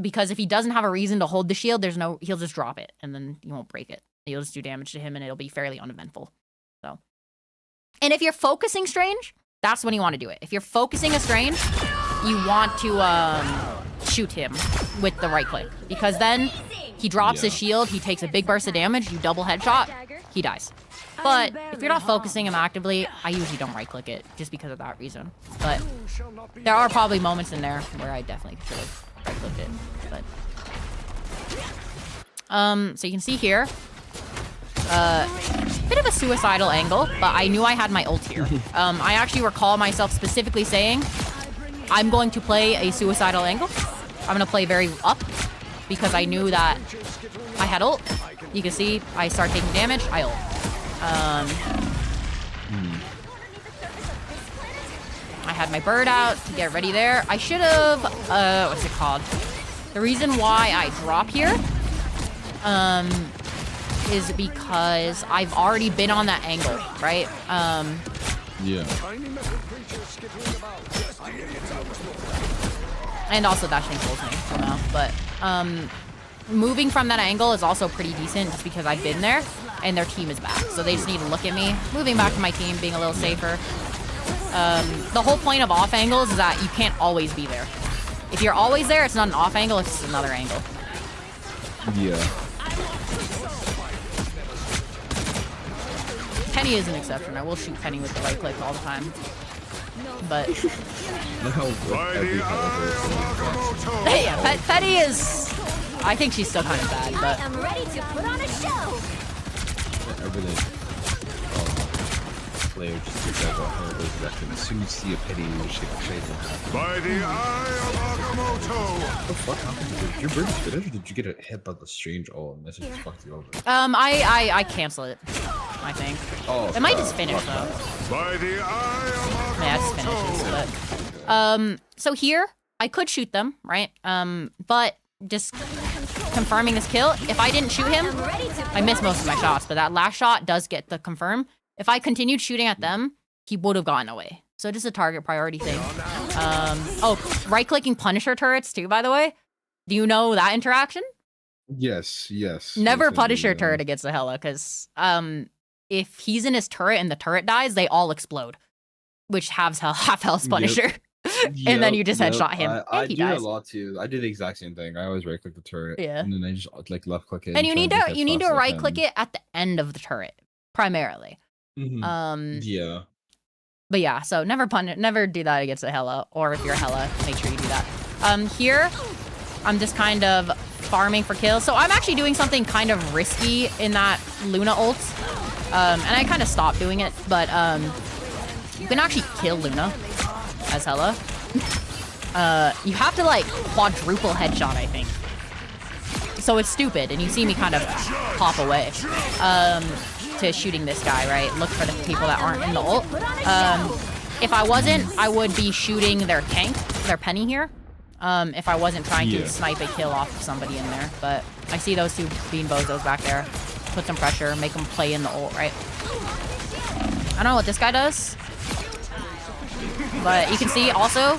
Because if he doesn't have a reason to hold the shield, he'll just drop it, and then you won't break it. You'll just do damage to him, and it'll be fairly uneventful. So, and if you're focusing Strange, that's when you want to do it. If you're focusing a Strange, you want to shoot him with the right click, because then he drops his shield, he takes a big burst of damage, you double headshot, he dies. But if you're not focusing him actively, I usually don't right click it just because of that reason. But there are probably moments in there where I definitely should have right clicked it. But so you can see here, bit of a suicidal angle, but I knew I had my ult here. I actually recall myself specifically saying, I'm going to play a suicidal angle. I'm going to play very up because I knew that I had ult. You can see I start taking damage, I ult. I had my bird out to get ready there. I should have, what's it called? The reason why I drop here, is because I've already been on that angle, right? Yeah. And also that thing pulls me somehow. But moving from that angle is also pretty decent just because I've been there and their team is back. So they just need to look at me. Moving back to my team, being a little safer. The whole point of off angles is that you can't always be there. If you're always there, it's not an off angle, it's just another angle. Yeah. Penny is an exception. I will shoot Penny with the right click all the time. But yeah, Penny is... I think she's still kind of bad, but... I'm ready to put on a show. Everything. Player just looks like a record. As soon as you see a penny, you shake a shade. By the eye of Agamotto. What the fuck happened? Did your bird finish, or did you get a hit by the Strange ult and this just fucked you over? I cancel it, I think. Oh, it might just finish though. By the eye of Agamotto. Yeah, it just finishes, but so here I could shoot them, right? But just confirming this kill. If I didn't shoot him, I missed most of my shots, but that last shot does get the confirm. If I continued shooting at them, he would have gotten away. So just a target priority thing. Oh, right-clicking Punisher turrets too, by the way. Do you know that interaction? Yes. Never Yes, Punisher I do, turret against the Hela, because if he's in his turret and the turret dies, they all explode, which half health Punisher. And then you just headshot him. I and he do dies. a lot too. I do the exact same thing. I always right click the turret. Yeah. And then I just like left click it. And you need try and to get as fast as I right click can. it at the end of the turret, primarily. Yeah. But yeah, so never do that against a Hela, or if you're a Hela, make sure you do that. Here, I'm just kind of farming for kills. So I'm actually doing something kind of risky in that Luna ult. And I kind of stopped doing it, but you can actually kill Luna as Hela. You have to like quadruple headshot, I think. So it's stupid, and you see me kind of pop away. To shooting this guy, right? Look for the people that aren't in the ult. If I wasn't, I would be shooting their tank, their Penny here. If I wasn't trying to snipe a kill off of somebody in there. But I see those two bean bozos back there. Put some pressure, make them play in the ult, right? I don't know what this guy does. But you can see also,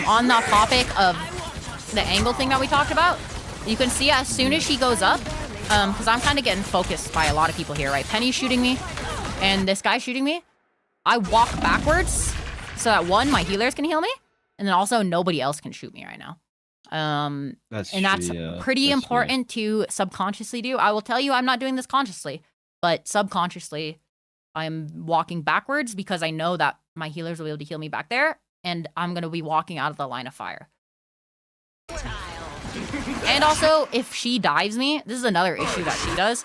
on the topic of the angle thing that we talked about, you can see as soon as she goes up, because I'm kind of getting focused by a lot of people here, right? Penny's shooting me, and this guy's shooting me. I walk backwards so that one, my healers can heal me, and then also nobody else can shoot me right now. That's pretty important to subconsciously do. I will tell you I'm not doing this consciously, but subconsciously I'm walking backwards because I know that my healers will be able to heal me back there, and I'm gonna be walking out of the line of fire. And also, if she dives me, this is another issue that she does.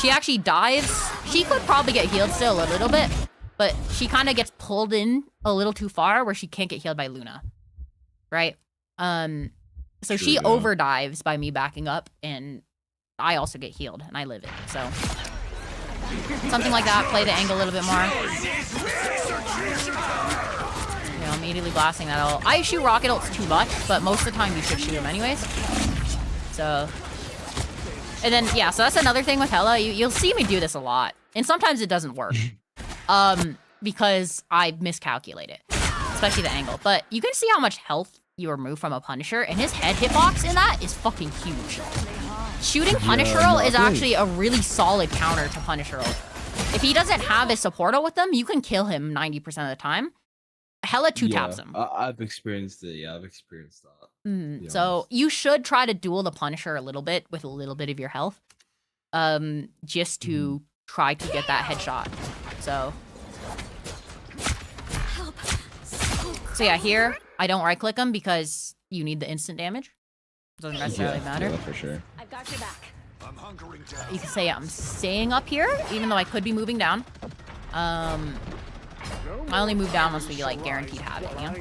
She actually dives. She could probably get healed still a little bit, but she kind of gets pulled in a little too far where she can't get healed by Luna, right? So she over dives by me backing up, and I also get healed, and I live it. So something like that. Play the angle a little bit more. You know, immediately blasting that ult. I shoot rocket ults too much, but most of the time you should shoot them anyways. So, and then yeah, so that's another thing with Hela. You'll see me do this a lot, and sometimes it doesn't work, because I miscalculate it, especially the angle. But you can see how much health you remove from a Punisher, and his head hitbox in that is fucking huge. Shooting Punisher ult is actually a really solid counter to Punisher ult. If he doesn't have his support ult with them, you can kill him 90% of the time. Hela two-taps him. I've experienced it. Yeah, I've experienced that. So you should try to duel the Punisher a little bit with a little bit of your health, just to try to get that headshot. So yeah, here I don't right-click him because you need the instant damage. It doesn't necessarily matter. Yeah, for sure. I've got your back. I'm hunkering down. You can say I'm staying up here, even though I could be moving down. I only move down once we like guaranteed have it, you know?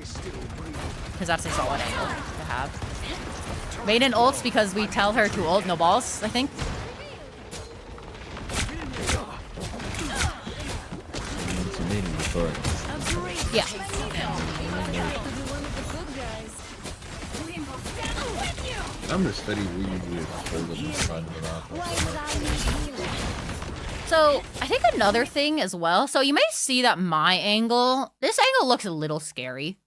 Because that's a solid angle to have. Maiden ults because we tell her to ult, no balls, I think. Yeah. I'm just steady usually holding the sun So I think another thing as well. So you may see that my angle, this angle looks a little scary,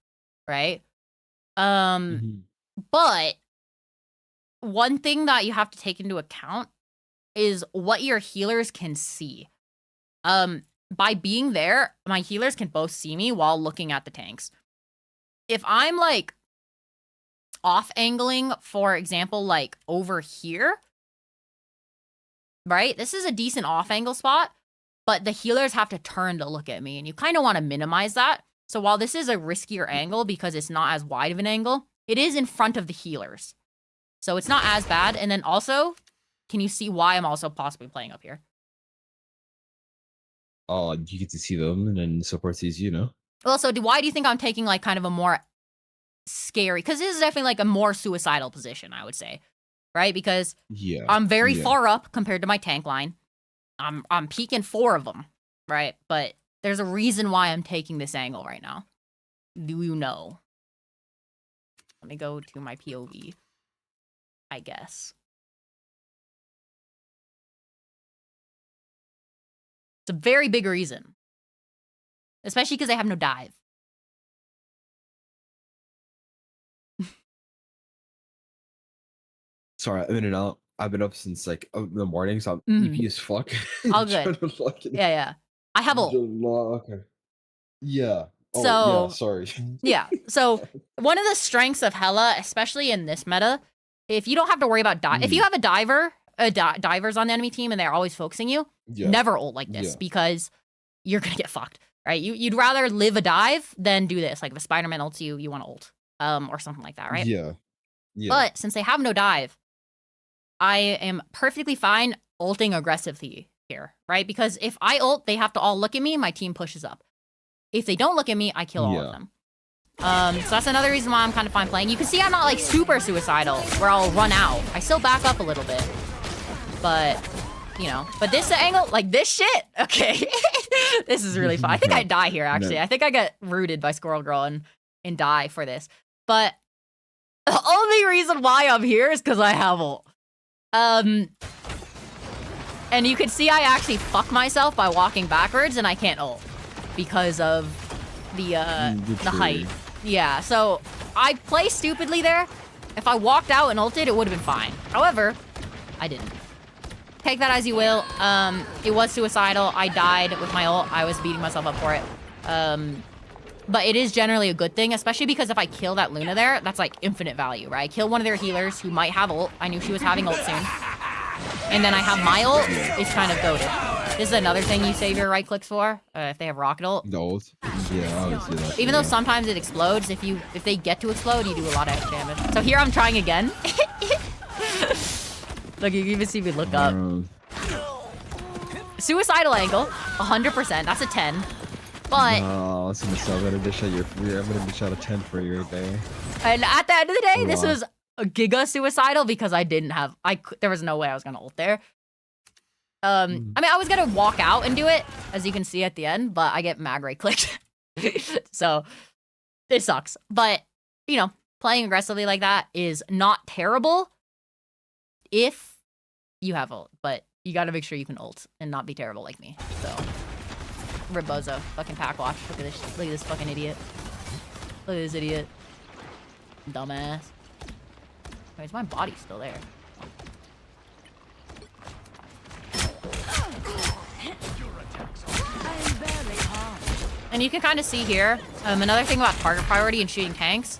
right? But one thing that you have to take into account is what your healers can see. By being there, my healers can both see me while looking at the tanks. If I'm like off angling, for example, like over here, right? This is a decent off angle spot, but the healers have to turn to look at me, and you kind of want to minimize that. So while this is a riskier angle because it's not as wide of an angle, it is in front of the healers. So it's not as bad. And then also, can you see why I'm also possibly playing up here? Oh, you get to see them, and then support sees you, know? Well, so why do you think I'm taking like kind of a more scary? Because this is definitely like a more suicidal position, I would say, right? Because I'm very far up compared to my tank line. I'm peeking 4 of them, right? But there's a reason why I'm taking this angle right now. Do you know? Let me go to my POV, I guess. It's a very big reason. Especially because they have no dive. Sorry, I've been in and out. I've been up since like the morning, so I'm EP as fuck. All good. Yeah. I have ult. Okay. Yeah. Oh, So yeah, sorry. Yeah. So one of the strengths of Hela, especially in this meta, if you don't have to worry about if you have a divers on the enemy team and they're always focusing you, never ult like this because you're gonna get fucked, right? You'd rather live a dive than do this. Like if a Spider-Man ults you, you want to ult, or something like that, right? Yeah. But since they have no dive, I am perfectly fine ulting aggressively here, right? Because if I ult, they have to all look at me, my team pushes up. If they don't look at me, I kill all of them. So that's another reason why I'm kind of fine playing. You can see I'm not like super suicidal where I'll run out. I still back up a little bit. But, you know, but this angle, like this shit, okay. This is really fun. I think I die here, actually. I think I get rooted by Squirrel Girl and die for this. But the only reason why I'm here is because I have ult. And you can see I actually fuck myself by walking backwards and I can't ult because of the height. Yeah, so I play stupidly there. If I walked out and ulted, it would have been fine. However, I didn't. Take that as you will. It was suicidal. I died with my ult. I was beating myself up for it. But it is generally a good thing, especially because if I kill that Luna there, that's like infinite value, right? I kill one of their healers who might have ult. I knew she was having ult soon. And then I have my ult. It's kind of goated. This is another thing you save your right clicks for, if they have rocket ult. No. Yeah, obviously that. Even though sometimes it explodes, if they get to explode, you do a lot of extra damage. So here I'm trying again. Look, you can even see me look up. Suicidal angle, 100%. That's a 10. But no, listen, I'm gonna dish out I'm gonna dish out a 10 for you right there. And at the end of the day, this was a giga suicidal because I didn't have. There was no way I was gonna ult there. I mean, I was gonna walk out and do it, as you can see at the end, but I get mag right clicked. So it sucks. But you know, playing aggressively like that is not terrible if you have ult, but you gotta make sure you can ult and not be terrible like me. So Rebozo, fucking pack watch. Look at this fucking idiot. Look at this idiot. Dumbass. Wait, is my body still there? And you can kind of see here, another thing about target priority and shooting tanks.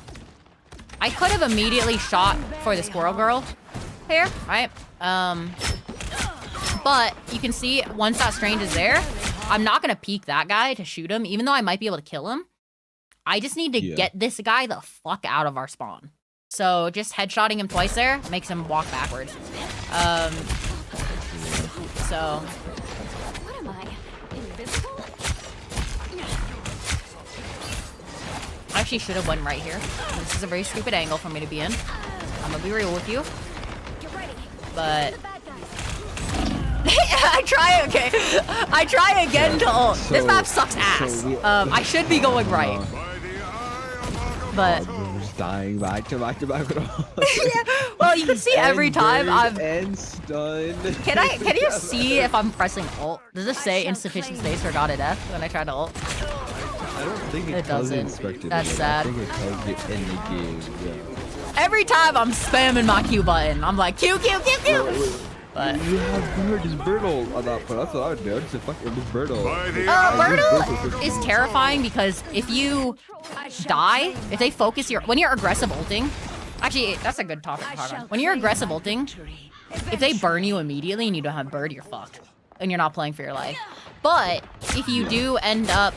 I could have immediately shot for the squirrel girl here, right? But you can see once that strange is there, I'm not gonna peek that guy to shoot him, even though I might be able to kill him. I just need to get this guy the fuck out of our spawn. So just headshotting him twice there makes him walk backwards. So. What am I? Invisible? I actually should have went right here. This is a very stupid angle for me to be in. I'm gonna be real with you. Get ready. But I try again to ult. This map sucks ass. I should be going right. But we're just dying back to back. well, you can see every time I've. And stunned. Can you see if I'm pressing ult? Does it say insufficient space for God of Death when I try to ult? I don't think it doesn't. That's sad. I think it tells you in the game. Yeah. Every time I'm spamming my Q button, I'm like Q. But you have bird, just bird ult on that point. That's what I would do. I'd just fucking just bird ult. Bird ult is terrifying because if you die, if they focus when you're aggressive ulting, actually that's a good topic to talk on. When you're aggressive ulting, if they burn you immediately and you don't have bird, you're fucked, and you're not playing for your life. But if you do end up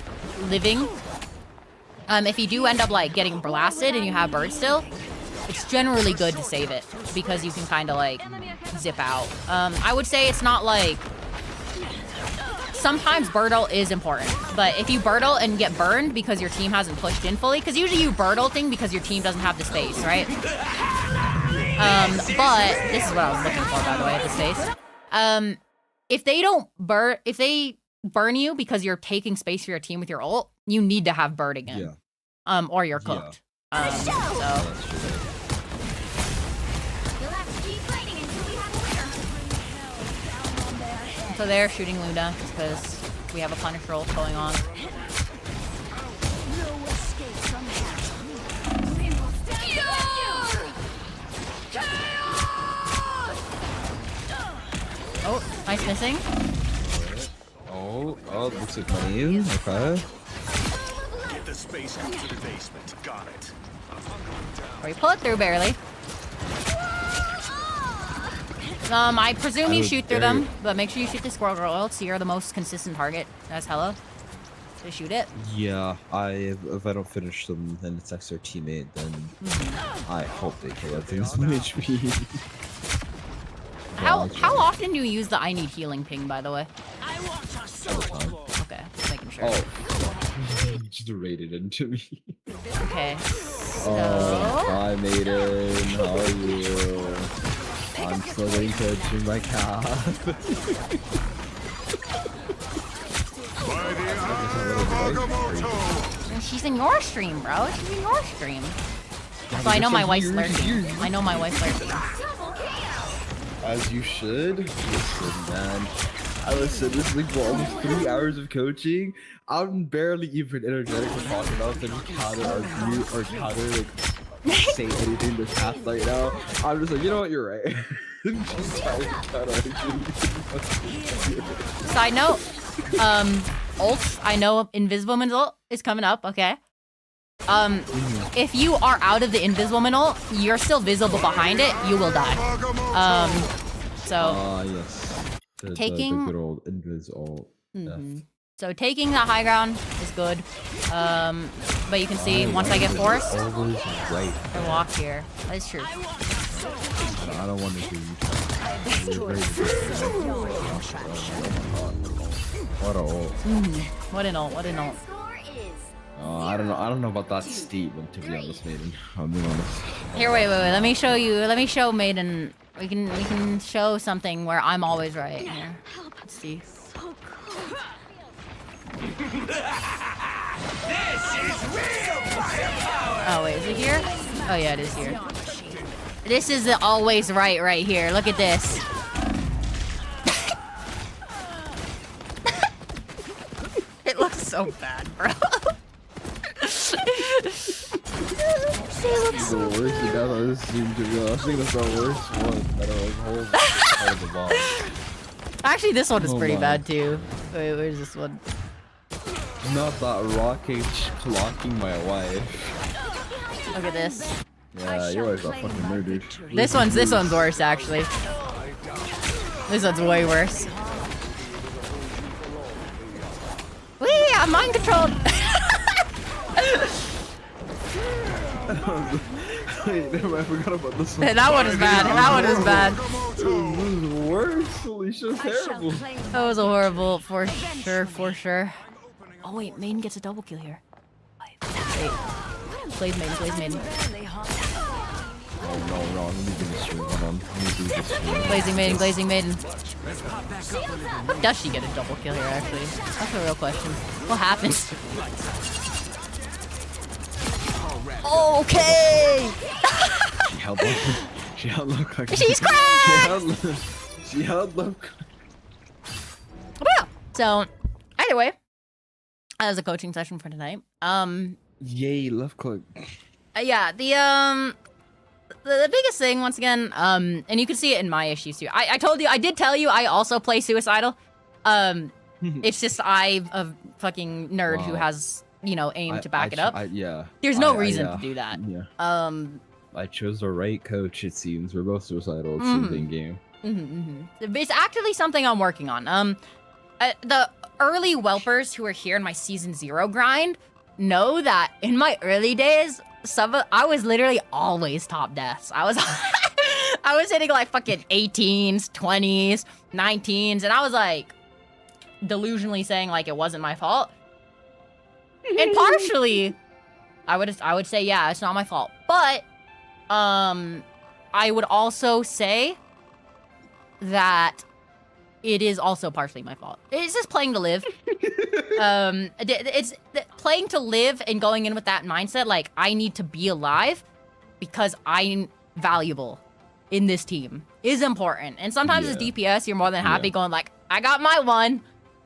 living, if you do end up like getting blasted and you have bird still, it's generally good to save it because you can kind of like zip out. I would say it's not like sometimes bird ult is important, but if you bird ult and get burned because your team hasn't pushed in fully, because usually you bird ulting because your team doesn't have the space, right? But this is what I was looking for, by the way, the space. If they burn you because you're taking space for your team with your ult, you need to have bird again, or you're cooked. So they're shooting Luna because we have a punish roll going on. Oh, nice missing. Oh, looks like money. Okay. Get the space into the basement. Got it. Or you pull it through barely. I presume you shoot through them, but make sure you shoot the squirrel girl so you're the most consistent target. That's Hello. So shoot it. Yeah, if I don't finish them and it's next to their teammate, then I hope they kill that thing's HP. How often do you use the I need healing ping, by the way? Okay, just making sure. Oh, just raided into me. Okay. So... hi, maiden. How are you? I'm slowly coaching my cat. She's in your stream, bro. She's in your stream. So I know my wife's lurking. I know my wife's lurking. As you should. Listen, man. Listen, this is like almost 3 hours of coaching. I'm barely even energetic to talk enough to just counter argue or counter like say anything to chat right now. I'm just like, you know what, you're right. Side note, ults, I know Invisible Woman's ult is coming up, okay? If you are out of the Invisible Woman ult, you're still visible behind it, you will die. yes. Taking the good old invis ult. So taking the high ground is good. But you can see once I get forced, Always right. I walk here. That's true. I don't want to do. What a ult. What an ult. What an ult. I don't know about that steep one, to be honest, Maiden. I'll be honest. Here, wait. Let me show you. Let me show Maiden. We can show something where I'm always right. Here. Let's see. Oh wait, is it here? Oh yeah, it is here. This is the always right here. Look at this. It looks so bad, bro. The worst you got on this team, to be honest. I think that's the worst one. I don't know, whole part of the ball. Actually, this one is pretty bad too. Wait, where's this one? Not that rocket clocking my wife. Look at this. Yeah, your wife's got fucking murdered. This one's worse actually. This one's way worse. Wee, I'm mind controlled. Wait, never mind, I forgot about this one. That one is bad. That one is bad. This is worse. Holy shit, terrible. That was a horrible, for sure. Oh wait, Maiden gets a double kill here. Wait. Plays Maiden. Oh no, let me do this shit. Hold on. Let me do this shit. Glazing Maiden. How does she get a double kill here, actually? That's a real question. What happens? Okay! She held look like She's cracked! She held look. So, anyway, that was a coaching session for tonight. Yay, left click. Yeah, the biggest thing, once again, and you can see it in my issues too. I did tell you I also play Suicidal. It's just I'm a fucking nerd who has, aim to back it up. Yeah. There's no reason to do that. Yeah. I chose the right coach, it seems. We're both Suicidal. It's the same game. It's actually something I'm working on. The early whelpers who are here in my season 0 grind know that in my early days, I was literally always top deaths. I was hitting like fucking 18s, 20s, 19s, and I was like delusionally saying like it wasn't my fault. And partially, I would say yeah, it's not my fault. But I would also say that it is also partially my fault. It's just playing to live. It's playing to live and going in with that mindset, like, I need to be alive because I'm valuable in this team is important. And sometimes as DPS, you're more than happy going like, I got my one.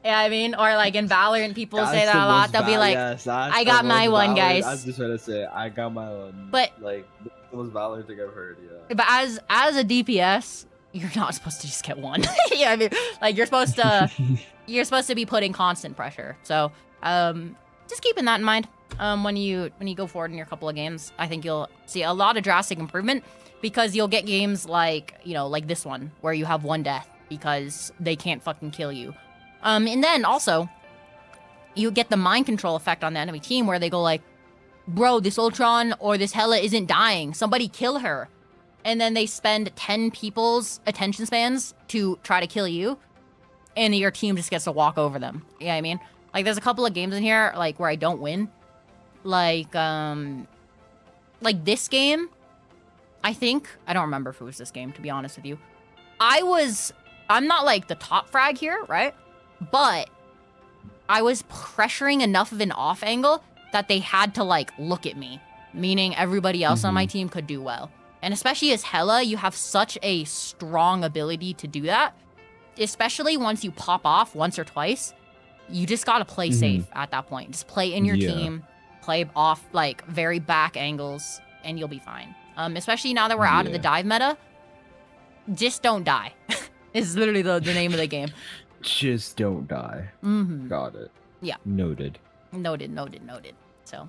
You know what I mean? Or like in Valorant, people say that a lot. They'll be like, I got my one, guys. I was just trying to say, I got my one. But like, the most Valorant thing I've heard, yeah. But as a DPS, you're not supposed to just get one. Yeah, I mean, like you're supposed to be putting constant pressure. So, just keeping that in mind. When you go forward in your couple of games, I think you'll see a lot of drastic improvement because you'll get games like, like this one where you have one death because they can't fucking kill you. And then also, you get the mind control effect on the enemy team where they go like, bro, this Ultron or this Hela isn't dying. Somebody kill her. And then they spend 10 people's attention spans to try to kill you. And your team just gets to walk over them. You know what I mean? Like, there's a couple of games in here, like, where I don't win. Like this game, I think. I don't remember if it was this game, to be honest with you. I'm not, like, the top frag here, right? But I was pressuring enough of an off angle that they had to, like, look at me. Meaning everybody else on my team could do well. And especially as Hela, you have such a strong ability to do that. Especially once you pop off once or twice. You just gotta play safe at that point. Just play in your team. Play off, like, very back angles. And you'll be fine. Especially now that we're out of the dive meta. Just don't die. Is literally the name of the game. Just don't die. Got it. Yeah. Noted. So,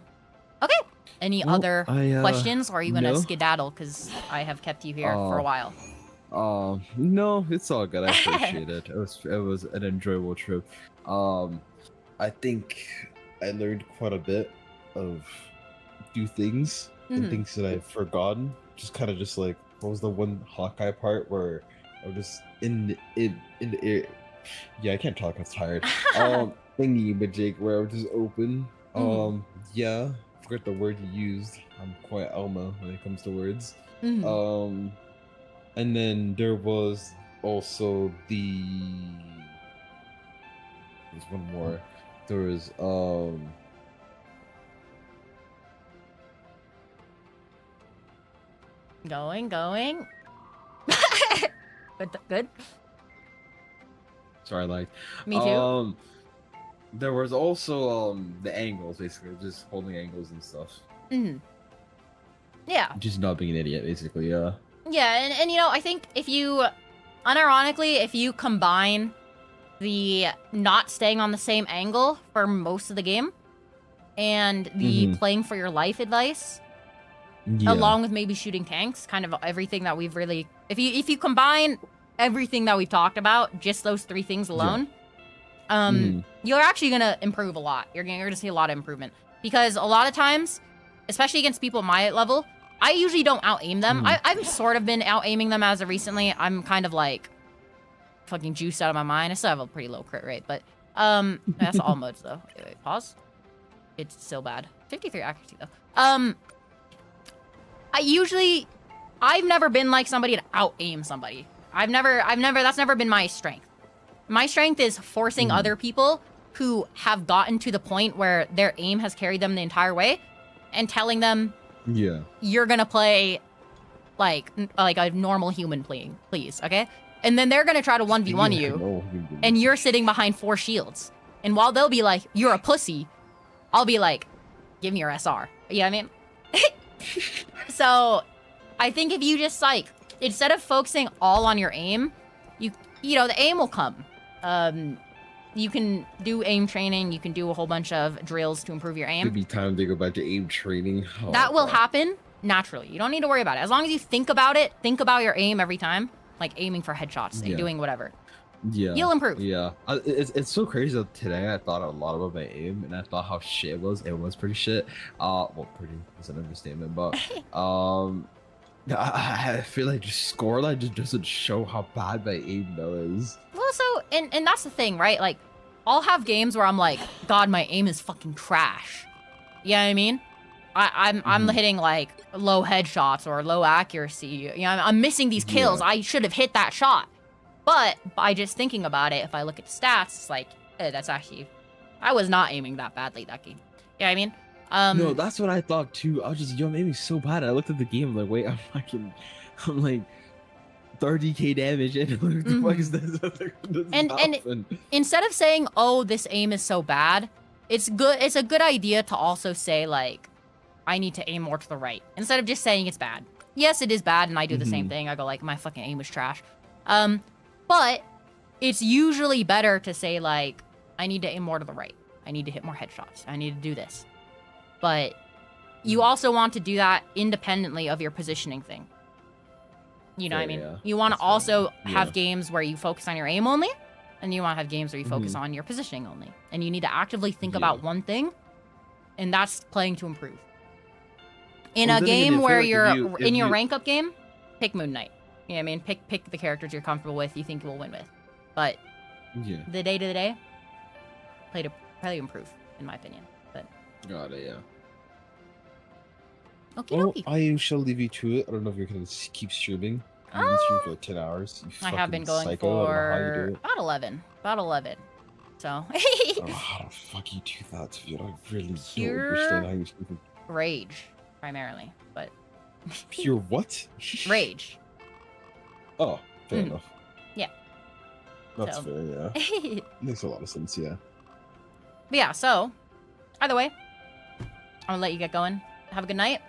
okay. Any other questions, or are you gonna skedaddle? Because I have kept you here for a while. No, it's all good. I appreciate it. It was an enjoyable trip. I think I learned quite a bit of new things and things that I've forgotten. Just like what was the one Hawkeye part where I'm just in the air. Yeah, I can't talk. I'm tired. Thingy, but Jake, where I'm just open. Yeah, I forgot the word you used. I'm quite Elma when it comes to words. And then there was also there's one more. There was Going. Good. sorry, like Me too. There was also the angles, basically, just holding angles and stuff. Yeah. Just not being an idiot, basically. Yeah. Yeah, and you know, I think if you, unironically, if you combine the not staying on the same angle for most of the game and the playing for your life advice, along with maybe shooting tanks, kind of everything that we've really, if you combine everything that we've talked about, just those three things alone, you're actually gonna improve a lot. You're gonna see a lot of improvement, because a lot of times, especially against people my level, I usually don't out-aim them. I've sort of been out-aiming them as of recently. I'm kind of like fucking juiced out of my mind. I still have a pretty low crit rate, but that's all modes though. Wait, pause. It's still bad. 53 accuracy though. I've never been like somebody to out-aim somebody. That's never been my strength. My strength is forcing other people who have gotten to the point where their aim has carried them the entire way and telling them, you're gonna play like a normal human playing, please, okay? And then they're gonna try to 1v1 you, and you're sitting behind 4 shields. And while they'll be like, you're a pussy, I'll be like, give me your SR. You know what I mean? So, I think if you just like, instead of focusing all on your aim, you know, the aim will come. You can do aim training. You can do a whole bunch of drills to improve your aim. It'd be time to go back to aim training. Oh, that will happen naturally. You don't need to worry about it. As long as you think about it, think about your aim every time, like aiming for headshots and doing whatever. Yeah. You'll improve. Yeah. It's so crazy that today I thought a lot about my aim, and I thought how shit it was. It was pretty shit. Well, pretty is an understatement, but I feel like just scoreline just doesn't show how bad my aim though is. Well, so and that's the thing, right? Like, I'll have games where I'm like, God, my aim is fucking trash. You know what I mean? I'm hitting like low headshots or low accuracy. You know, I'm missing these kills. Yeah. I should have hit that shot. But by just thinking about it, if I look at the stats, it's like, that's actually, I was not aiming that badly that game. You know what I mean? No, that's what I thought too. I was just, I'm aiming so bad. I looked at the game like, wait, I'm like 30k damage, and what the fuck is this? And instead of saying, oh, this aim is so bad, it's a good idea to also say like, I need to aim more to the right, instead of just saying it's bad. Yes, it is bad, and I do the same thing. I go like, my fucking aim is trash. But it's usually better to say like, I need to aim more to the right. I need to hit more headshots. I need to do this. But you also want to do that independently of your positioning thing. You know what I mean? Yeah. You want to also have games where you focus on your aim only, and you want to have games where you focus on your positioning only. And you need to actively think about one thing, and that's playing to improve. In a game where you're in your rank up game, pick Moon Knight. You know what I mean? Pick the characters you're comfortable with, you think you will win with. But the day to the day, play to improve, in my opinion. But got it, yeah. Okay, well, I shall leave you to it. I don't know if you're gonna keep streaming. You've been streaming for like 10 hours. I have been going for about 11. About 11. So. Oh, how the fuck you do that? I really don't understand how you're streaming. Rage, primarily, but. Pure what? Rage. Oh, fair enough. Yeah. That's fair, yeah. Makes a lot of sense, yeah. But yeah, so, either way, I'm gonna let you get going. Have a good night.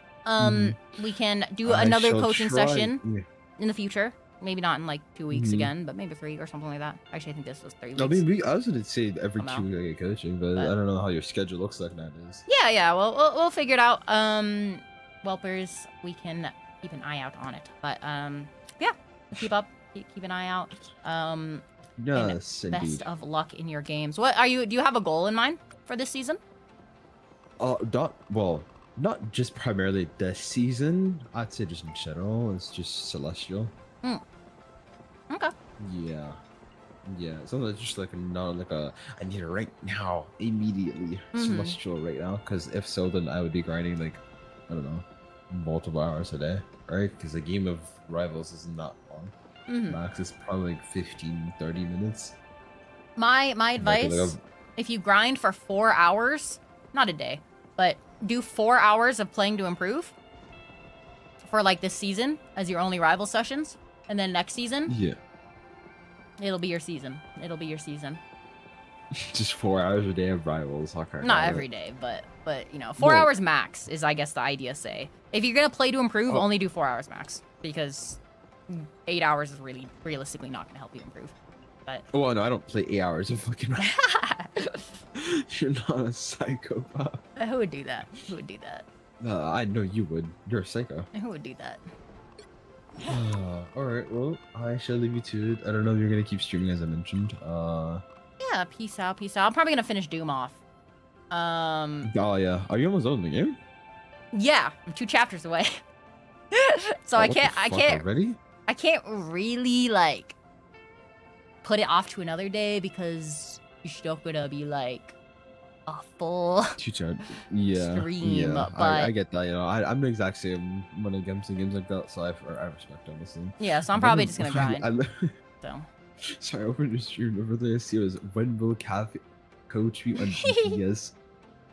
We can do another coaching session in the future. Maybe not in like 2 weeks again, but maybe 3 or something like that. Actually, I think this was 3 weeks. I mean, I was gonna say every 2 weeks I get coaching, but I don't know how your schedule looks like nowadays. Yeah. Well, we'll figure it out. Whelpers, we can keep an eye out on it. But yeah. keep up. Keep an eye out. Yes, and indeed. best of luck in your games. What are you? Do you have a goal in mind for this season? Not just primarily this season. I'd say just in general. It's just celestial. Okay. Yeah. Yeah, something that's just like not like a I need it right now, immediately. Celestial right now, because if so, then I would be grinding like I don't know, multiple hours a day, right? Because a game of Rivals is not long. Max is probably like 15, 30 minutes. My Compared to, advice: like, if you grind for 4 hours, not a day, but do 4 hours of playing to improve for like this season as your only rival sessions, and then next season, yeah, it'll be your season. It'll be your season. just 4 hours a day of Rivals. Okay, Not every day, but you know, 4 hours max is I guess the idea. Say if you're gonna play to improve, only do 4 hours max, because 8 hours is really realistically not gonna help you improve. But Well, no, I don't play 8 hours of fucking. You're not a psychopath. who would do that? Who would do that? I know you would. You're a psycho. Who would do that? All right. Well, I shall leave you to it. I don't know if you're gonna keep streaming as I mentioned. Yeah, peace out, peace out. I'm probably gonna finish Doom off. Oh yeah. Are you almost done with the game? Yeah, I'm 2 chapters away. So Oh, I what the can't fuck, already? I can't really like put it off to another day because you're still gonna be like a full Yeah. stream, Yeah. but I get that. You know, I'm the exact same when it comes to games like that. So I respect it, honestly. yeah, so I'm probably just gonna grind. So Sorry, I opened your stream over there. See, it was when will Kath coach me on DPS?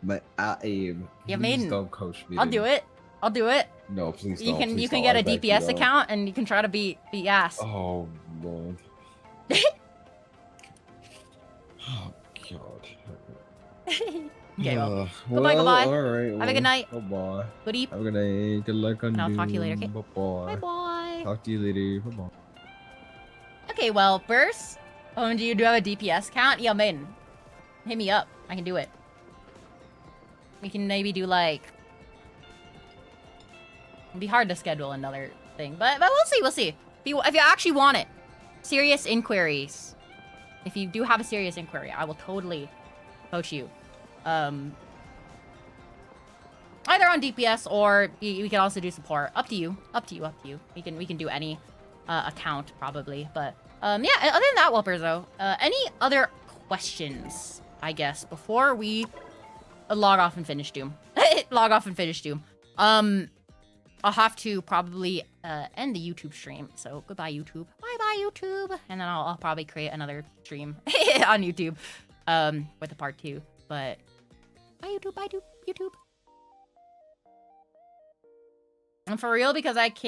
My aim. Yeah, Please maiden. don't coach me. I'll do it. I'll do it. No, please You don't. can please you can don't. get a I beg you, DPS don't. account and you can try to beat ass. Oh lord. Oh god. Okay, well, goodbye, goodbye. All right. Have a good night. Bye. Good evening. Have a good night. Good luck on And I'll talk to you later, okay? Bye Bye bye. bye. Talk to you later. Bye bye. Okay, well, first, do you have a DPS count? Yeah, maiden. Hit me up. I can do it. We can maybe do like. It'd be hard to schedule another thing, but we'll see. We'll see. If you actually want it, serious inquiries. If you do have a serious inquiry, I will totally coach you. Either on DPS or we can also do support. Up to you. Up to you. Up to you. We can do any account probably. But yeah. Other than that, whelpers though, any other questions? I guess before we log off and finish Doom. Log off and finish Doom. I'll have to probably end the YouTube stream. So goodbye YouTube. Bye bye YouTube. And then I'll probably create another stream on YouTube with a part 2. But bye YouTube. Bye YouTube. And for real, because I can't.